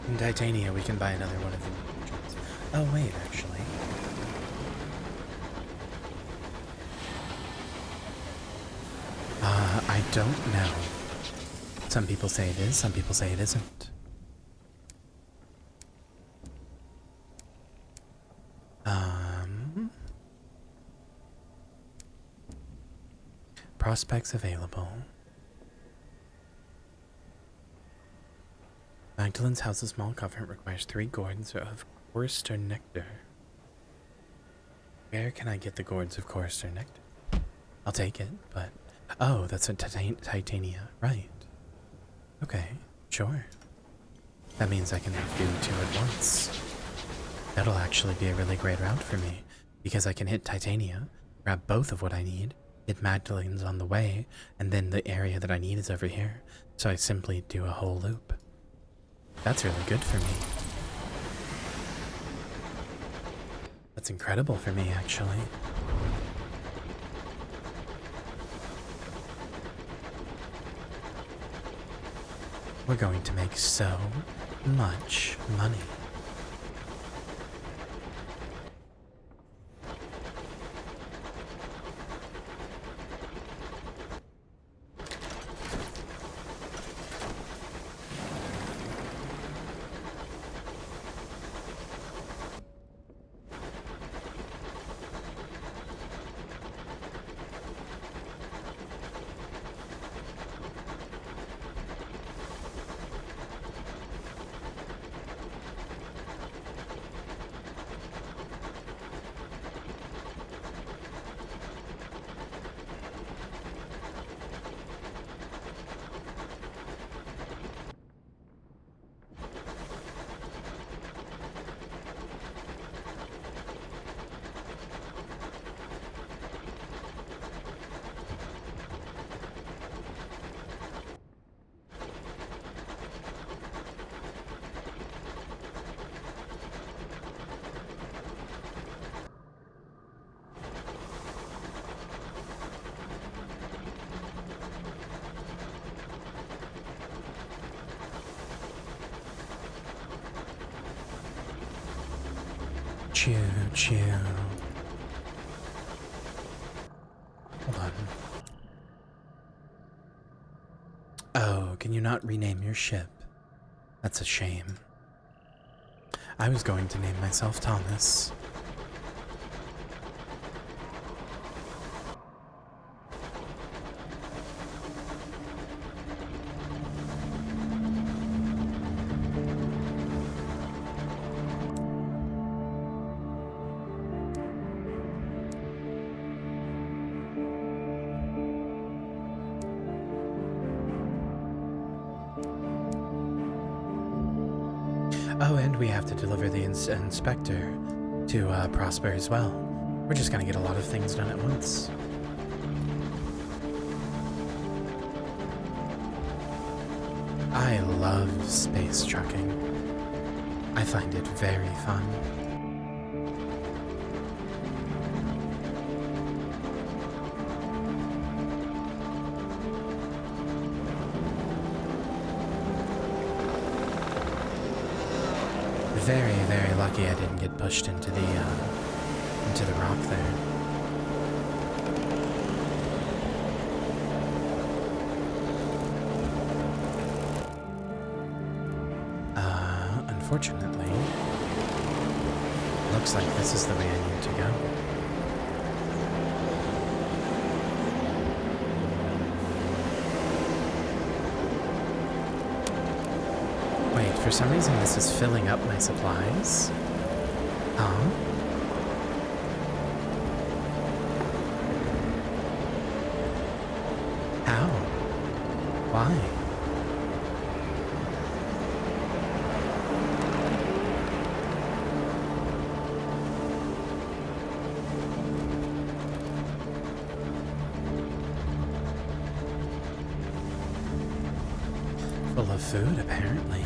In Titania, we can buy another one of the engines. Oh, wait, actually. I don't know. Some people say it is, some people say it isn't. Prospects available. Magdalen's House of Small Comfort requires 3 gourds of Chorister Nectar. Where can I get the gourds of Chorister Nectar? I'll take it, but... Oh, that's a Titania. Right. Okay, sure. That means I can do 2 at once. That'll actually be a really great route for me, because I can hit Titania, grab both of what I need, hit Magdalen's on the way, and then the area that I need is over here, so I simply do a whole loop. That's really good for me. That's incredible for me, actually. We're going to make so much money. Choo choo. Hold on. Oh, can you not rename your ship? That's a shame. I was going to name myself Thomas. Oh, and we have to deliver the inspector to Prosper as well. We're just gonna get a lot of things done at once. I love space trucking. I find it very fun. Very, very lucky I didn't get pushed into the rock there. Unfortunately, looks like this is the way I need to go. Wait, for some reason this is filling up my supplies? Huh? How? Why? Full of food, apparently.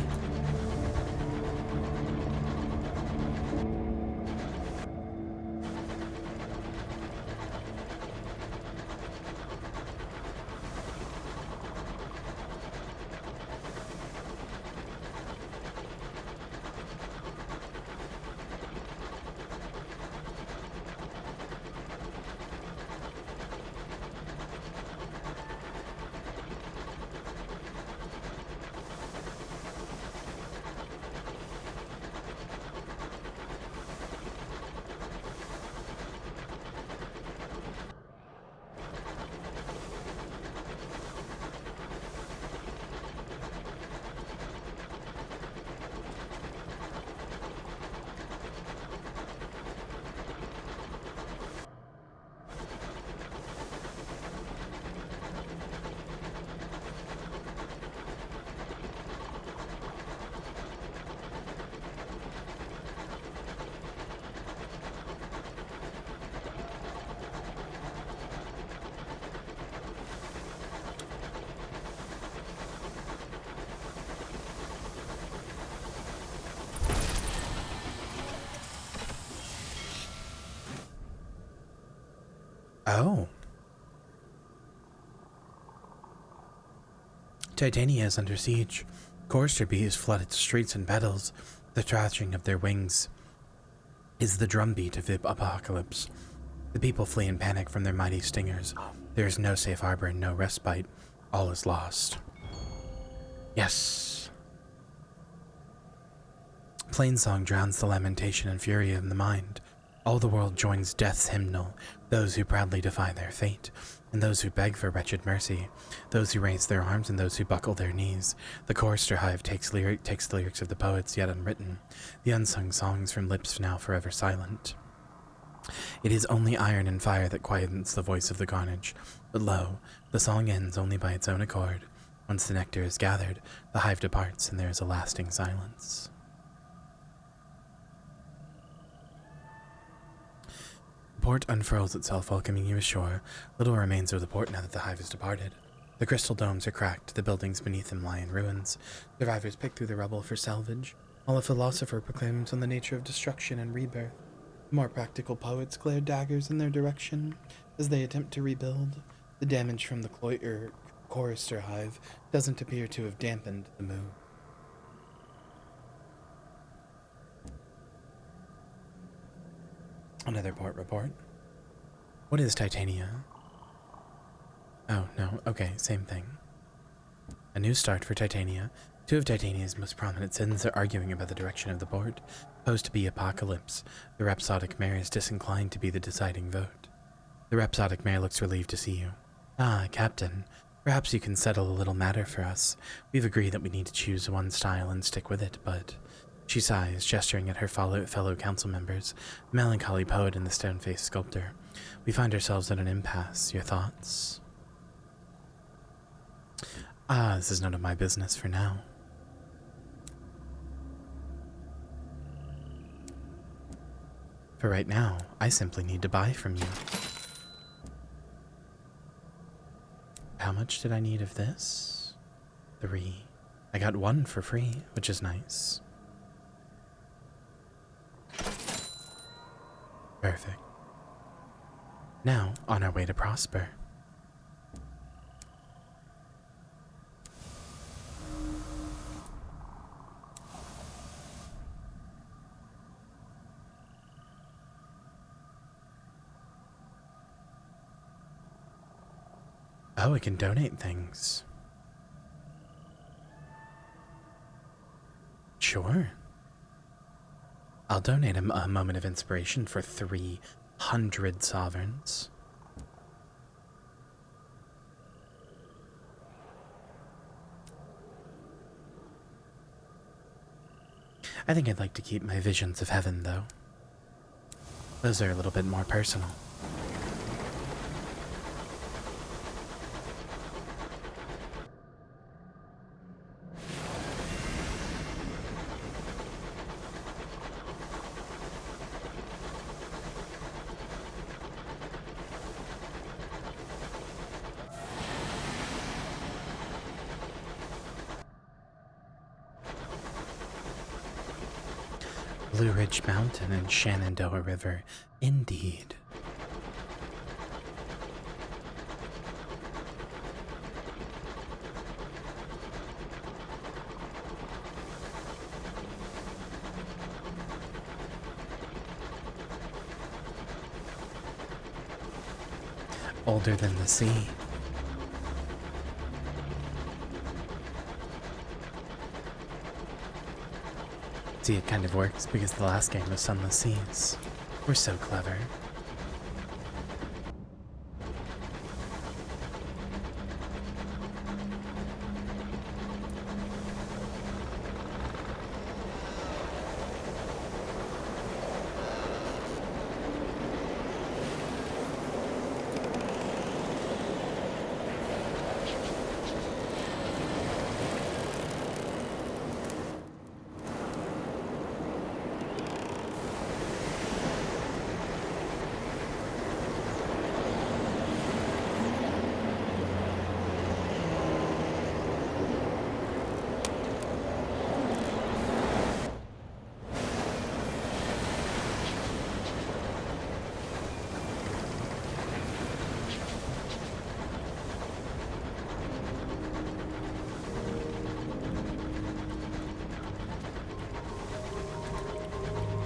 Oh. Titania is under siege. Chorister bees flooded the streets and battles. The thrashing of their wings is the drumbeat of the apocalypse. The people flee in panic from their mighty stingers. There is no safe harbor and no respite. All is lost. Yes. Plainsong drowns the lamentation and fury in the mind. All the world joins death's hymnal, those who proudly defy their fate, and those who beg for wretched mercy, those who raise their arms and those who buckle their knees. The chorister hive takes the lyrics of the poets yet unwritten, the unsung songs from lips now forever silent. It is only iron and fire that quietens the voice of the carnage, but lo, the song ends only by its own accord. Once the nectar is gathered, the hive departs and there is a lasting silence. The port unfurls itself, welcoming you ashore. Little remains of the port now that the hive has departed. The crystal domes are cracked, the buildings beneath them lie in ruins. Survivors pick through the rubble for salvage, while a philosopher proclaims on the nature of destruction and rebirth. More practical poets glare daggers in their direction as they attempt to rebuild. The damage from the chorister hive doesn't appear to have dampened the mood. Another port report. What is Titania? Oh, no. Okay, same thing. A new start for Titania. Two of Titania's most prominent sins are arguing about the direction of the port. Supposed to be apocalypse. The Rhapsodic Mare is disinclined to be the deciding vote. The Rhapsodic Mare looks relieved to see you. Ah, Captain. Perhaps you can settle a little matter for us. We've agreed that we need to choose one style and stick with it, but... She sighs, gesturing at her fellow council members, the melancholy poet and the stone-faced sculptor. We find ourselves at an impasse. Your thoughts? Ah, this is none of my business for now. For right now, I simply need to buy from you. How much did I need of this? 3. I got 1 for free, which is nice. Perfect. Now, on our way to prosper. Oh, I can donate things. Sure. I'll donate a moment of inspiration for 300 sovereigns. I think I'd like to keep my visions of heaven, though. Those are a little bit more personal. Blue Ridge Mountain and Shenandoah River, indeed. Older than the sea. See, it kind of works because the last game was Sunless Skies. We're so clever.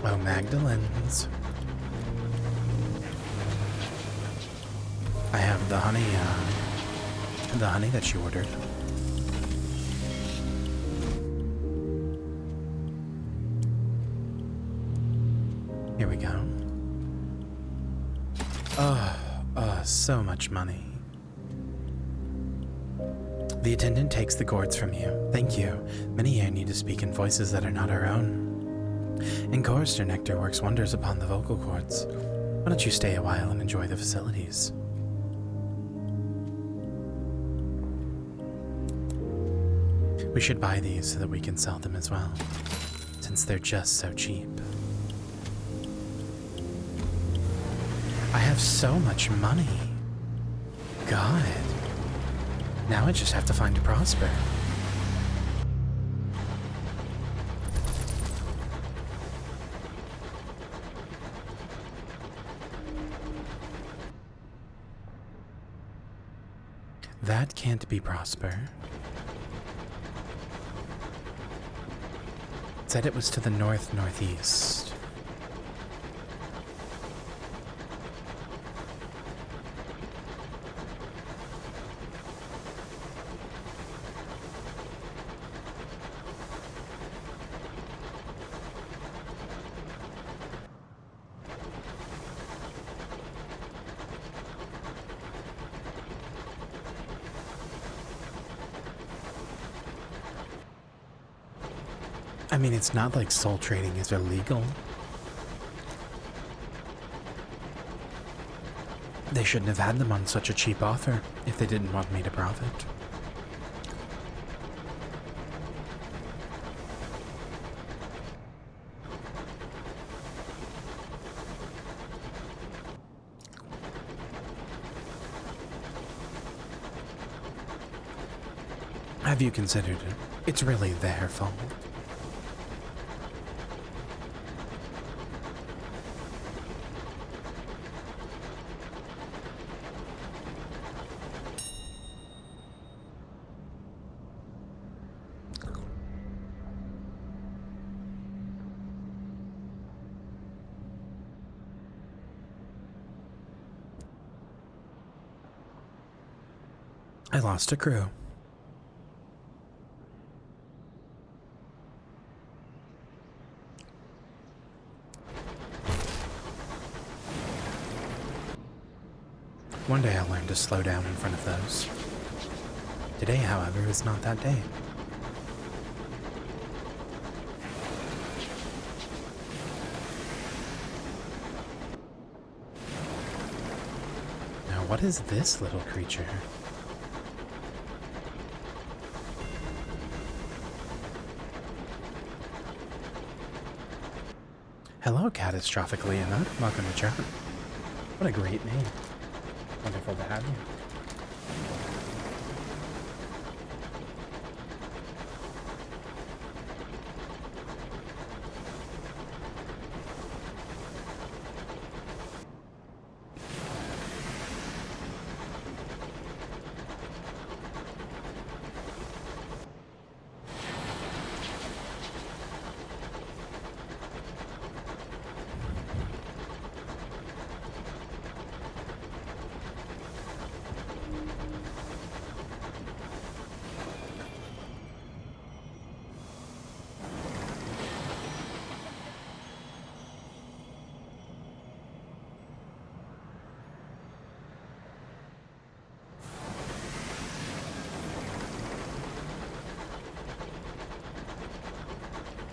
Oh, Magdalene's. I have the honey that she ordered. Here we go. Oh, so much money. The attendant takes the gourds from you. Thank you. Many here need to speak in voices that are not our own. And chorister nectar works wonders upon the vocal cords. Why don't you stay a while and enjoy the facilities? We should buy these so that we can sell them as well, since they're just so cheap. I have so much money. God. Now I just have to find a prosper. That can't be prosper. It said it was to the north-northeast. I mean, it's not like soul trading is illegal. They shouldn't have had them on such a cheap offer if they didn't want me to profit. Have you considered it? It's really their fault. I lost a crew. One day I'll learn to slow down in front of those. Today, however, is not that day. Now, what is this little creature? Hello, Catastrophically Enough. Welcome to chat. What a great name. Wonderful to have you.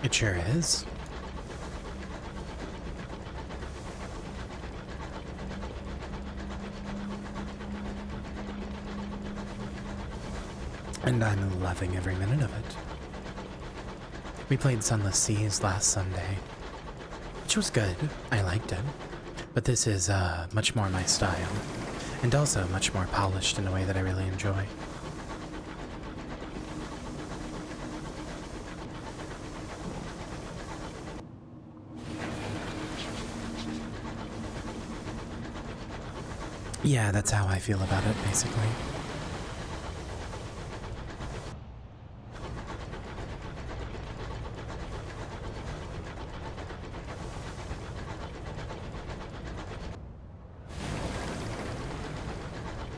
It sure is. And I'm loving every minute of it. We played Sunless Skies last Sunday, which was good. I liked it. But this is much more my style, and also much more polished in a way that I really enjoy. Yeah, that's how I feel about it, basically.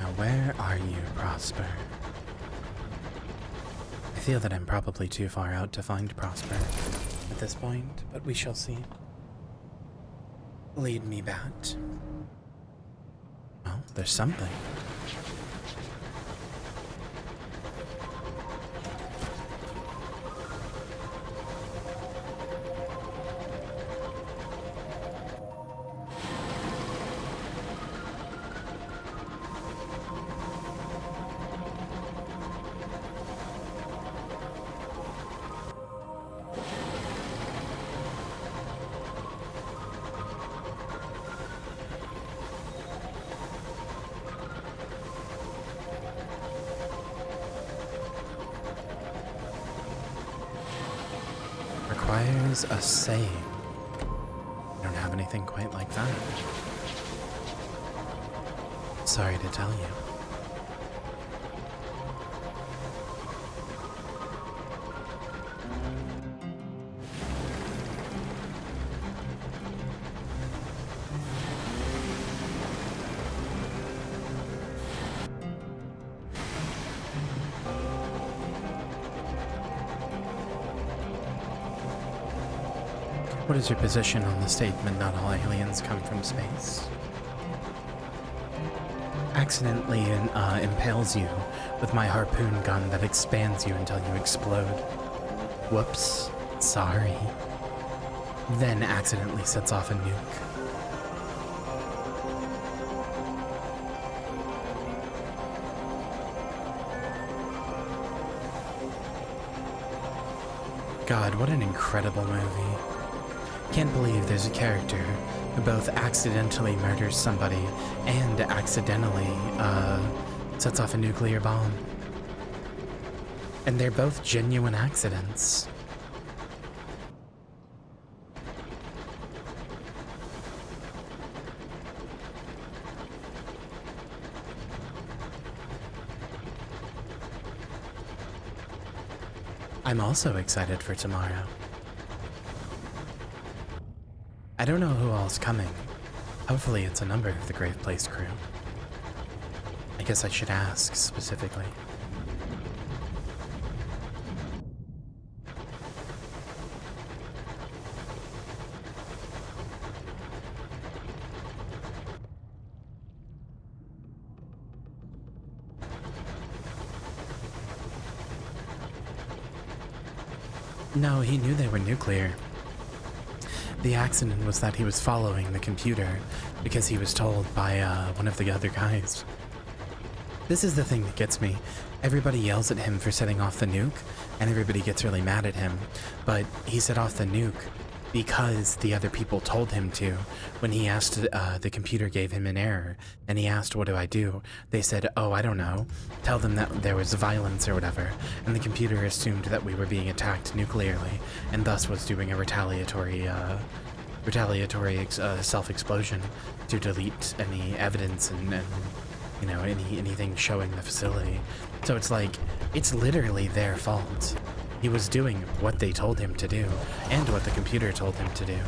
Now, where are you, Prosper? I feel that I'm probably too far out to find Prosper at this point, but we shall see. Lead me, Bat. Well, there's something. Requires a save. I don't have anything quite like that. Sorry to tell you. What is your position on the statement not all aliens come from space? Accidentally impales you with my harpoon gun that expands you until you explode. Whoops. Sorry. Then accidentally sets off a nuke. God, what an incredible movie. Can't believe there's a character who both accidentally murders somebody and accidentally, sets off a nuclear bomb. And they're both genuine accidents. I'm also excited for tomorrow. I don't know who all's coming. Hopefully it's a number of the Grave Place crew. I guess I should ask specifically. No, he knew they were nuclear. The accident was that he was following the computer because he was told by one of the other guys. This is the thing that gets me. Everybody yells at him for setting off the nuke, and everybody gets really mad at him. But he set off the nuke because the other people told him to. When he asked, the computer gave him an error, and he asked, "What do I do?" They said, "Oh, I don't know. Tell them that there was violence or whatever." And the computer assumed that we were being attacked nuclearly, and thus was doing a retaliatory self-explosion to delete any evidence and you know, anything showing the facility. So it's like, it's literally their fault. He was doing what they told him to do, and what the computer told him to do.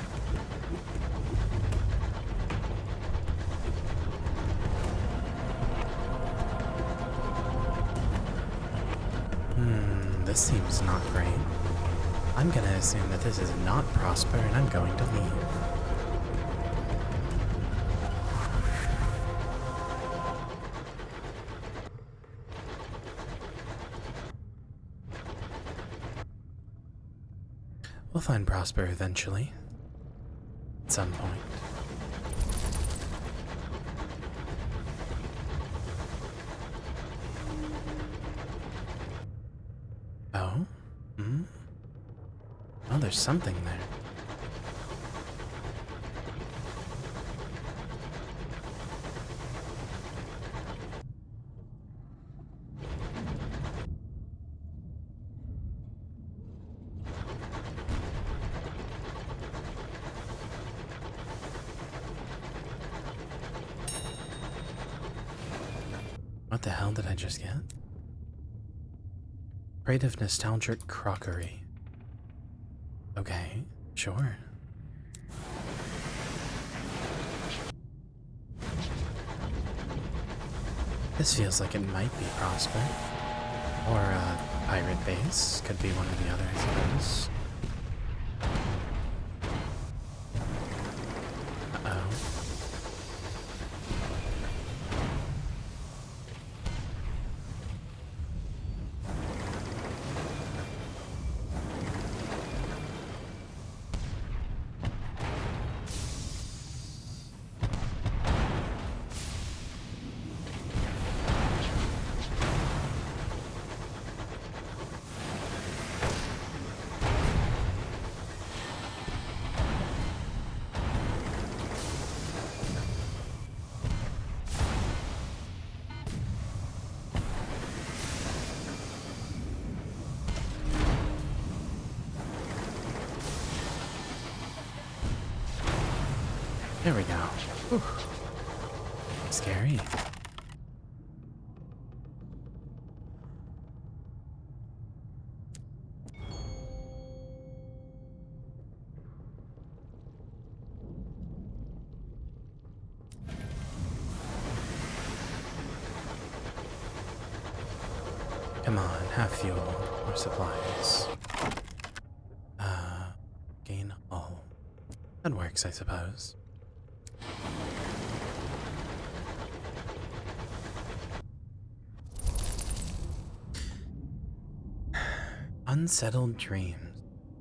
This seems not great. I'm gonna assume that this is not Prosper, and I'm going to leave. We'll find Prosper eventually. At some point. Oh? Oh, there's something there. What the hell did I just get? Crate of nostalgic crockery. Okay, sure. This feels like it might be Prosper. Or a pirate base. Could be one or the other, I suppose. Uh-oh. There we go. Whew. Scary. Come on, have fuel or supplies. Gain hull. That works, I suppose. Unsettled dreams.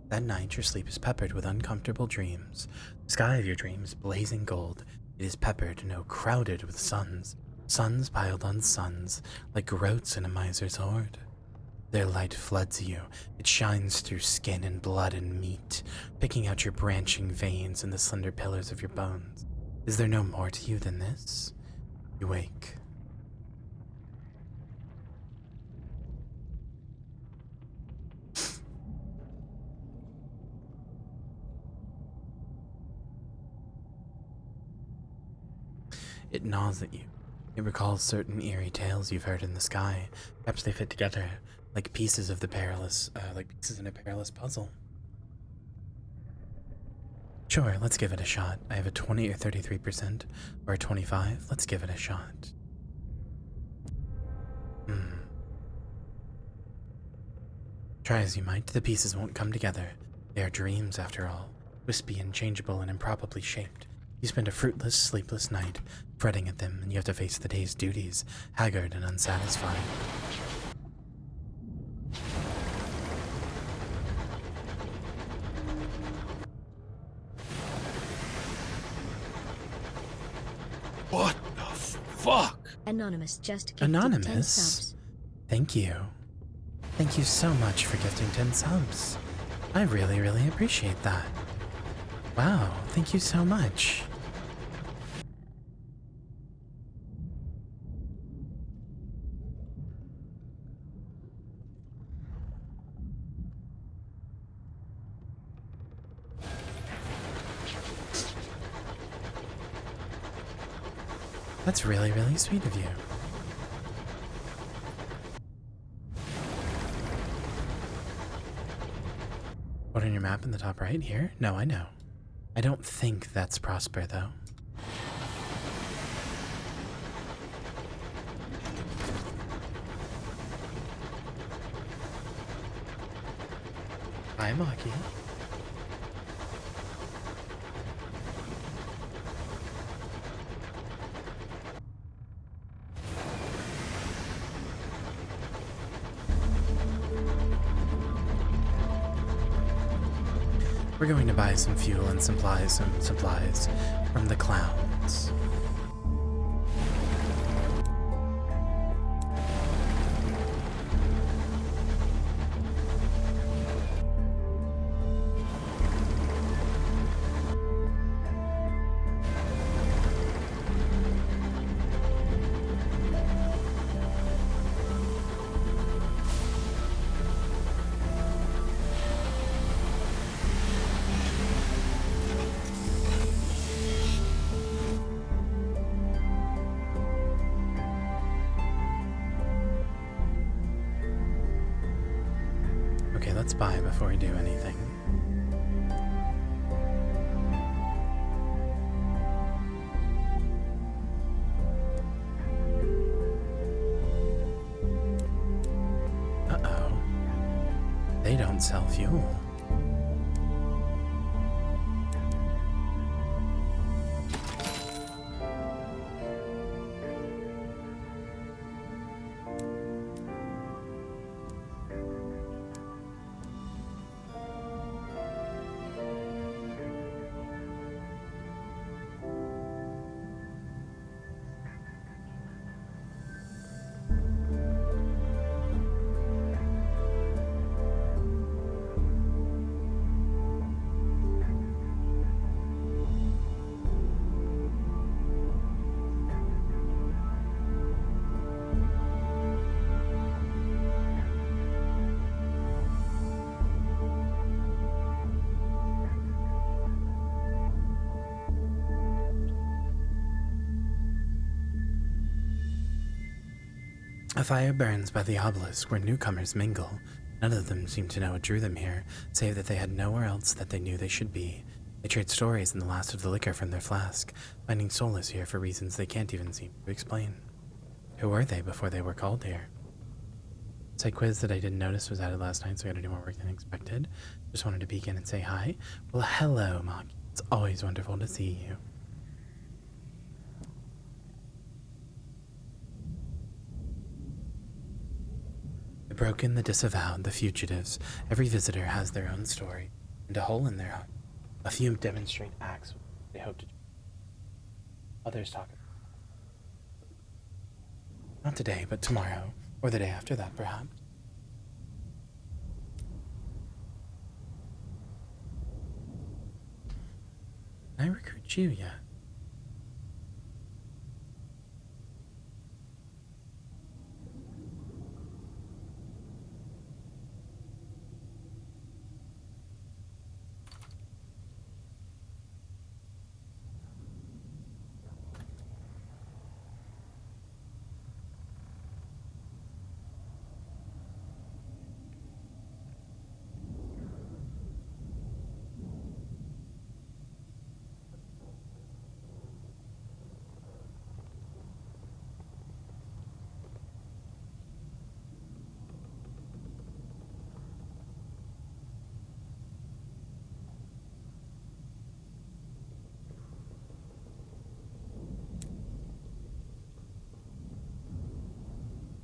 That night, your sleep is peppered with uncomfortable dreams. The sky of your dreams blazing gold. It is peppered, no, crowded with suns. Suns piled on suns, like groats in a miser's hoard. Their light floods you. It shines through skin and blood and meat, picking out your branching veins and the slender pillars of your bones. Is there no more to you than this? You wake. It gnaws at you. It recalls certain eerie tales you've heard in the sky. Perhaps they fit together like pieces of the perilous, like pieces in a perilous puzzle. Sure, let's give it a shot. I have a 20 or 33%, or a 25. Let's give it a shot. Try as you might, the pieces won't come together. They are dreams, after all, wispy and changeable and improbably shaped. You spend a fruitless, sleepless night, fretting at them, and you have to face the day's duties, haggard and unsatisfied. What the fuck? Anonymous just gifted 10 Anonymous? subs. Thank you. Thank you so much for gifting 10 subs. I really, really appreciate that. Wow, thank you so much. That's really, really sweet of you. What on your map in the top right here? No, I know. I don't think that's Prosper, though. Hi, Maki. We're going to buy some fuel and some supplies from the clowns. Okay, let's buy before we do anything. Uh-oh. They don't sell fuel. A fire burns by the obelisk where newcomers mingle. None of them seem to know what drew them here, save that they had nowhere else that they knew they should be. They trade stories in the last of the liquor from their flask, finding solace here for reasons they can't even seem to explain. Who were they before they were called here? Side quiz that I didn't notice was added last night, so I gotta do more work than expected. Just wanted to peek in and say hi. Well, hello, Maki. It's always wonderful to see you. The broken, the disavowed, the fugitives. Every visitor has their own story. and a hole in their heart. A few demonstrate acts they hope to do. Others talk. Not today, but tomorrow, or the day after that, perhaps. Can I recruit you yet?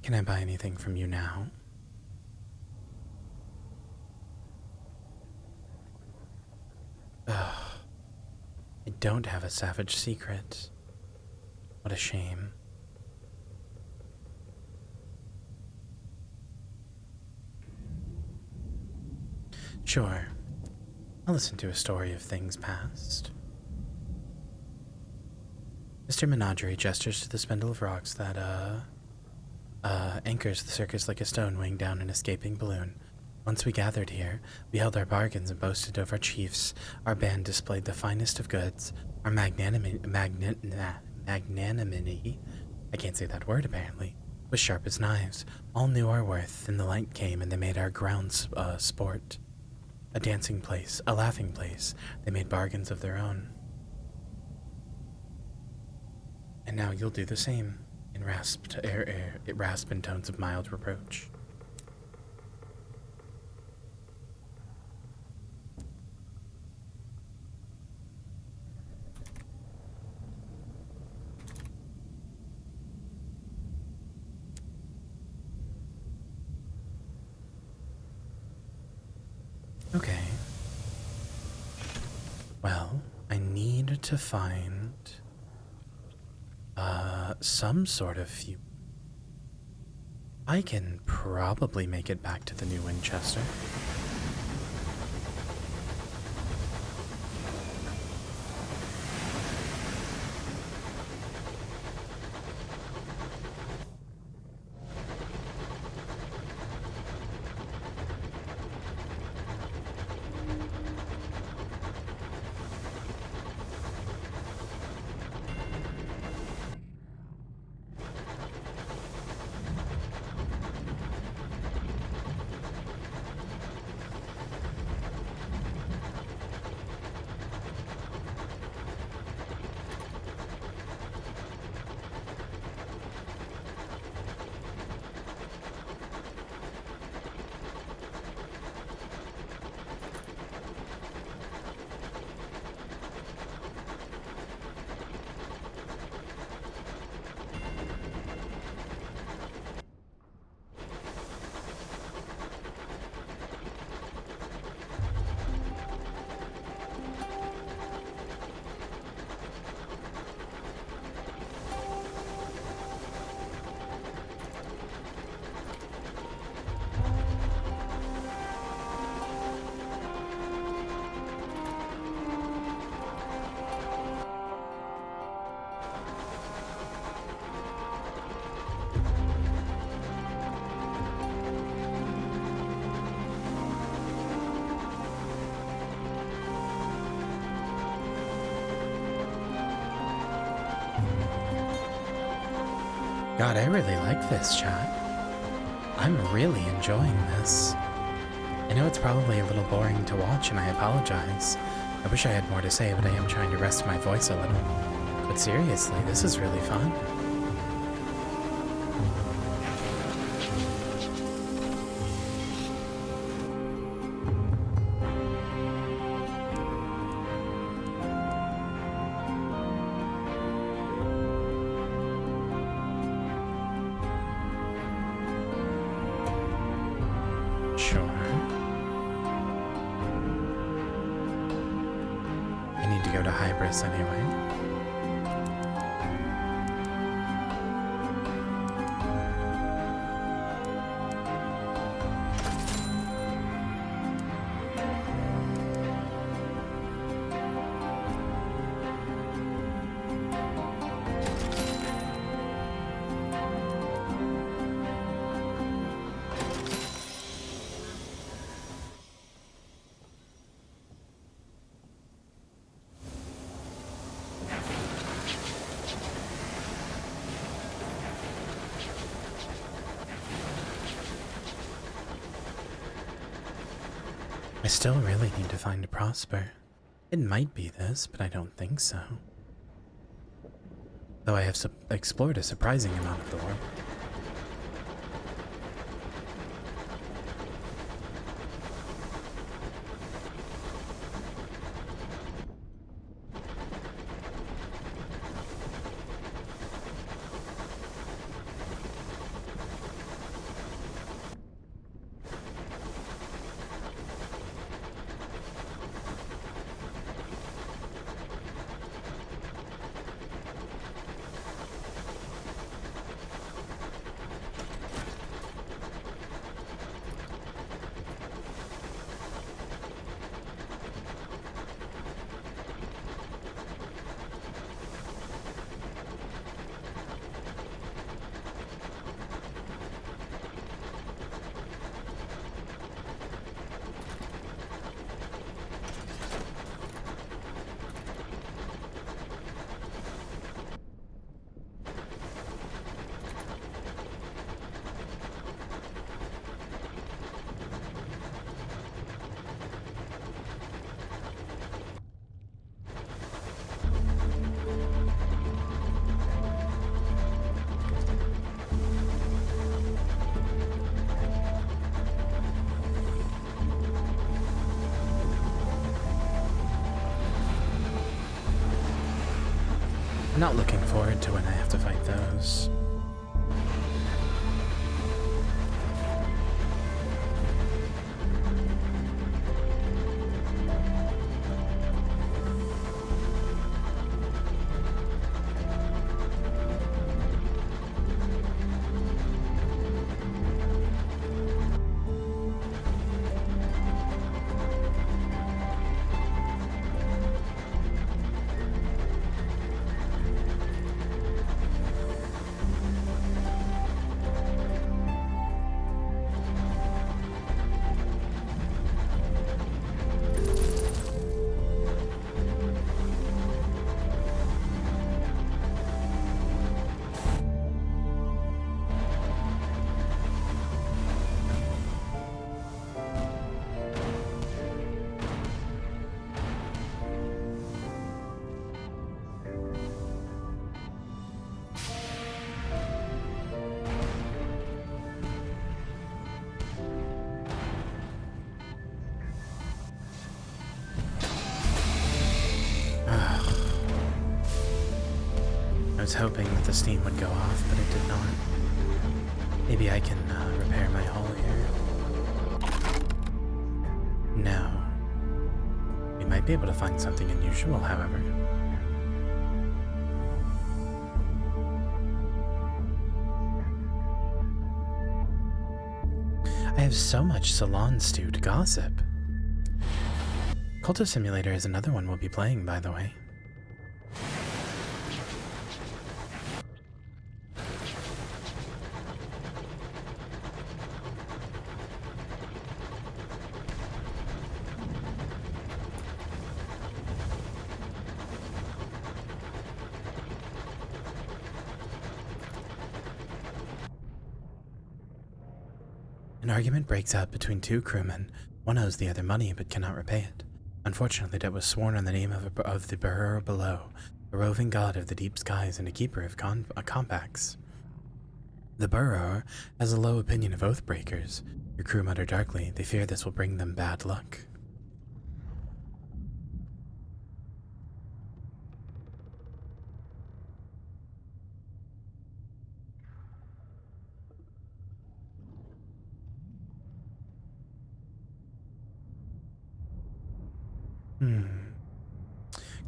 Can I buy anything from you now? Ugh. I don't have a savage secret. What a shame. Sure. I'll listen to a story of things past. Mr. Menagerie gestures to the spindle of rocks that, anchors the circus like a stone weighing down an escaping balloon. Once we gathered here, we held our bargains and boasted of our chiefs. Our band displayed the finest of goods. Our magnanimity, I can't say that word apparently, was sharp as knives. All knew our worth, and the light came and they made our grounds sport. A dancing place, a laughing place. They made bargains of their own. And now you'll do the same. In rasp in tones of mild reproach. Okay. Well, I need to find some sort of fuel. I can probably make it back to the New Winchester. God, I really like this chat. I'm really enjoying this. I know it's probably a little boring to watch, and I apologize. I wish I had more to say, but I am trying to rest my voice a little. But seriously, this is really fun. Sure. go to Hybris anyway. I still really need to find a Prosper. It might be this, but I don't think so. Though I have explored a surprising amount of the world. I'm not looking forward to when I have to fight those. I was hoping that the steam would go off, but it did not. Maybe I can repair my hull here. No. We might be able to find something unusual, however. I have so much salon stew to gossip. Culto Simulator is another one we'll be playing, by the way. An argument breaks out between two crewmen. One owes the other money but cannot repay it. Unfortunately, that was sworn on the name of the Bearer below, a roving god of the deep skies and a keeper of compacts. The Bearer has a low opinion of oathbreakers. Your crew mutter darkly. They fear this will bring them bad luck.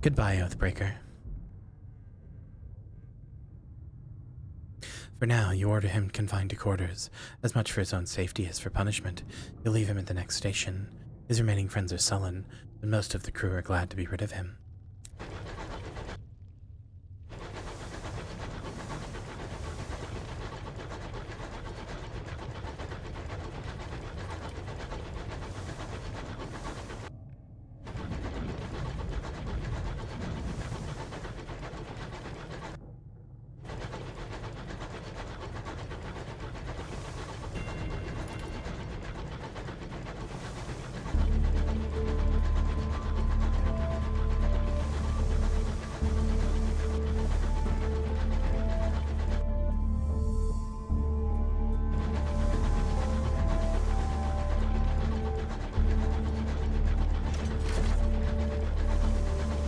Goodbye, Oathbreaker. For now, you order him confined to quarters, as much for his own safety as for punishment. You'll leave him at the next station. His remaining friends are sullen, but most of the crew are glad to be rid of him.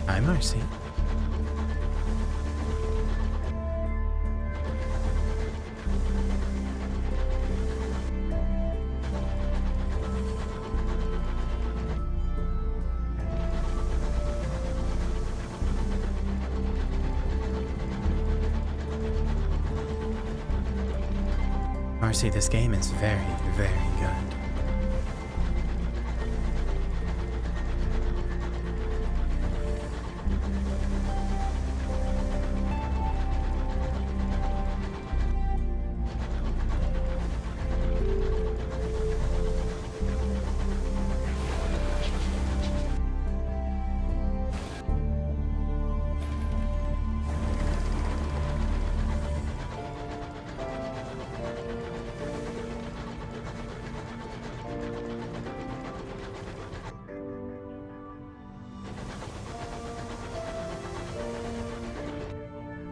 Hi, Marcy. Marcy, this game is very, very good.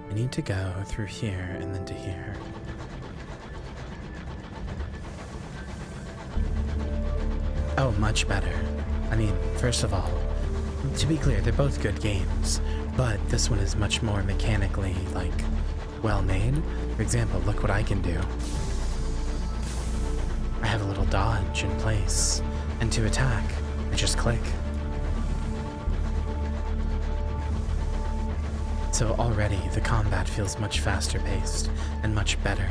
I need to go through here and then to here. Oh, much better. I mean, first of all, to be clear, they're both good games, but this one is much more mechanically, well made. For example, look what I can do. I have a little dodge in place, and to attack, I just click. So already, the combat feels much faster paced and much better.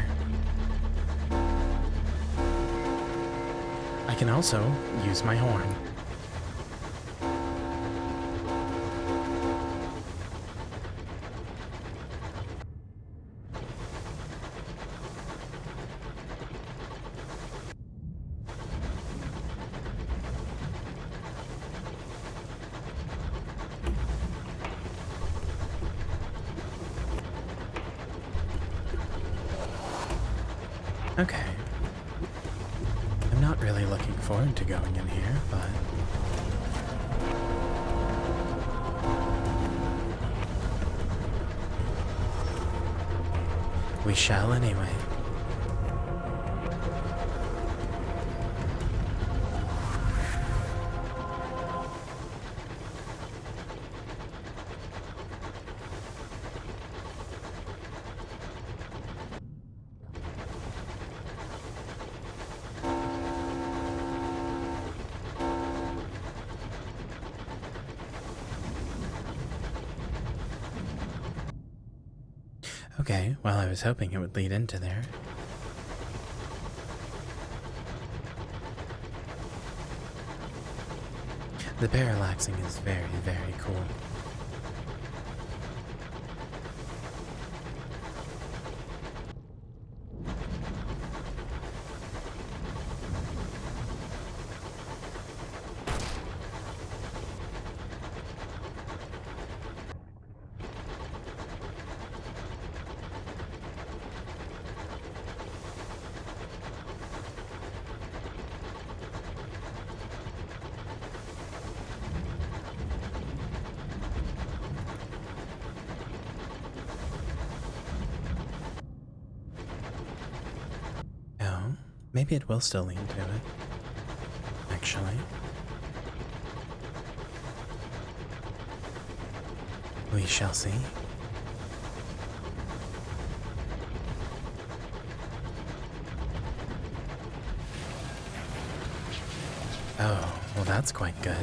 I can also use my horn. Okay. I'm not really looking forward to going in here, but... we shall anyway. Okay, well, I was hoping it would lead into there. The parallaxing is very, very cool. Maybe it will still lean to it, actually. We shall see. Oh, well that's quite good.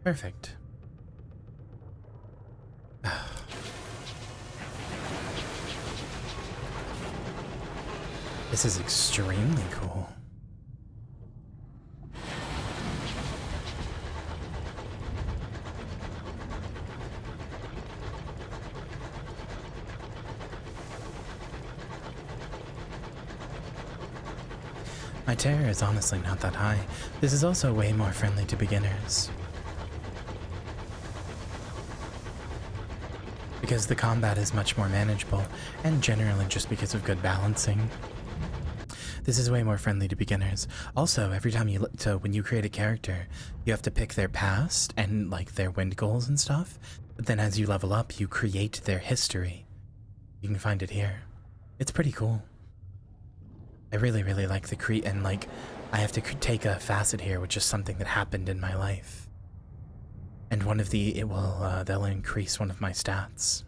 Perfect. This is extremely cool. My terror is honestly not that high. This is also way more friendly to beginners. Because the combat is much more manageable, and generally just because of good balancing. This is way more friendly to beginners. Also, every time when you create a character, you have to pick their past and like their wind goals and stuff. But then as you level up, you create their history. You can find it here. It's pretty cool. I really, really like the and like, I have to take a facet here, which is something that happened in my life. And one of they'll increase one of my stats.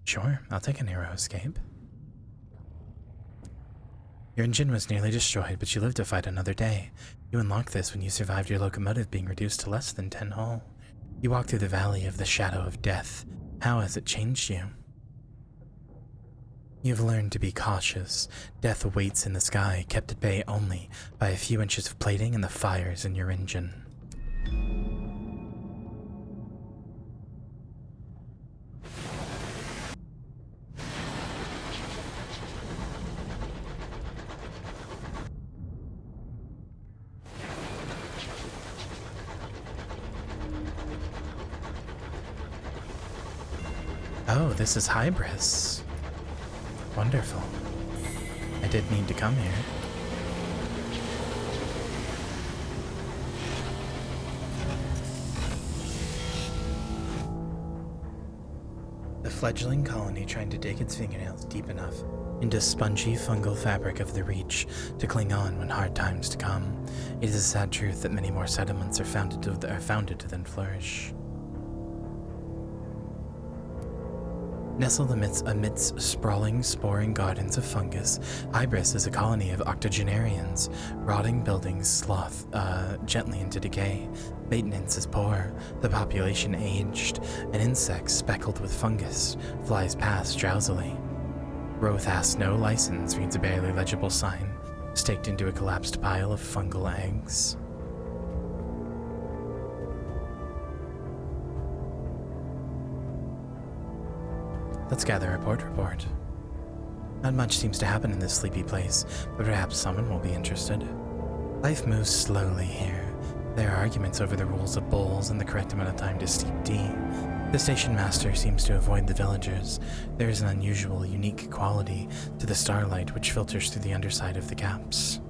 Sure, I'll take a narrow escape. Your engine was nearly destroyed, but you lived to fight another day. You unlocked this when you survived your locomotive being reduced to less than 10 hull. You walked through the valley of the shadow of death. How has it changed you? You've learned to be cautious. Death waits in the sky, kept at bay only by a few inches of plating and the fires in your engine. Oh, this is Hybris. Wonderful. I did need to come here. The fledgling colony trying to dig its fingernails deep enough into spongy fungal fabric of the reach to cling on when hard times to come. It is a sad truth that many more settlements are founded than flourish. Nestled amidst sprawling, sporing gardens of fungus, Hybris is a colony of octogenarians. Rotting buildings slough gently into decay. Maintenance is poor, the population aged, and insects speckled with fungus flies past drowsily. Growth asks no license reads a barely legible sign, staked into a collapsed pile of fungal eggs. Let's gather a report. Not much seems to happen in this sleepy place, but perhaps someone will be interested. Life moves slowly here. There are arguments over the rules of bowls and the correct amount of time to steep tea. The station master seems to avoid the villagers. There is an unusual, unique quality to the starlight which filters through the underside of the caps.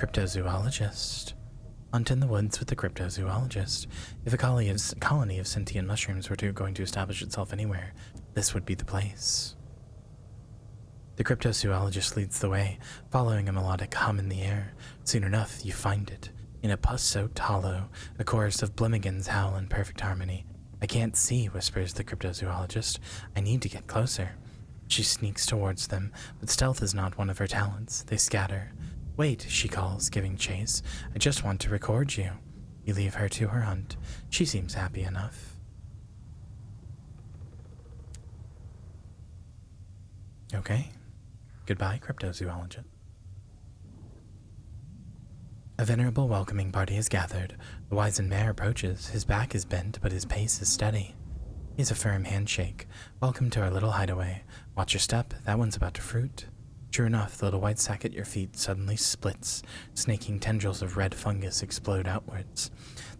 Cryptozoologist. Hunt in the woods with the cryptozoologist. If a colony of sentient mushrooms were going to establish itself anywhere, this would be the place. The cryptozoologist leads the way, following a melodic hum in the air. Soon enough, you find it. In a pus-soaked hollow, a chorus of blimigans howl in perfect harmony. I can't see, whispers the cryptozoologist. I need to get closer. She sneaks towards them, but stealth is not one of her talents. They scatter. Wait, she calls, giving chase. I just want to record you. You leave her to her hunt. She seems happy enough. Okay. Goodbye, cryptozoologist. A venerable welcoming party is gathered. The wizened mayor approaches. His back is bent, but his pace is steady. He has a firm handshake. Welcome to our little hideaway. Watch your step. That one's about to fruit. True enough, the little white sack at your feet suddenly splits. Snaking tendrils of red fungus explode outwards.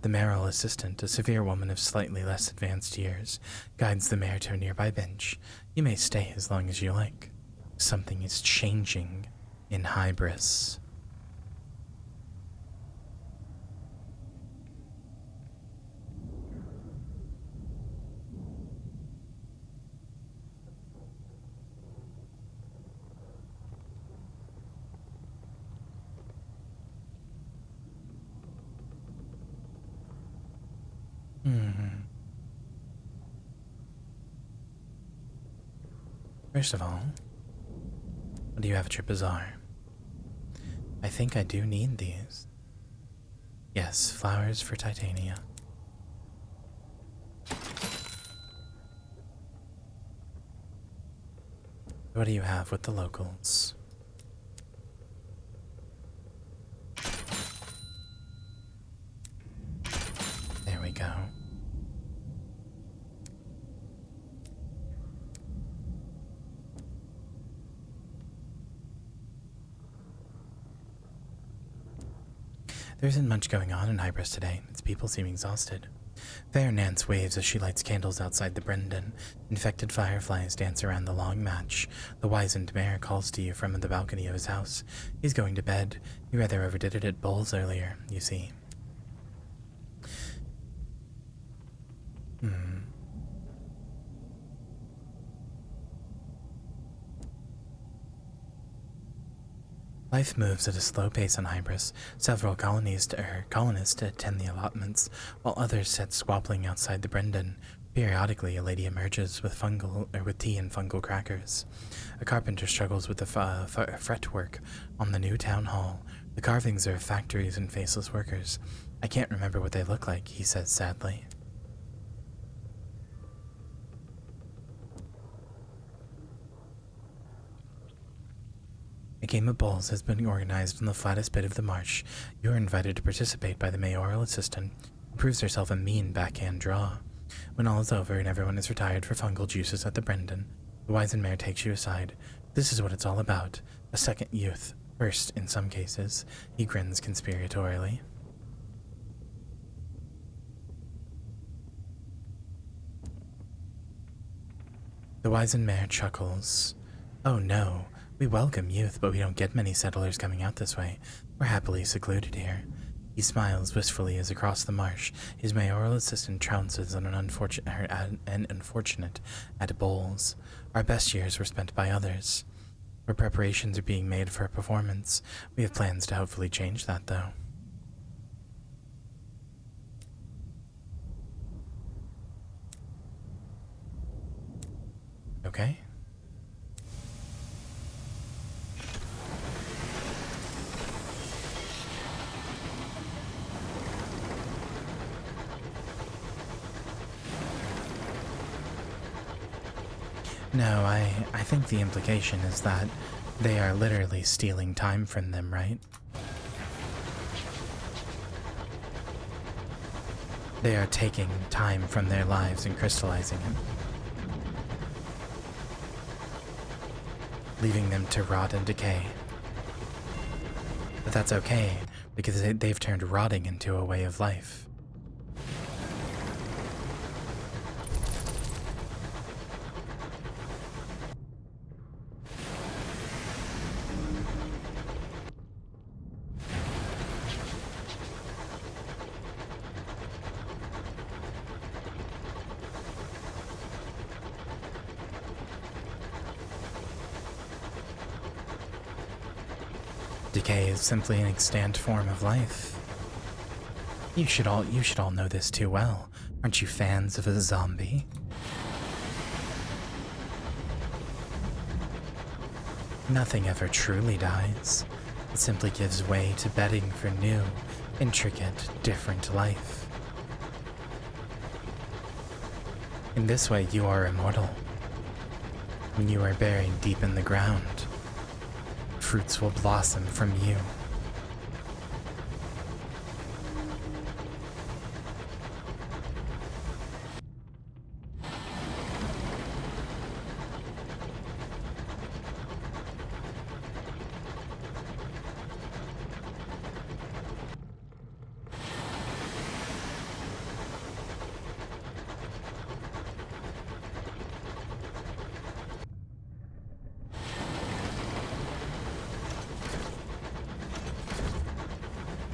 The mayoral assistant, a severe woman of slightly less advanced years, guides the mayor to a nearby bench. You may stay as long as you like. Something is changing in Hybris. First of all, what do you have at your bazaar? I think I do need these. Yes, flowers for Titania. What do you have with the locals? There we go. There isn't much going on in Hybris today. Its people seem exhausted. Fair Nance waves as she lights candles outside the Brendan. Infected fireflies dance around the long match. The wizened mayor calls to you from the balcony of his house. He's going to bed. He rather overdid it at bowls earlier, you see. Life moves at a slow pace on Hybris. Several colonists attend the allotments, while others sit squabbling outside the Brendan. Periodically, a lady emerges with tea and fungal crackers. A carpenter struggles with the fretwork on the new town hall. The carvings are of factories and faceless workers. I can't remember what they look like, he says sadly. A game of bowls has been organized on the flattest bit of the marsh. You are invited to participate by the mayoral assistant, who proves herself a mean backhand draw. When all is over and everyone is retired for fungal juices at the Brendan, the wizened mayor takes you aside. This is what it's all about. A second youth. First, in some cases. He grins conspiratorially. The wizened mayor chuckles. Oh no. We welcome youth, but we don't get many settlers coming out this way. We're happily secluded here. He smiles wistfully as across the marsh, his mayoral assistant trounces on an unfortunate at bowls. Our best years were spent by others. Where preparations are being made for a performance. We have plans to hopefully change that, though. Okay. No, I think the implication is that they are literally stealing time from them, right? They are taking time from their lives and crystallizing it, leaving them to rot and decay. But that's okay, because they've turned rotting into a way of life. Decay is simply an extant form of life. You should all know this too well. Aren't you fans of a zombie? Nothing ever truly dies. It simply gives way to bedding for new, intricate, different life. In this way, you are immortal. When you are buried deep in the ground, fruits will blossom from you.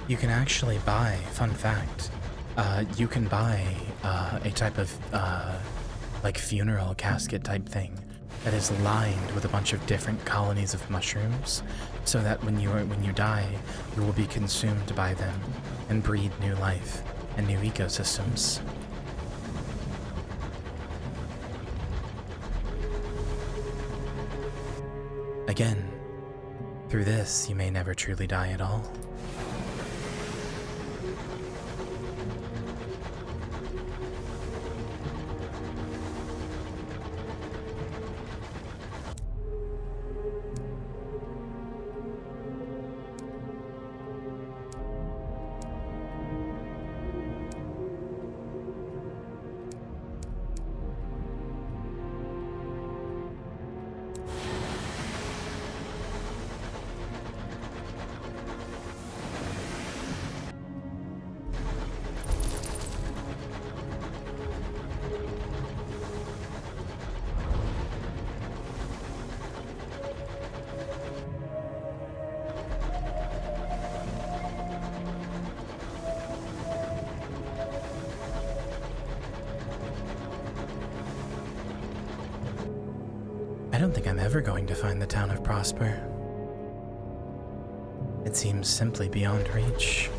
You can actually buy, fun fact, you can buy a type of like funeral casket type thing that is lined with a bunch of different colonies of mushrooms, so that when you die, you will be consumed by them and breed new life and new ecosystems. Again, through this, you may never truly die at all. I don't think I'm ever going to find the town of Prosper. It seems simply beyond reach.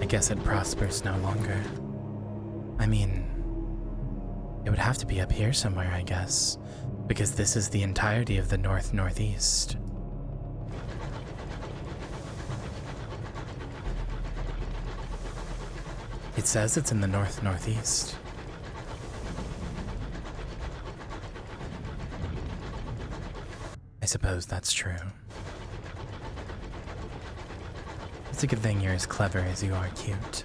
I guess it prospers no longer. I mean, it would have to be up here somewhere, I guess, because this is the entirety of the north-northeast. It says it's in the north-northeast. I suppose that's true. It's a good thing you're as clever as you are cute.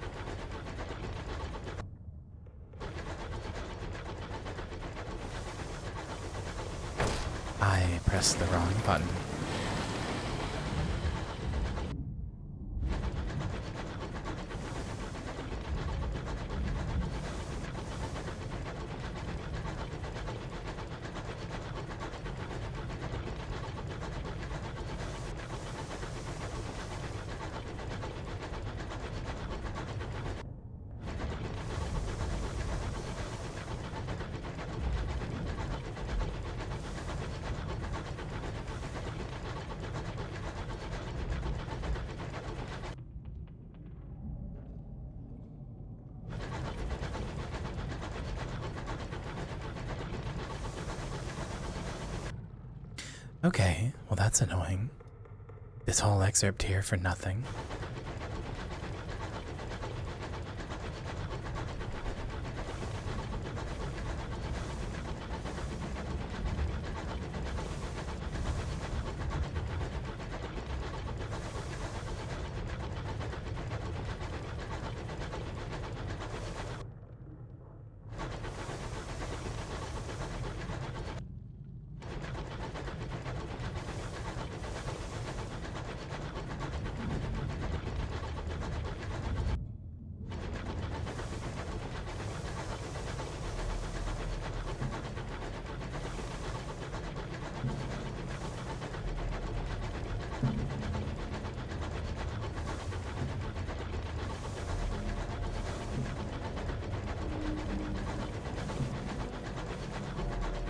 I pressed the wrong button. Okay, well that's annoying. This whole excerpt here for nothing.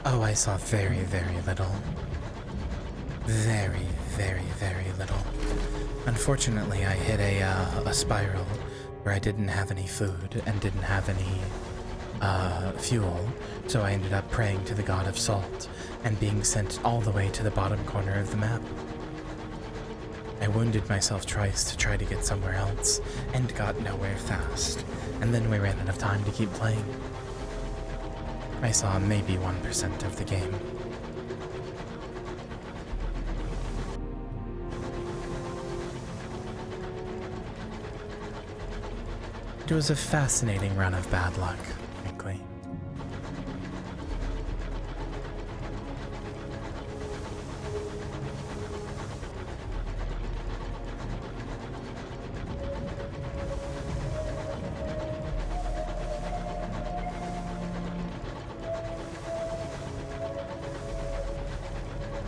Oh, I saw very, very little. Very, very, very little. Unfortunately, I hit a spiral where I didn't have any food and didn't have any fuel, so I ended up praying to the god of salt and being sent all the way to the bottom corner of the map. I wounded myself twice to try to get somewhere else and got nowhere fast, and then we ran out of time to keep playing. I saw maybe 1% of the game. It was a fascinating run of bad luck, frankly.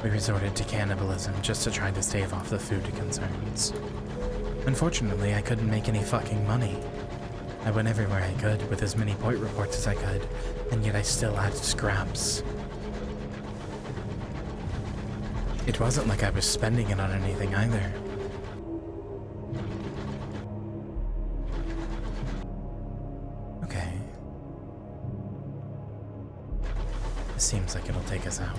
We resorted to cannibalism just to try to stave off the food concerns. Unfortunately, I couldn't make any fucking money. I went everywhere I could with as many point reports as I could, and yet I still had scraps. It wasn't like I was spending it on anything either. Okay, seems like it'll take us out.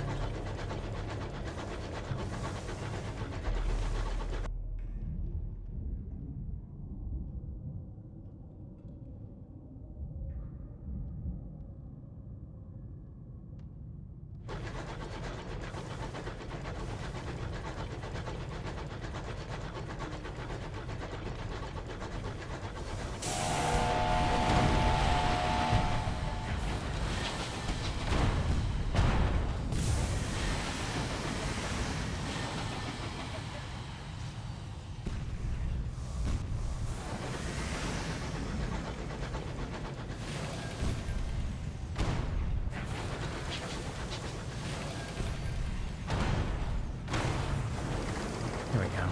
Here we go.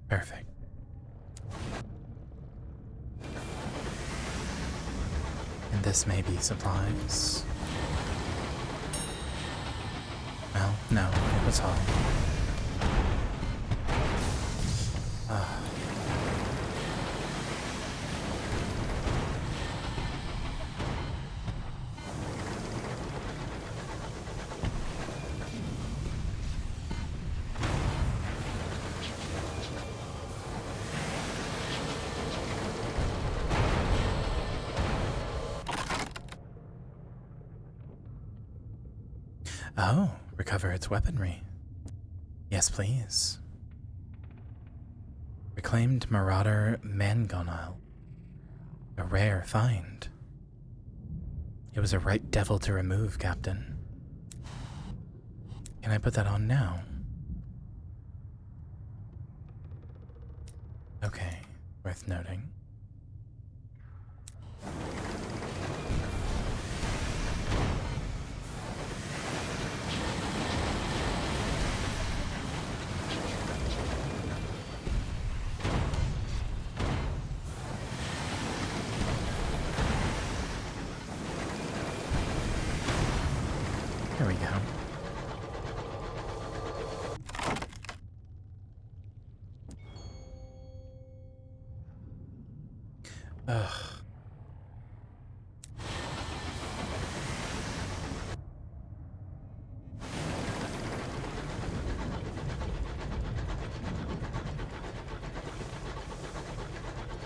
Perfect. And this may be supplies. Well, no, it was all. Oh, recover its weaponry. Yes, please. Reclaimed Marauder Mangonel. A rare find. It was a right devil to remove, Captain. Can I put that on now? Okay, worth noting. Here we go. Ugh.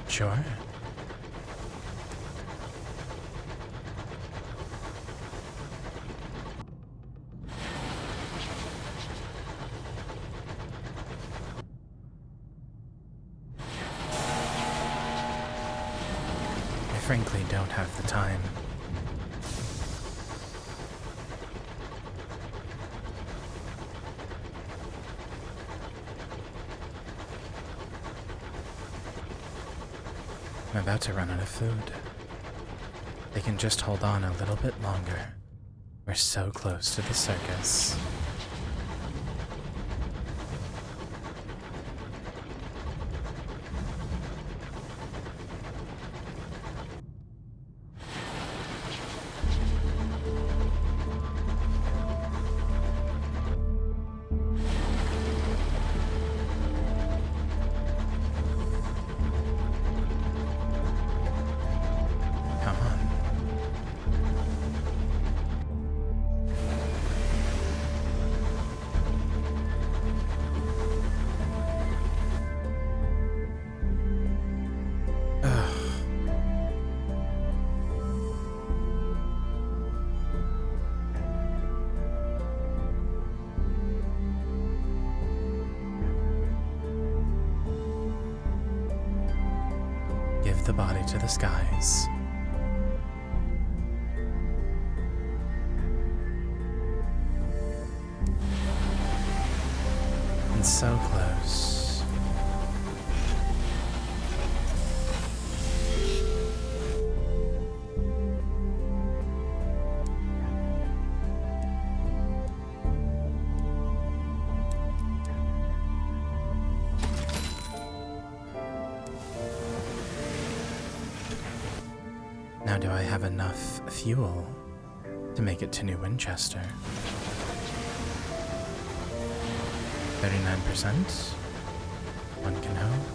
Sure. I frankly don't have the time. I'm about to run out of food. They can just hold on a little bit longer. We're so close to the circus. Come on. Give the body to the skies. And so close. Now do I have enough fuel to make it to New Winchester? 39%? One can hope.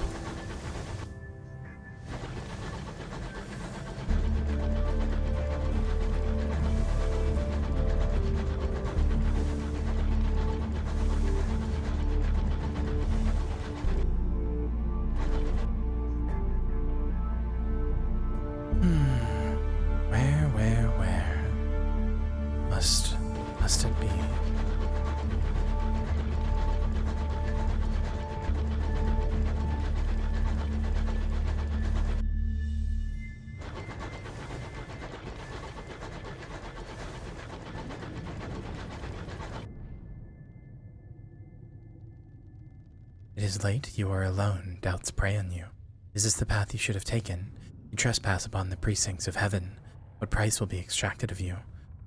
must it be? It is late, you are alone, doubts prey on you. Is this the path you should have taken? You trespass upon the precincts of heaven. What price will be extracted of you?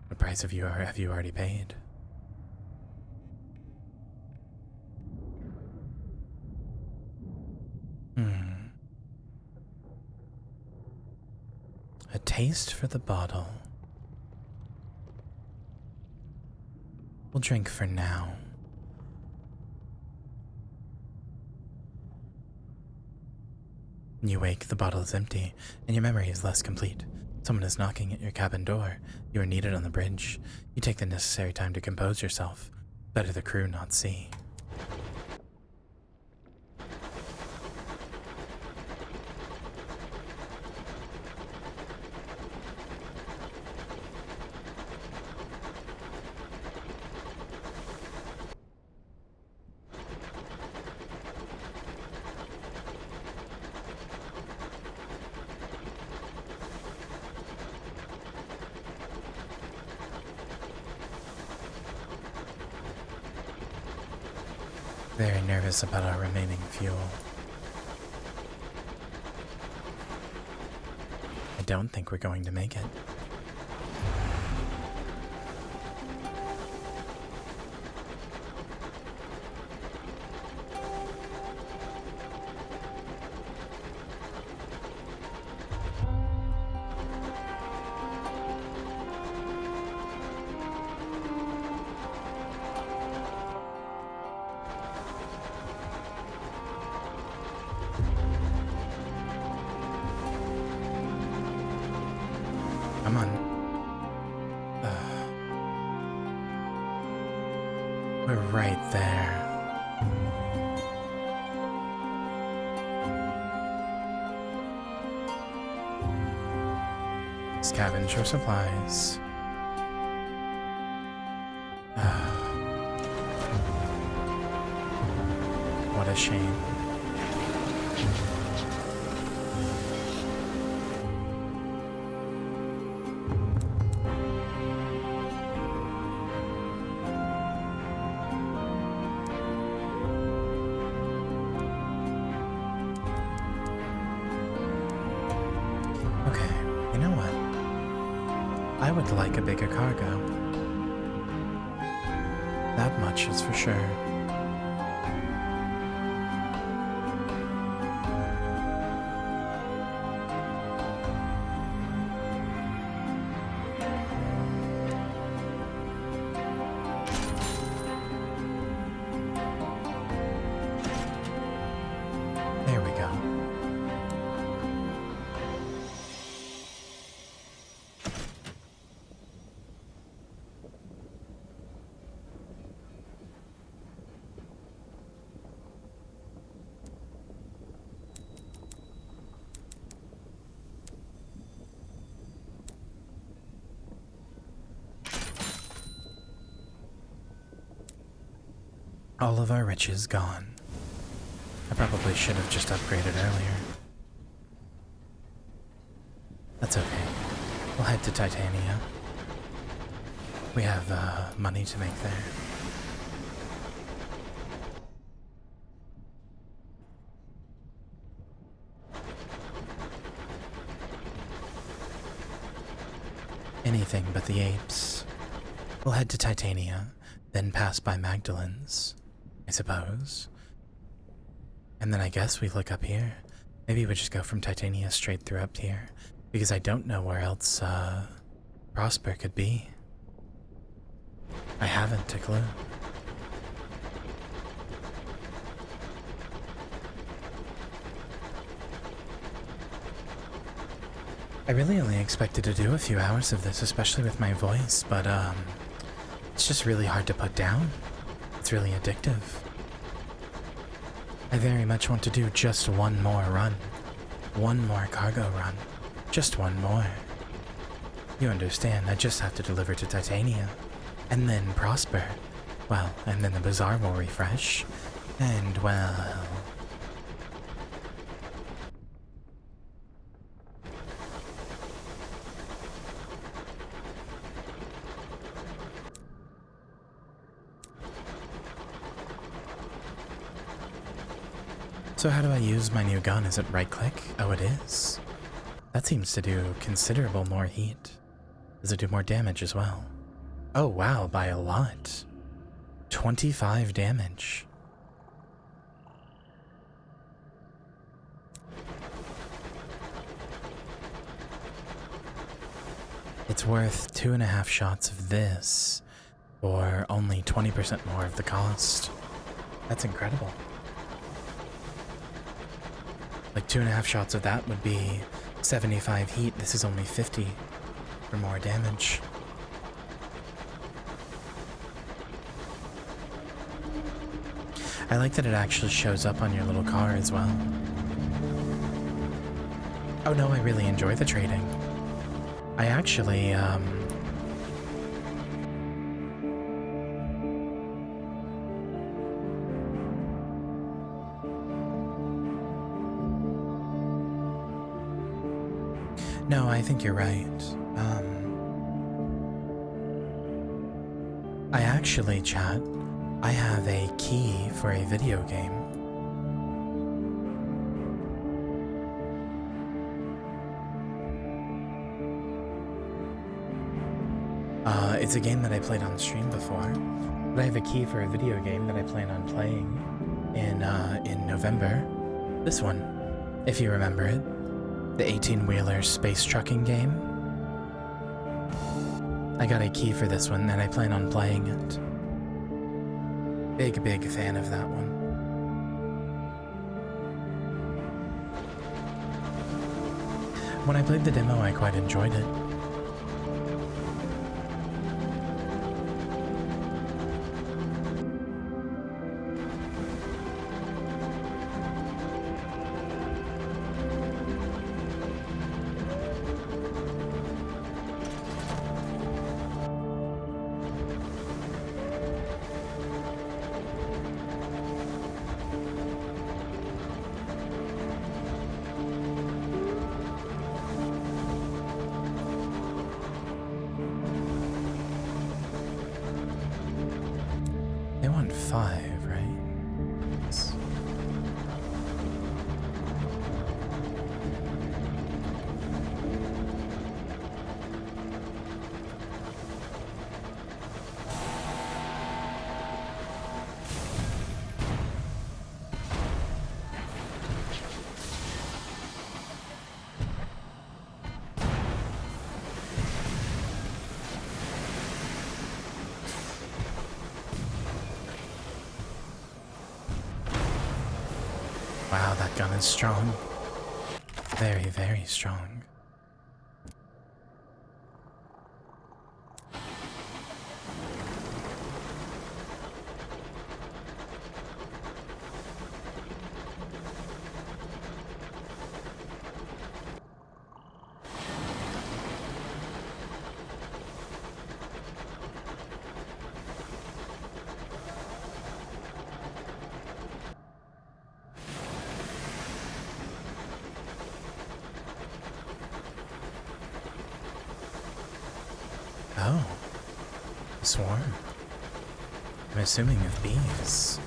What price have you already paid? A taste for the bottle. We'll drink for now. When you wake, the bottle is empty, and your memory is less complete. Someone is knocking at your cabin door. You are needed on the bridge. You take the necessary time to compose yourself. Better the crew not see. Very nervous about our remaining fuel. I don't think we're going to make it. Come on. We're right there. Scavenge your supplies. What a shame. I would like a bigger cargo. That much is for sure. There we go. All of our riches gone. I probably should have just upgraded earlier. That's okay. We'll head to Titania. We have money to make there. Anything but the apes. We'll head to Titania, then pass by Magdalen's, I suppose. And then I guess we look up here. Maybe we just go from Titania straight through up here, because I don't know where else, Prosper could be. I haven't a clue. I really only expected to do a few hours of this, especially with my voice, but, it's just really hard to put down. It's really addictive. I very much want to do just one more run. One more cargo run. Just one more. You understand, I just have to deliver to Titania. and then prosper. Well, and then the bazaar will refresh, and well... So how do I use my new gun? Is it right-click? Oh, it is. That seems to do considerable more heat. Does it do more damage as well? Oh wow, by a lot. 25 damage. It's worth 2.5 shots of this, or only 20% more of the cost. That's incredible. Like 2.5 shots of that would be 75 heat. This is only 50 for more damage. I like that it actually shows up on your little car as well. Oh no, I really enjoy the trading. I actually, no, I think you're right. I actually, chat, I have a key for a video game. It's a game that I played on stream before, but I have a key for a video game that I plan on playing in November. This one, if you remember it. The 18-wheeler space trucking game. I got a key for this one and I plan on playing it. Big fan of that one. When I played the demo, I quite enjoyed it. They want 5, right? Yes. Wow, that gun is strong. Very strong. Oh, a swarm. I'm assuming of bees.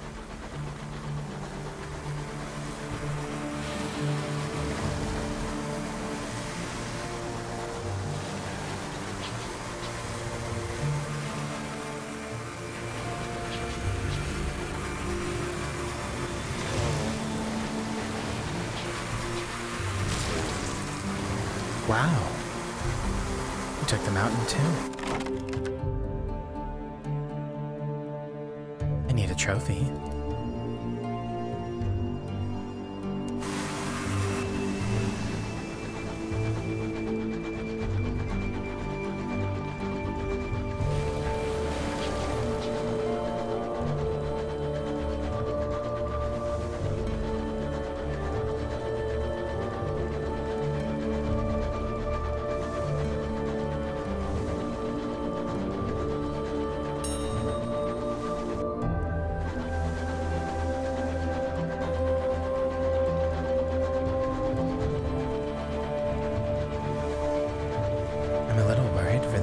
Wow. We took the mountain too. I need a trophy.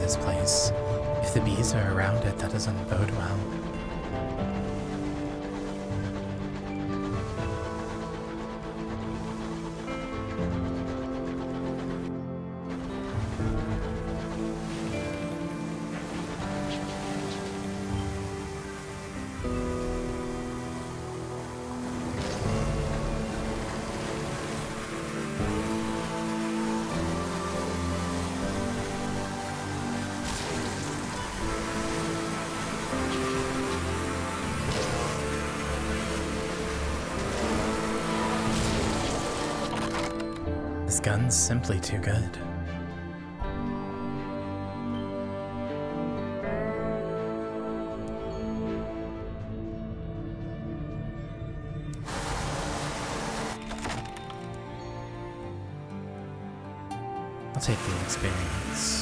this place. If the bees are around it, that doesn't bode well. This gun's simply too good. I'll take the experience.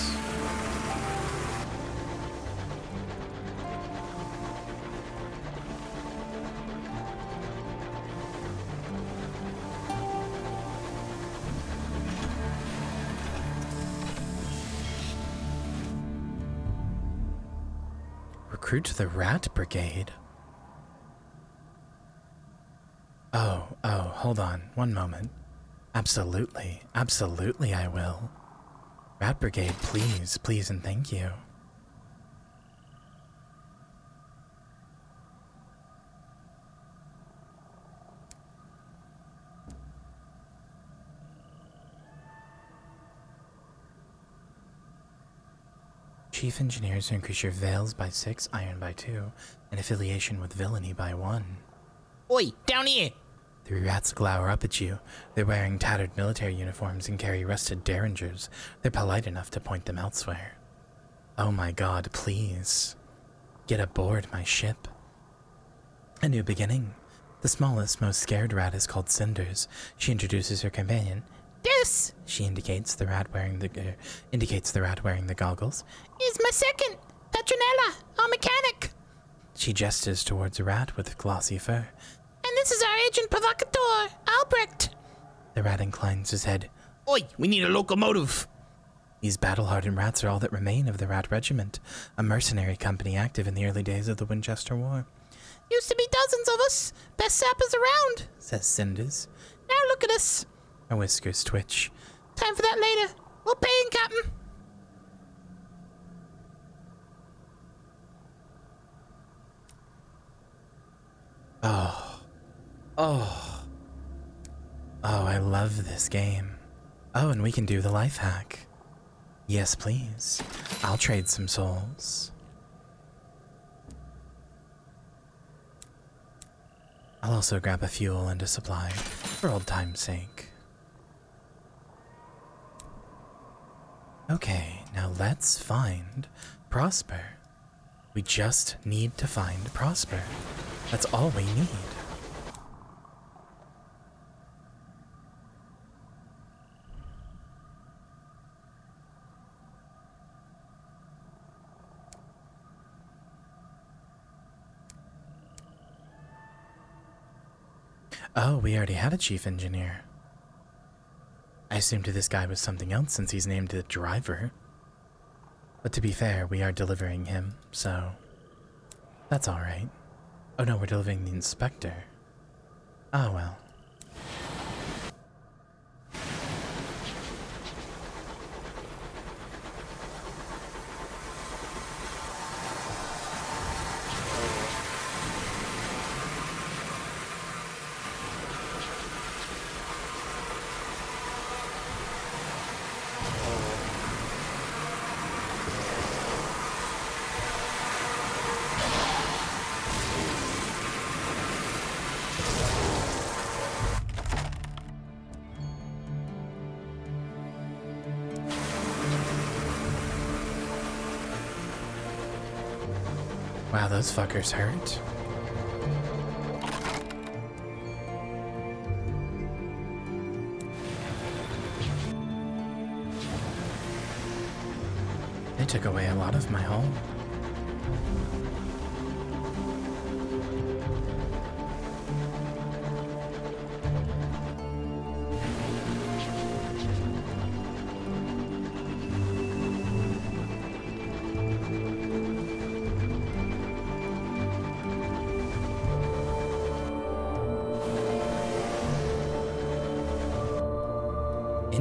Recruit the Rat Brigade? Oh, hold on, one moment. Absolutely I will. Rat Brigade, please and thank you. Chief engineers who increase your veils by 6, iron by 2, and affiliation with villainy by 1. Oi, down here! 3 rats glower up at you. They're wearing tattered military uniforms and carry rusted derringers. They're polite enough to point them elsewhere. Oh my god, please. Get aboard my ship. A new beginning. The smallest, most scared rat is called Cinders. She introduces her companion. This, She indicates the rat wearing the goggles. is my second, Petronella, our mechanic. She gestures towards a rat with glossy fur. And this is our agent provocateur, Albrecht. The rat inclines his head. Oi, we need a locomotive. These battle-hardened rats are all that remain of the Rat Regiment, a mercenary company active in the early days of the Winchester War. Used to be dozens of us. Best sappers around, Says Cinders. Now look at us. Her whiskers twitch. Time for that later. We'll pay in, Captain. Oh, I love this game. Oh, and we can do the life hack. Yes, please. I'll trade some souls. I'll also grab a fuel and a supply, for old time's sake. Okay, now let's find Prosper. We just need to find Prosper. That's all we need. Oh, we already had a chief engineer. I assumed this guy was something else since he's named the driver. But to be fair, we are delivering him, so that's alright. Oh no, we're delivering the inspector. Oh well. Wow, those fuckers hurt. They took away a lot of my hull.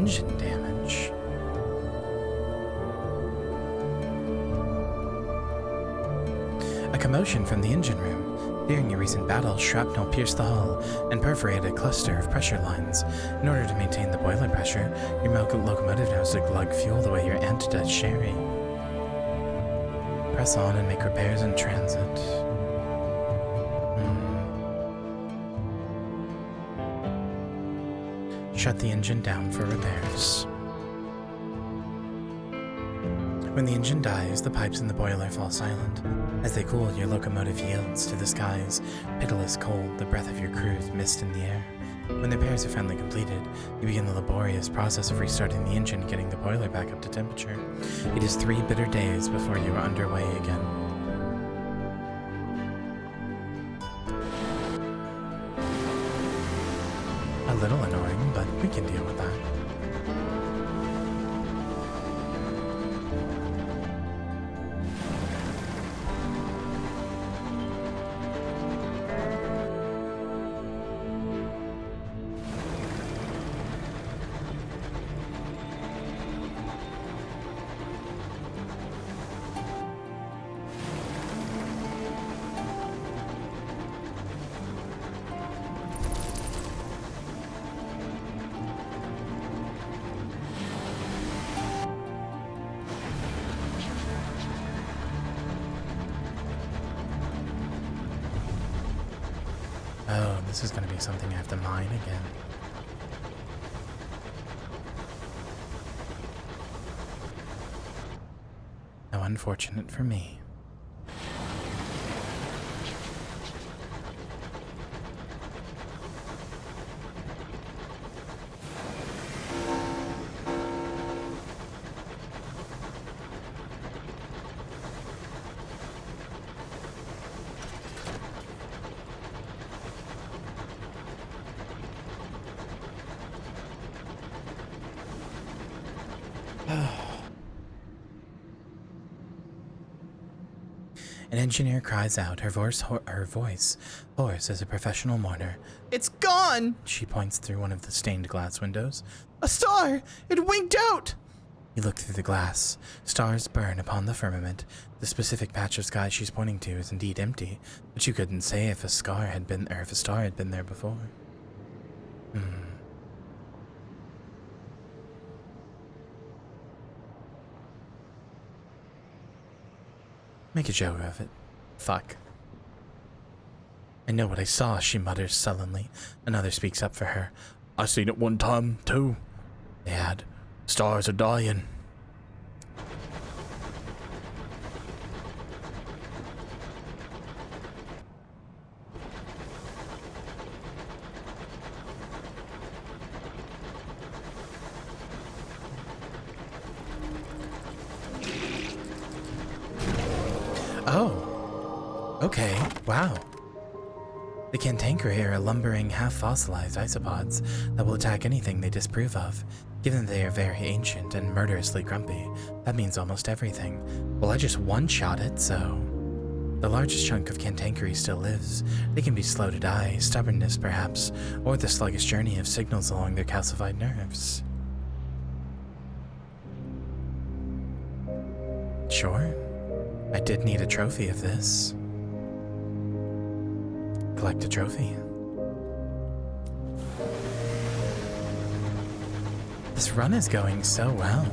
engine damage. A commotion from the engine room. During a recent battle, shrapnel pierced the hull and perforated a cluster of pressure lines. In order to maintain the boiler pressure, your locomotive knows to glug fuel the way your aunt does sherry. Press on and make repairs in transit. Shut the engine down for repairs. When the engine dies, the pipes in the boiler fall silent. As they cool, your locomotive yields to the skies, pitiless cold, the breath of your crew's mist in the air. When the repairs are finally completed, you begin the laborious process of restarting the engine and getting the boiler back up to temperature. It is 3 bitter days before you are underway again. A little annoying, but we can deal with that. Oh, this is going to be something I have to mine again. How unfortunate for me. An engineer cries out, her voice hoarse as a professional mourner. "It's gone!" She points through one of the stained glass windows. "A star! It winked out!" You look through the glass. Stars burn upon the firmament. The specific patch of sky she's pointing to is indeed empty, but you couldn't say if a star had been there before. Make a joke of it. Fuck. "I know what I saw," she mutters sullenly. Another speaks up for her. "I seen it one time, too." They add, "Stars are dying." Oh. Okay, wow. The cantankerous are lumbering, half-fossilized isopods that will attack anything they disapprove of. Given they are very ancient and murderously grumpy, that means almost everything. Well, I just one-shot it, so... The largest chunk of cantankerous still lives. They can be slow to die, stubbornness perhaps, or the sluggish journey of signals along their calcified nerves. Sure. I did need a trophy of this. Collect a trophy. This run is going so well.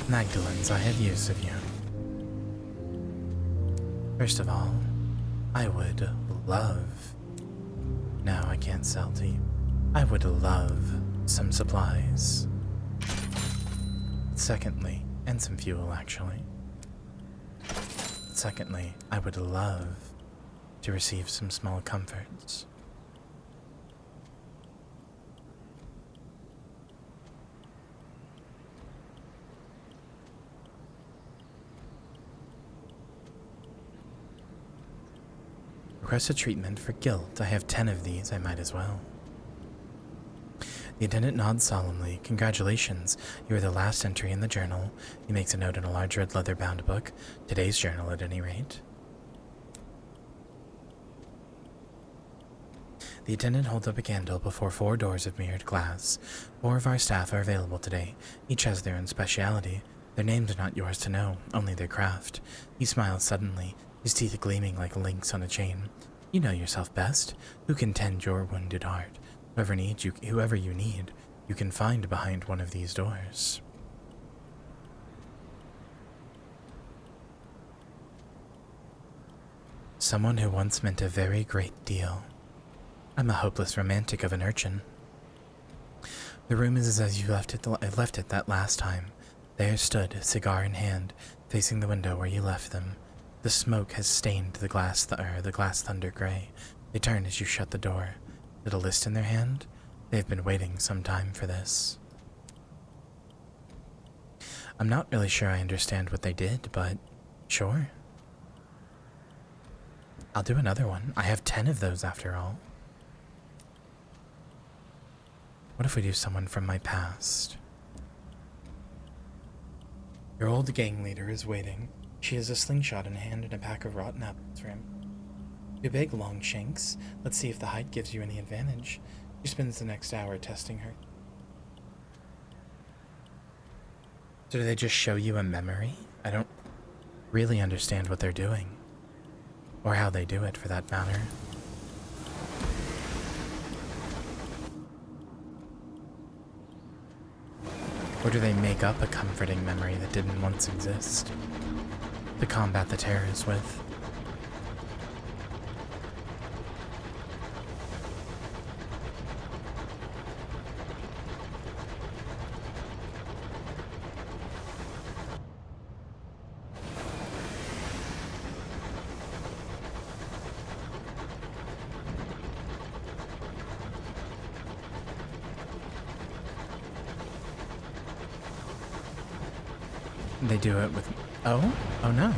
Magdalens, I have use of you. First of all, I would love... No, I can't sell to you. I would love some supplies. Secondly, and some fuel actually. Secondly, I would love to receive some small comforts. Request a treatment for guilt. I have 10 of these, I might as well. The attendant nods solemnly. Congratulations, you are the last entry in the journal. He makes a note in a large red leather-bound book. Today's journal, at any rate. The attendant holds up a candle before 4 doors of mirrored glass. 4 of our staff are available today. Each has their own speciality. Their names are not yours to know, only their craft. He smiles suddenly, his teeth gleaming like links on a chain. You know yourself best. Who can tend your wounded heart? Whoever you need, you can find behind one of these doors. Someone who once meant a very great deal. I'm a hopeless romantic of an urchin. The room is as you left it that last time. There stood, cigar in hand, facing the window where you left them. The smoke has stained the glass thunder gray. They turn as you shut the door. With a list in their hand, they've been waiting some time for this. I'm not really sure I understand what they did, but sure. I'll do another one. I have 10 of those after all. What if we do someone from my past? Your old gang leader is waiting. She has a slingshot in hand and a pack of rotten apples for him. You big long shanks. Let's see if the height gives you any advantage. She spends the next hour testing her. So do they just show you a memory? I don't really understand what they're doing. Or how they do it, for that matter. Or do they make up a comforting memory that didn't once exist? To combat the terrors with? They do it with... Oh? Oh no.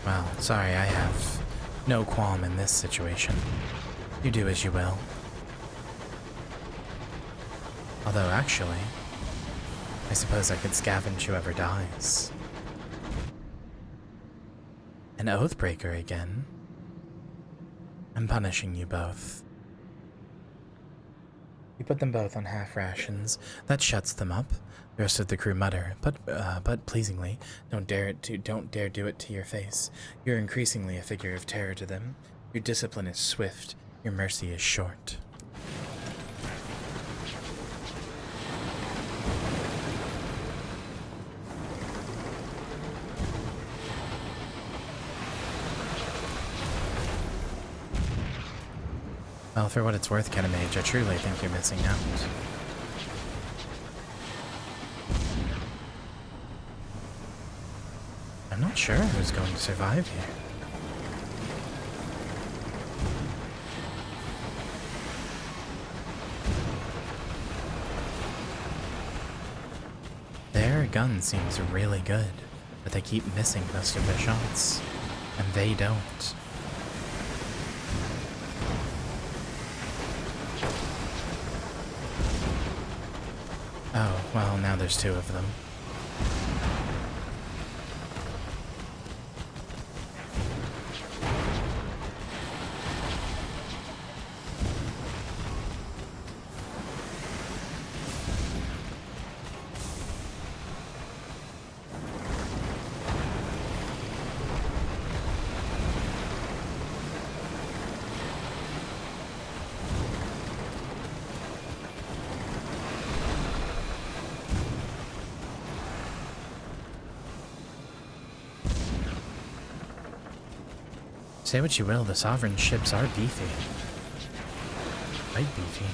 Well, sorry, I have no qualm in this situation. You do as you will. Although, actually, I suppose I could scavenge whoever dies. An Oathbreaker again? I'm punishing you both. You put them both on half rations. That shuts them up. The rest of the crew mutter, but pleasingly, don't dare do it to your face. You're increasingly a figure of terror to them. Your discipline is swift. Your mercy is short. Well, for what it's worth, Ketamage, I truly think you're missing out. I'm not sure who's going to survive here. Their gun seems really good, but they keep missing most of their shots, and they don't. Oh, well, now there's 2 of them. Say what you will, the Sovereign ships are beefy. Quite beefy.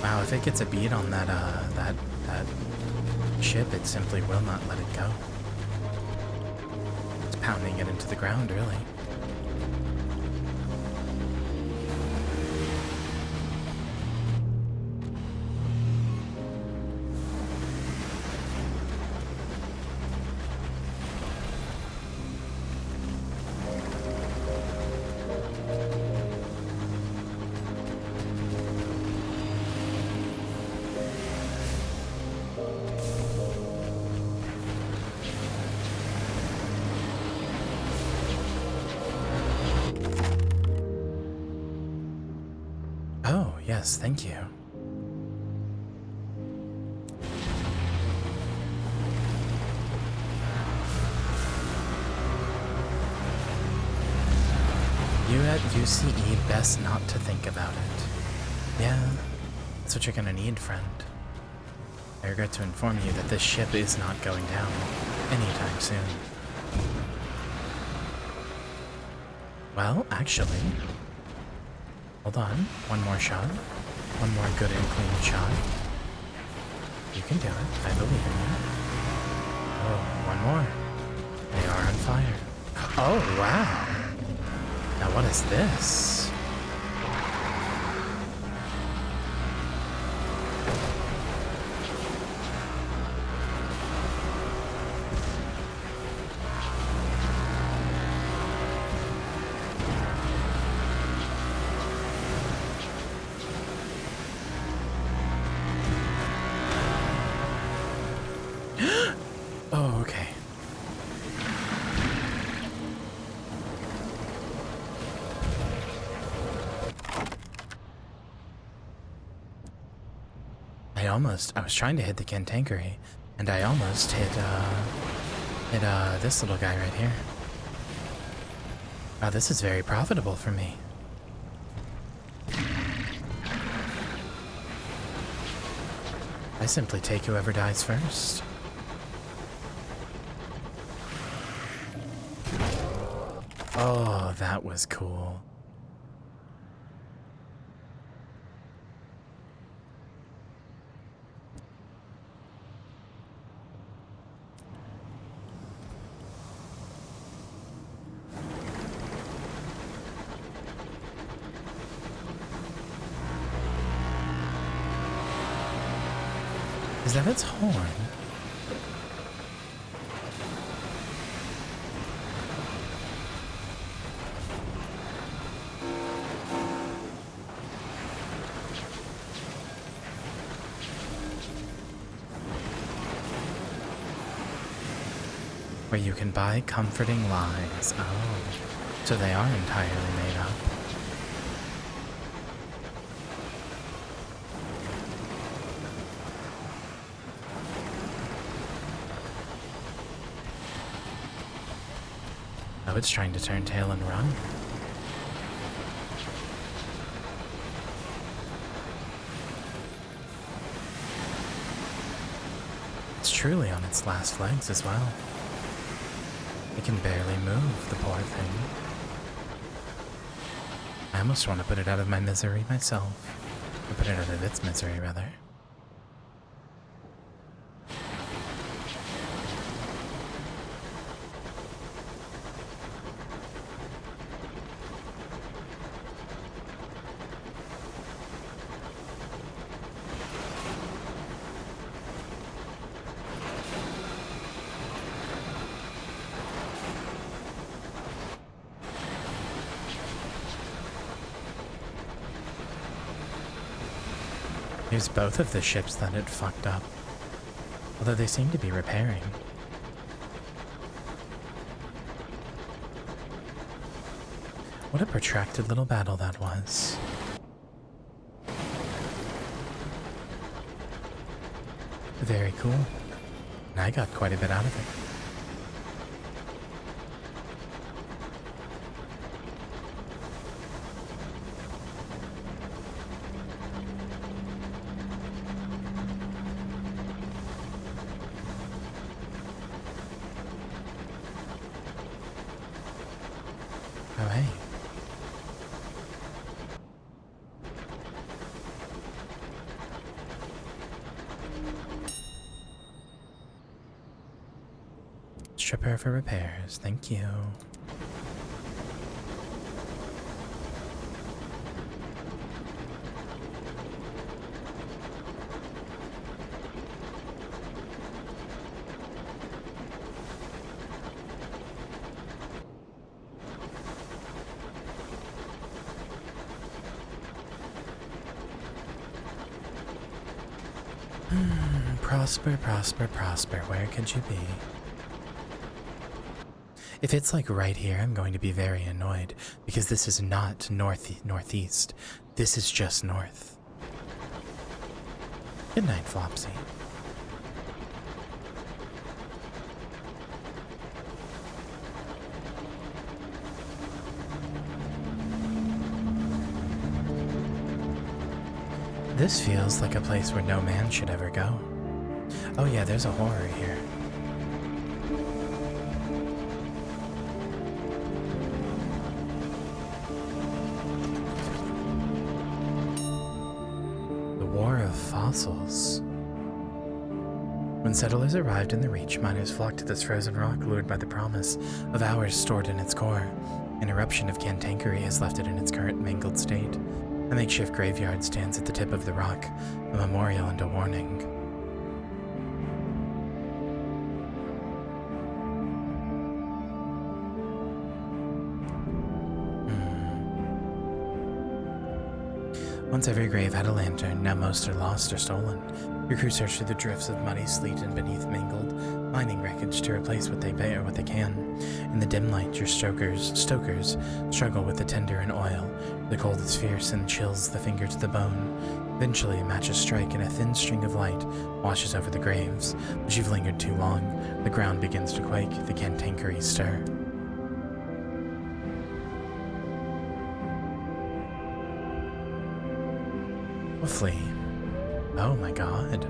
Wow, if it gets a beat on that ship, it simply will not let it go. It's pounding it into the ground, really. Oh, yes, thank you. You at UCE best not to think about it. Yeah, that's what you're gonna need, friend. I regret to inform you that this ship is not going down anytime soon. Well, actually, hold on. One more shot. One more good and clean shot. You can do it. I believe in you. Oh, one more. They are on fire. Oh, wow. Now what is this? Oh, okay. I was trying to hit the cantankery, and I almost hit this little guy right here. Wow, this is very profitable for me. I simply take whoever dies first. Oh, that was cool. Is that its horn? Where you can buy comforting lies. Oh, so they are entirely made up. Oh, it's trying to turn tail and run. It's truly on its last legs as well. It can barely move, the poor thing. I almost want to put it out of my misery myself. Or put it out of its misery, rather. Here's both of the ships that it fucked up. Although they seem to be repairing. What a protracted little battle that was. Very cool. And I got quite a bit out of it. Oh, hey. stripper for repairs. Thank you. Prosper, prosper, prosper. Where could you be? If it's like right here, I'm going to be very annoyed because this is not northeast. This is just north. Good night, Flopsy. This feels like a place where no man should ever go. Oh yeah, there's a horror here. The War of Fossils. When settlers arrived in the Reach, miners flocked to this frozen rock, lured by the promise of hours stored in its core. An eruption of cantankerity has left it in its current mangled state. A makeshift graveyard stands at the tip of the rock, a memorial and a warning. Once every grave had a lantern, now most are lost or stolen. Your crew search through the drifts of muddy sleet and beneath mangled mining wreckage to replace what they bear what they can. In the dim light, your stokers struggle with the tinder and oil. The cold is fierce and chills the finger to the bone. Eventually, matches strike and a thin string of light washes over the graves. But you've lingered too long. The ground begins to quake, the cantankerity stir. We'll flee. Oh my god.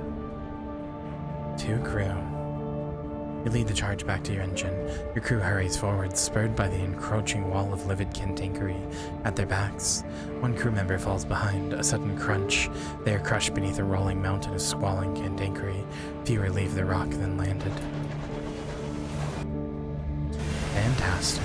2 crew. You lead the charge back to your engine. Your crew hurries forward, spurred by the encroaching wall of livid cantankerity at their backs. One crew member falls behind, a sudden crunch. They are crushed beneath a rolling mountain of squalling cantankerity. Fewer leave the rock than landed. Fantastic.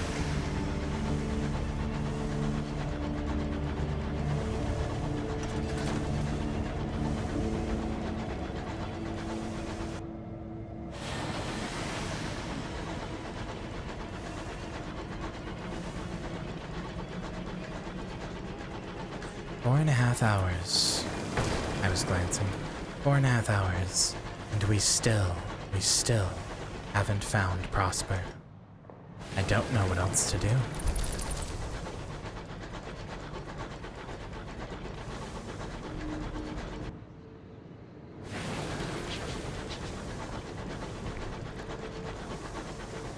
Four and a half hours. I was glancing. 4.5 hours. And we still haven't found Prosper. I don't know what else to do.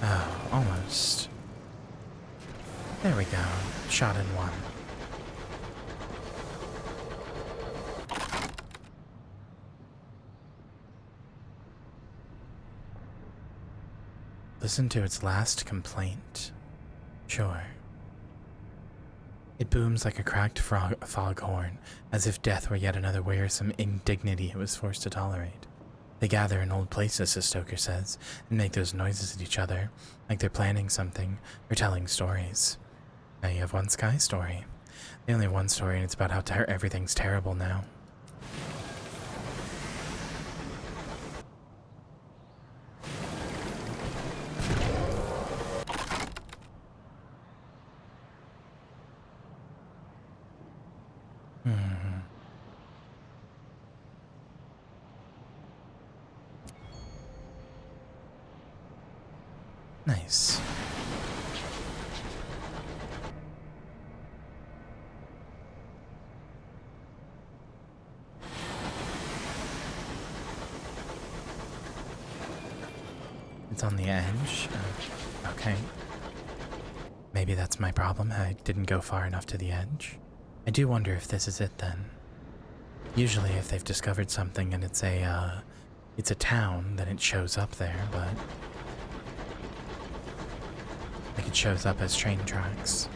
Oh, almost. There we go. Shot in one. Listen to its last complaint. Sure. It booms like a cracked foghorn, as if death were yet another wearisome indignity it was forced to tolerate. They gather in old places, the stoker says, and make those noises at each other, like they're planning something or telling stories. Now you have one Sky story. They only have one story, and it's about how everything's terrible now. Nice. It's on the edge. Okay. Maybe that's my problem. I didn't go far enough to the edge. I do wonder if this is it then. Usually if they've discovered something and it's a town, then it shows up there, but like it shows up as train tracks.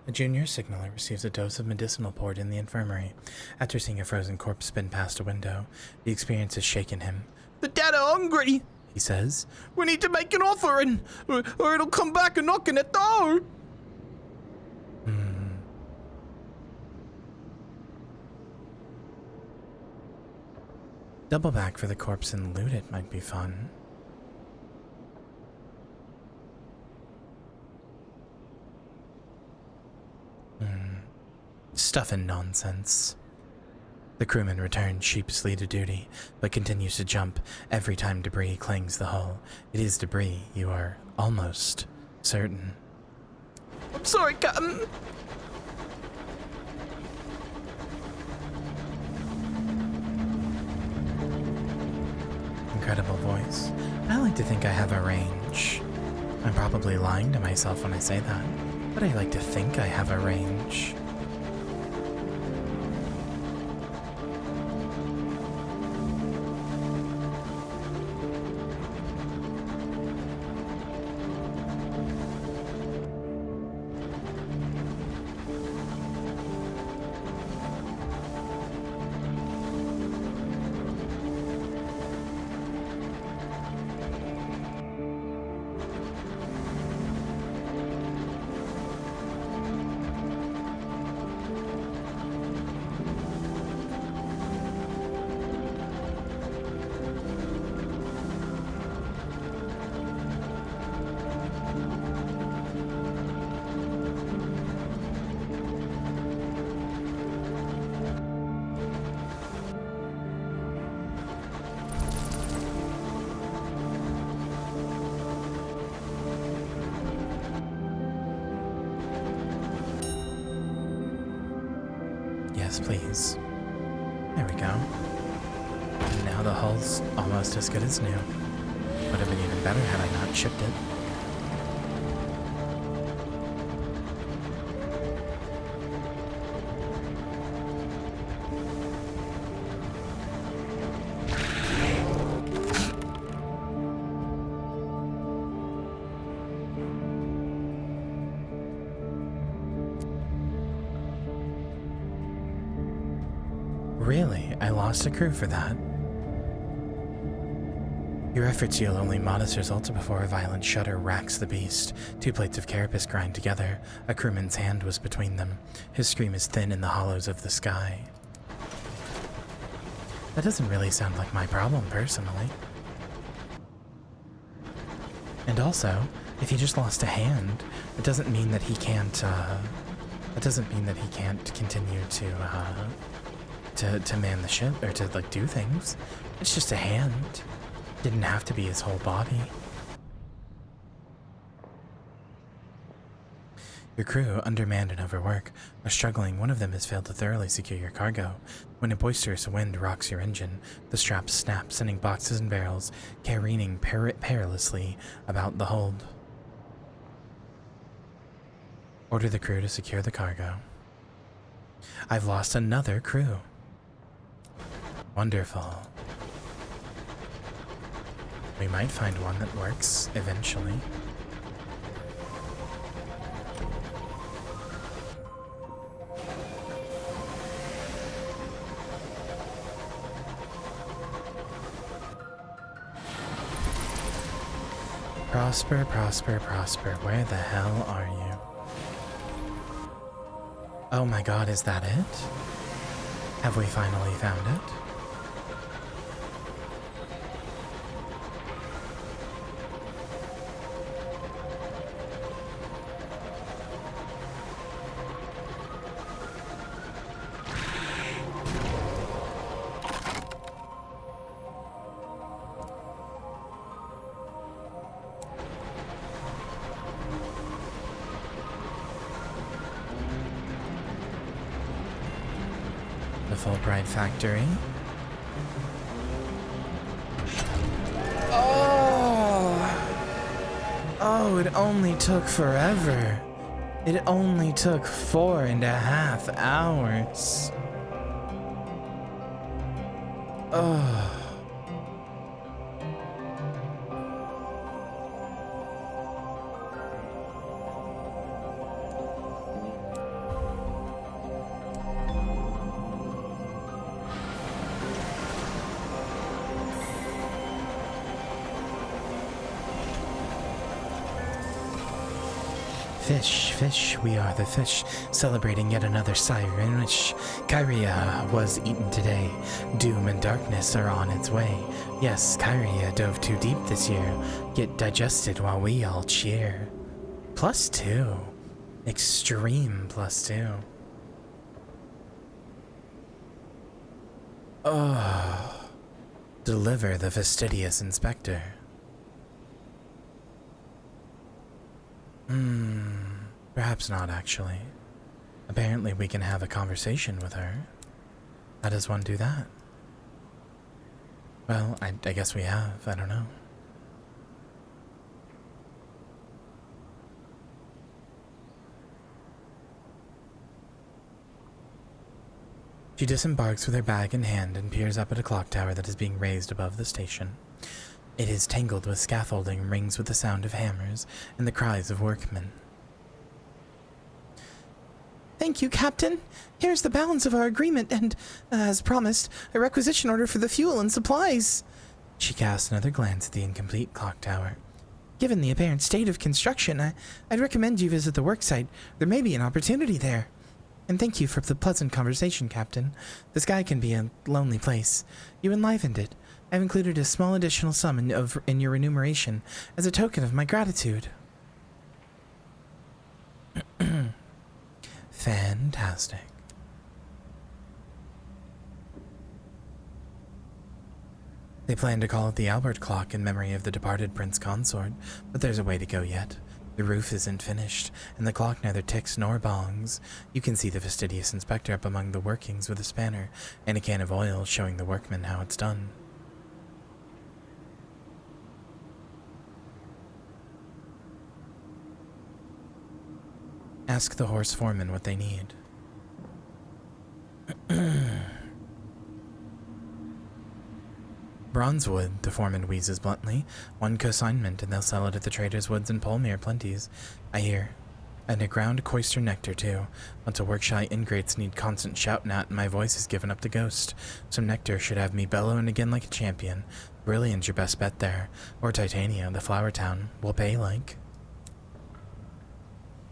A junior signaler receives a dose of medicinal poured in the infirmary. After seeing a frozen corpse spin past a window, the experience has shaken him. The dead are hungry, He says, we need to make an offering, or it'll come back and knock on the door. Double back for the corpse and loot it might be fun. Stuff and nonsense. The crewman returns sheepishly to duty, but continues to jump every time debris clings the hull. It is debris, you are almost certain. I'm sorry, Captain. Incredible voice. I like to think I have a range. I'm probably lying to myself when I say that, but I like to think I have a range. Yes, please. There we go. And now the hull's almost as good as new. Would have been even better had I not shipped it. Really? I lost a crew for that? Your efforts yield only modest results before a violent shudder racks the beast. Two plates of carapace grind together. A crewman's hand was between them. His scream is thin in the hollows of the sky. That doesn't really sound like my problem, personally. And also, if he just lost a hand, it doesn't mean that he can't, continue to man the ship, or to, like, do things. It's just a hand. Didn't have to be his whole body. Your crew, undermanned and overworked, are struggling. One of them has failed to thoroughly secure your cargo. When a boisterous wind rocks your engine, the straps snap, sending boxes and barrels careening perilously about the hold. Order the crew to secure the cargo. I've lost another crew. Wonderful. We might find one that works eventually. Prosper, prosper, prosper. Where the hell are you? Oh my god, is that it? Have we finally found it? The Fulbright factory. Oh, it only took forever. It only took 4.5 hours. Oh. Fish, fish, we are the fish, celebrating yet another siren which Kyria was eaten today. Doom and darkness are on its way. Yes, Kyria dove too deep this year, yet digested while we all cheer. +2. Extreme +2. Oh. Deliver the fastidious inspector. Perhaps not, actually. Apparently we can have a conversation with her. How does one do that? Well, I guess we have. I don't know. She disembarks with her bag in hand and peers up at a clock tower that is being raised above the station. It is tangled with scaffolding and rings with the sound of hammers and the cries of workmen. Thank you, Captain. Here's the balance of our agreement and, as promised, a requisition order for the fuel and supplies. She casts another glance at the incomplete clock tower. Given the apparent state of construction, I'd recommend you visit the worksite. There may be an opportunity there. And thank you for the pleasant conversation, Captain. The sky can be a lonely place. You enlivened it. I've included a small additional sum in your remuneration as a token of my gratitude. Fantastic. They plan to call it the Albert Clock in memory of the departed Prince Consort, but there's a way to go yet. The roof isn't finished, and the clock neither ticks nor bongs. You can see the fastidious inspector up among the workings with a spanner and a can of oil showing the workmen how it's done. Ask the horse foreman what they need. Bronzewood, the foreman wheezes bluntly. 1 consignment and they'll sell it at the Traders' Woods and Polmere plenties, I hear. And a ground coister nectar, too. Once a work-shy ingrates need constant shouting at and my voice is given up the ghost. Some nectar should have me bellowing again like a champion. Brilliant's your best bet there. Or Titania, the flower town. We'll pay like.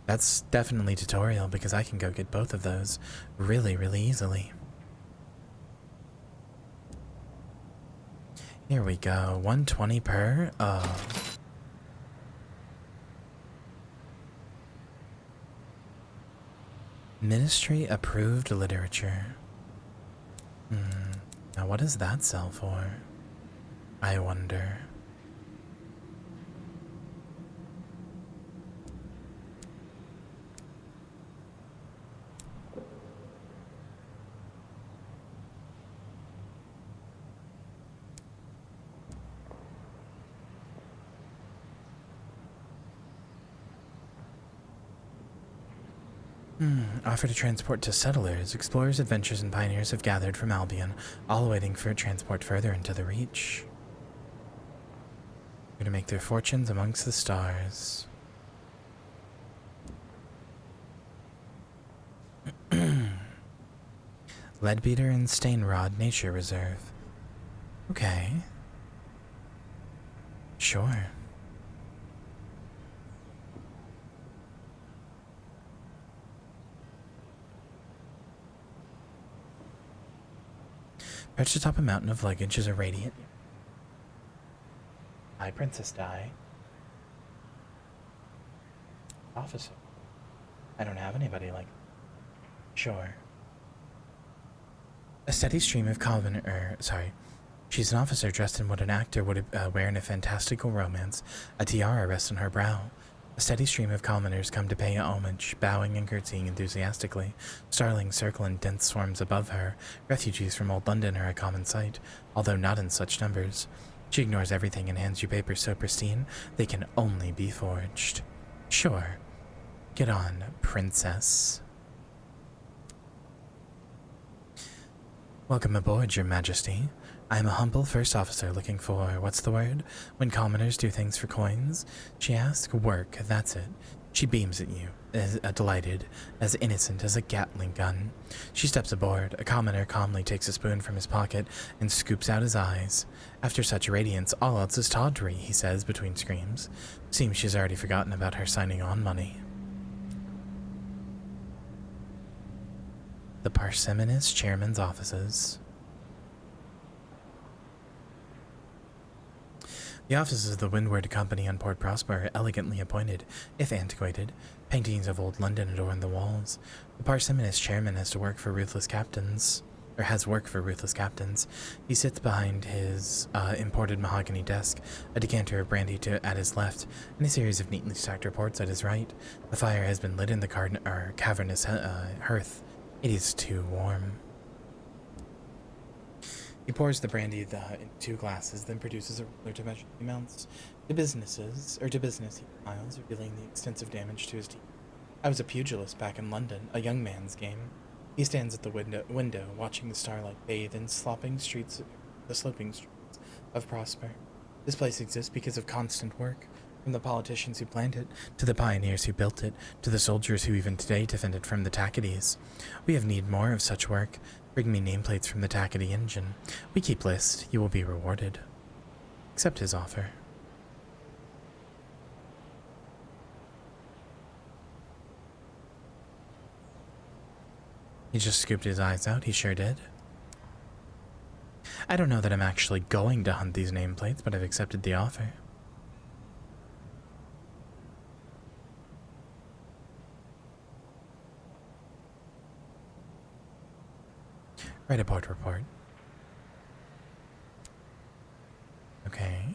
That's definitely tutorial because I can go get both of those really, really easily. Here we go. 120 per. Oh. Ministry approved literature. Now what does that sell for? I wonder. Offer to transport to settlers. Explorers, adventurers, and pioneers have gathered from Albion, all waiting for transport further into the Reach. Going to make their fortunes amongst the stars. Leadbeater and Stainrod Nature Reserve. Okay. Sure. Perched atop a mountain of luggage is a radiant. Hi, Princess Di. Officer. I don't have anybody like. Sure. A steady stream of she's an officer dressed in what an actor would wear in a fantastical romance. A tiara rests on her brow. A steady stream of commoners come to pay homage, bowing and curtsying enthusiastically. Starlings circle in dense swarms above her. Refugees from Old London are a common sight, although not in such numbers. She ignores everything and hands you papers so pristine they can only be forged. Sure. Get on, princess. Welcome aboard, Your Majesty. I am a humble first officer looking for, what's the word? When commoners do things for coins? She asks. Work, that's it. She beams at you, as delighted, as innocent as a Gatling gun. She steps aboard. A commoner calmly takes a spoon from his pocket and scoops out his eyes. After such radiance, all else is tawdry, he says between screams. Seems she's already forgotten about her signing on money. The parsimonious chairman's offices. The offices of the Windward Company on Port Prosper are elegantly appointed, if antiquated. Paintings of old London adorn the walls. The parsimonious chairman has worked for ruthless captains. He sits behind his imported mahogany desk, a decanter of brandy at his left, and a series of neatly stacked reports at his right. A fire has been lit in the cavernous hearth. It is too warm. He pours the brandy into 2 glasses, then produces a ruler to measure the amounts. To business, he smiles, revealing the extensive damage to his teeth. I was a pugilist back in London, a young man's game. He stands at the window, watching the starlight bathe in the sloping streets of Prosper. This place exists because of constant work, from the politicians who planned it, to the pioneers who built it, to the soldiers who even today defend it from the Tacadies. We have need more of such work. Bring me nameplates from the Tacady engine. We keep list. You will be rewarded. Accept his offer. He just scooped his eyes out. He sure did. I don't know that I'm actually going to hunt these nameplates, but I've accepted the offer. Write a port report. Okay.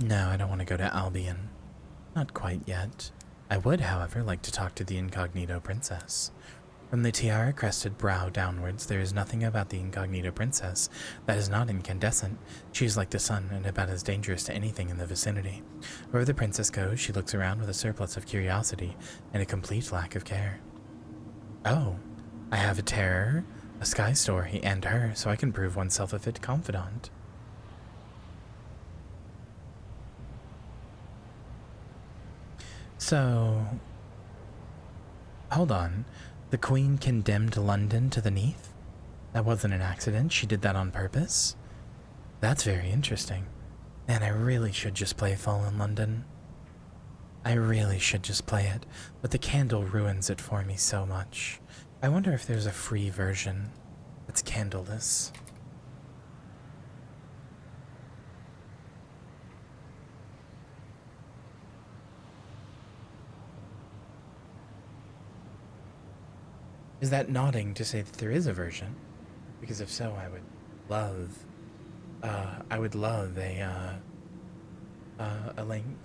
No, I don't want to go to Albion. Not quite yet. I would, however, like to talk to the incognito princess. From the tiara-crested brow downwards, there is nothing about the incognito princess that is not incandescent. She is like the sun, and about as dangerous to anything in the vicinity. Wherever the princess goes, she looks around with a surplus of curiosity and a complete lack of care. Oh, I have a terror, a sky story, and her, so I can prove oneself a fit confidant. So, hold on. The Queen condemned London to the Neath? That wasn't an accident. She did that on purpose? That's very interesting. Man, I really should just play Fallen London. I really should just play it, but the candle ruins it for me so much. I wonder if there's a free version that's candleless. Is that nodding to say that there is a version? Because if so, I would love a link.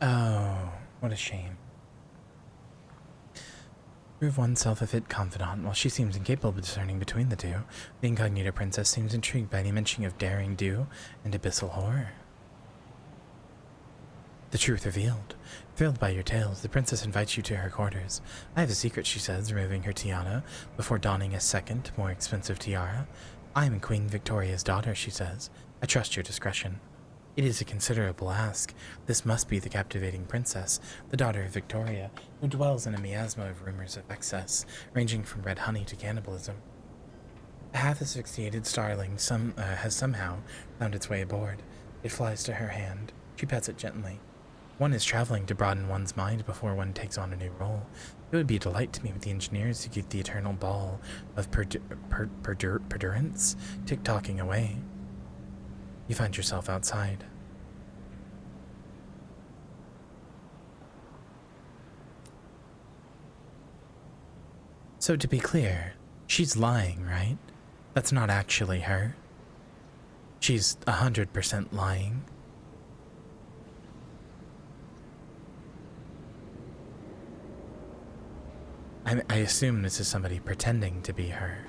Oh, what a shame. Prove oneself a fit confidant. While she seems incapable of discerning between the two, the incognito princess seems intrigued by any mention of daring do and abyssal horror. The truth revealed. Thrilled by your tales, the princess invites you to her quarters. I have a secret, she says, removing her tiara before donning a second, more expensive tiara. I am Queen Victoria's daughter, she says. I trust your discretion. It is a considerable ask. This must be the captivating princess, the daughter of Victoria, who dwells in a miasma of rumors of excess, ranging from red honey to cannibalism. A half-asphyxiated starling has somehow found its way aboard. It flies to her hand. She pets it gently. One is traveling to broaden one's mind before one takes on a new role. It would be a delight to meet with the engineers who keep the eternal ball of perdurance tick-tocking away. You find yourself outside. So to be clear, she's lying, right? That's not actually her. She's 100% lying. I assume this is somebody pretending to be her.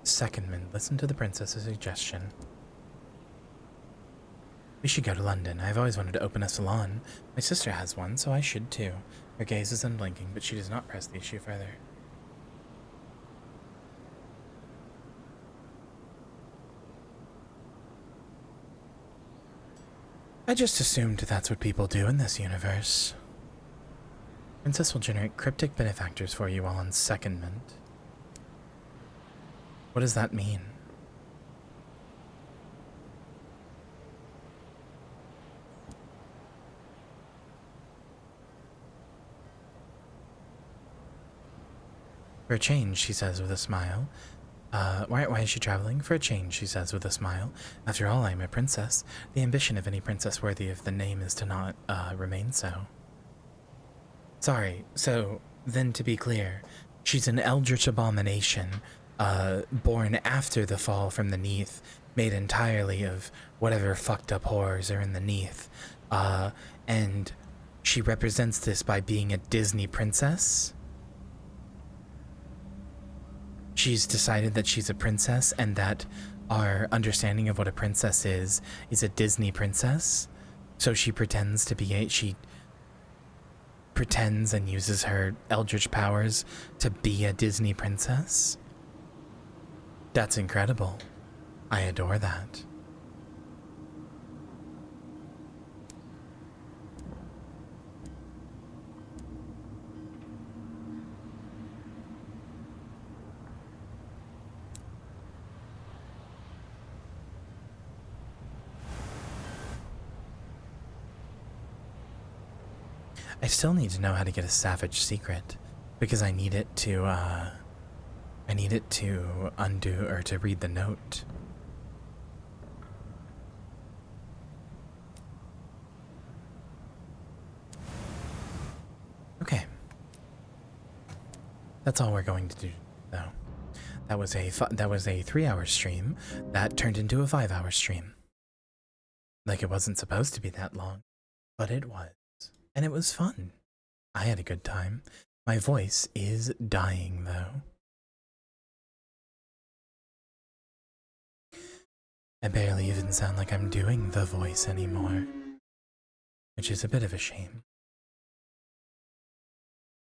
Secondman, listen to the princess's suggestion. We should go to London. I've always wanted to open a salon. My sister has one, so I should too. Her gaze is unblinking, but she does not press the issue further. I just assumed that's what people do in this universe. Princess will generate cryptic benefactors for you while on secondment. What does that mean? For a change, she says with a smile. Why is she traveling? For a change, she says with a smile. After all, I am a princess. The ambition of any princess worthy of the name is to not, remain so. Sorry, so, then to be clear, she's an eldritch abomination, born after the fall from the Neath, made entirely of whatever fucked up horrors are in the Neath, and she represents this by being a Disney princess? She's decided that she's a princess and that our understanding of what a princess is a Disney princess. So she pretends to be she pretends and uses her eldritch powers to be a Disney princess. That's incredible. I adore that. I still need to know how to get a savage secret, because I need it to undo or to read the note. Okay. That's all we're going to do, though. That was a 3-hour stream that turned into a 5-hour stream. Like it wasn't supposed to be that long, but it was. And it was fun. I had a good time. My voice is dying, though. I barely even sound like I'm doing the voice anymore, which is a bit of a shame.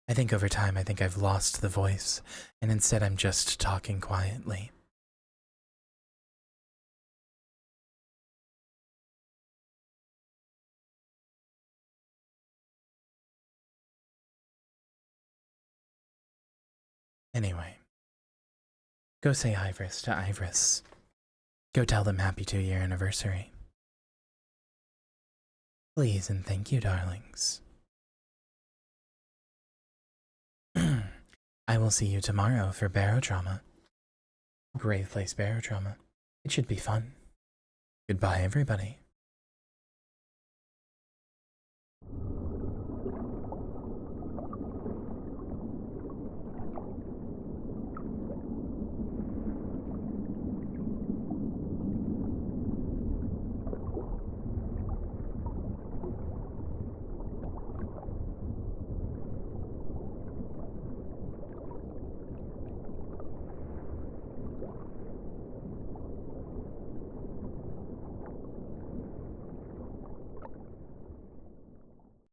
I think over time, I've lost the voice, and instead I'm just talking quietly. Anyway, go say Ivrys to Ivrys. Go tell them happy 2-year anniversary. Please and thank you, darlings. I will see you tomorrow for barotrauma. Grave Place barotrauma. It should be fun. Goodbye, everybody.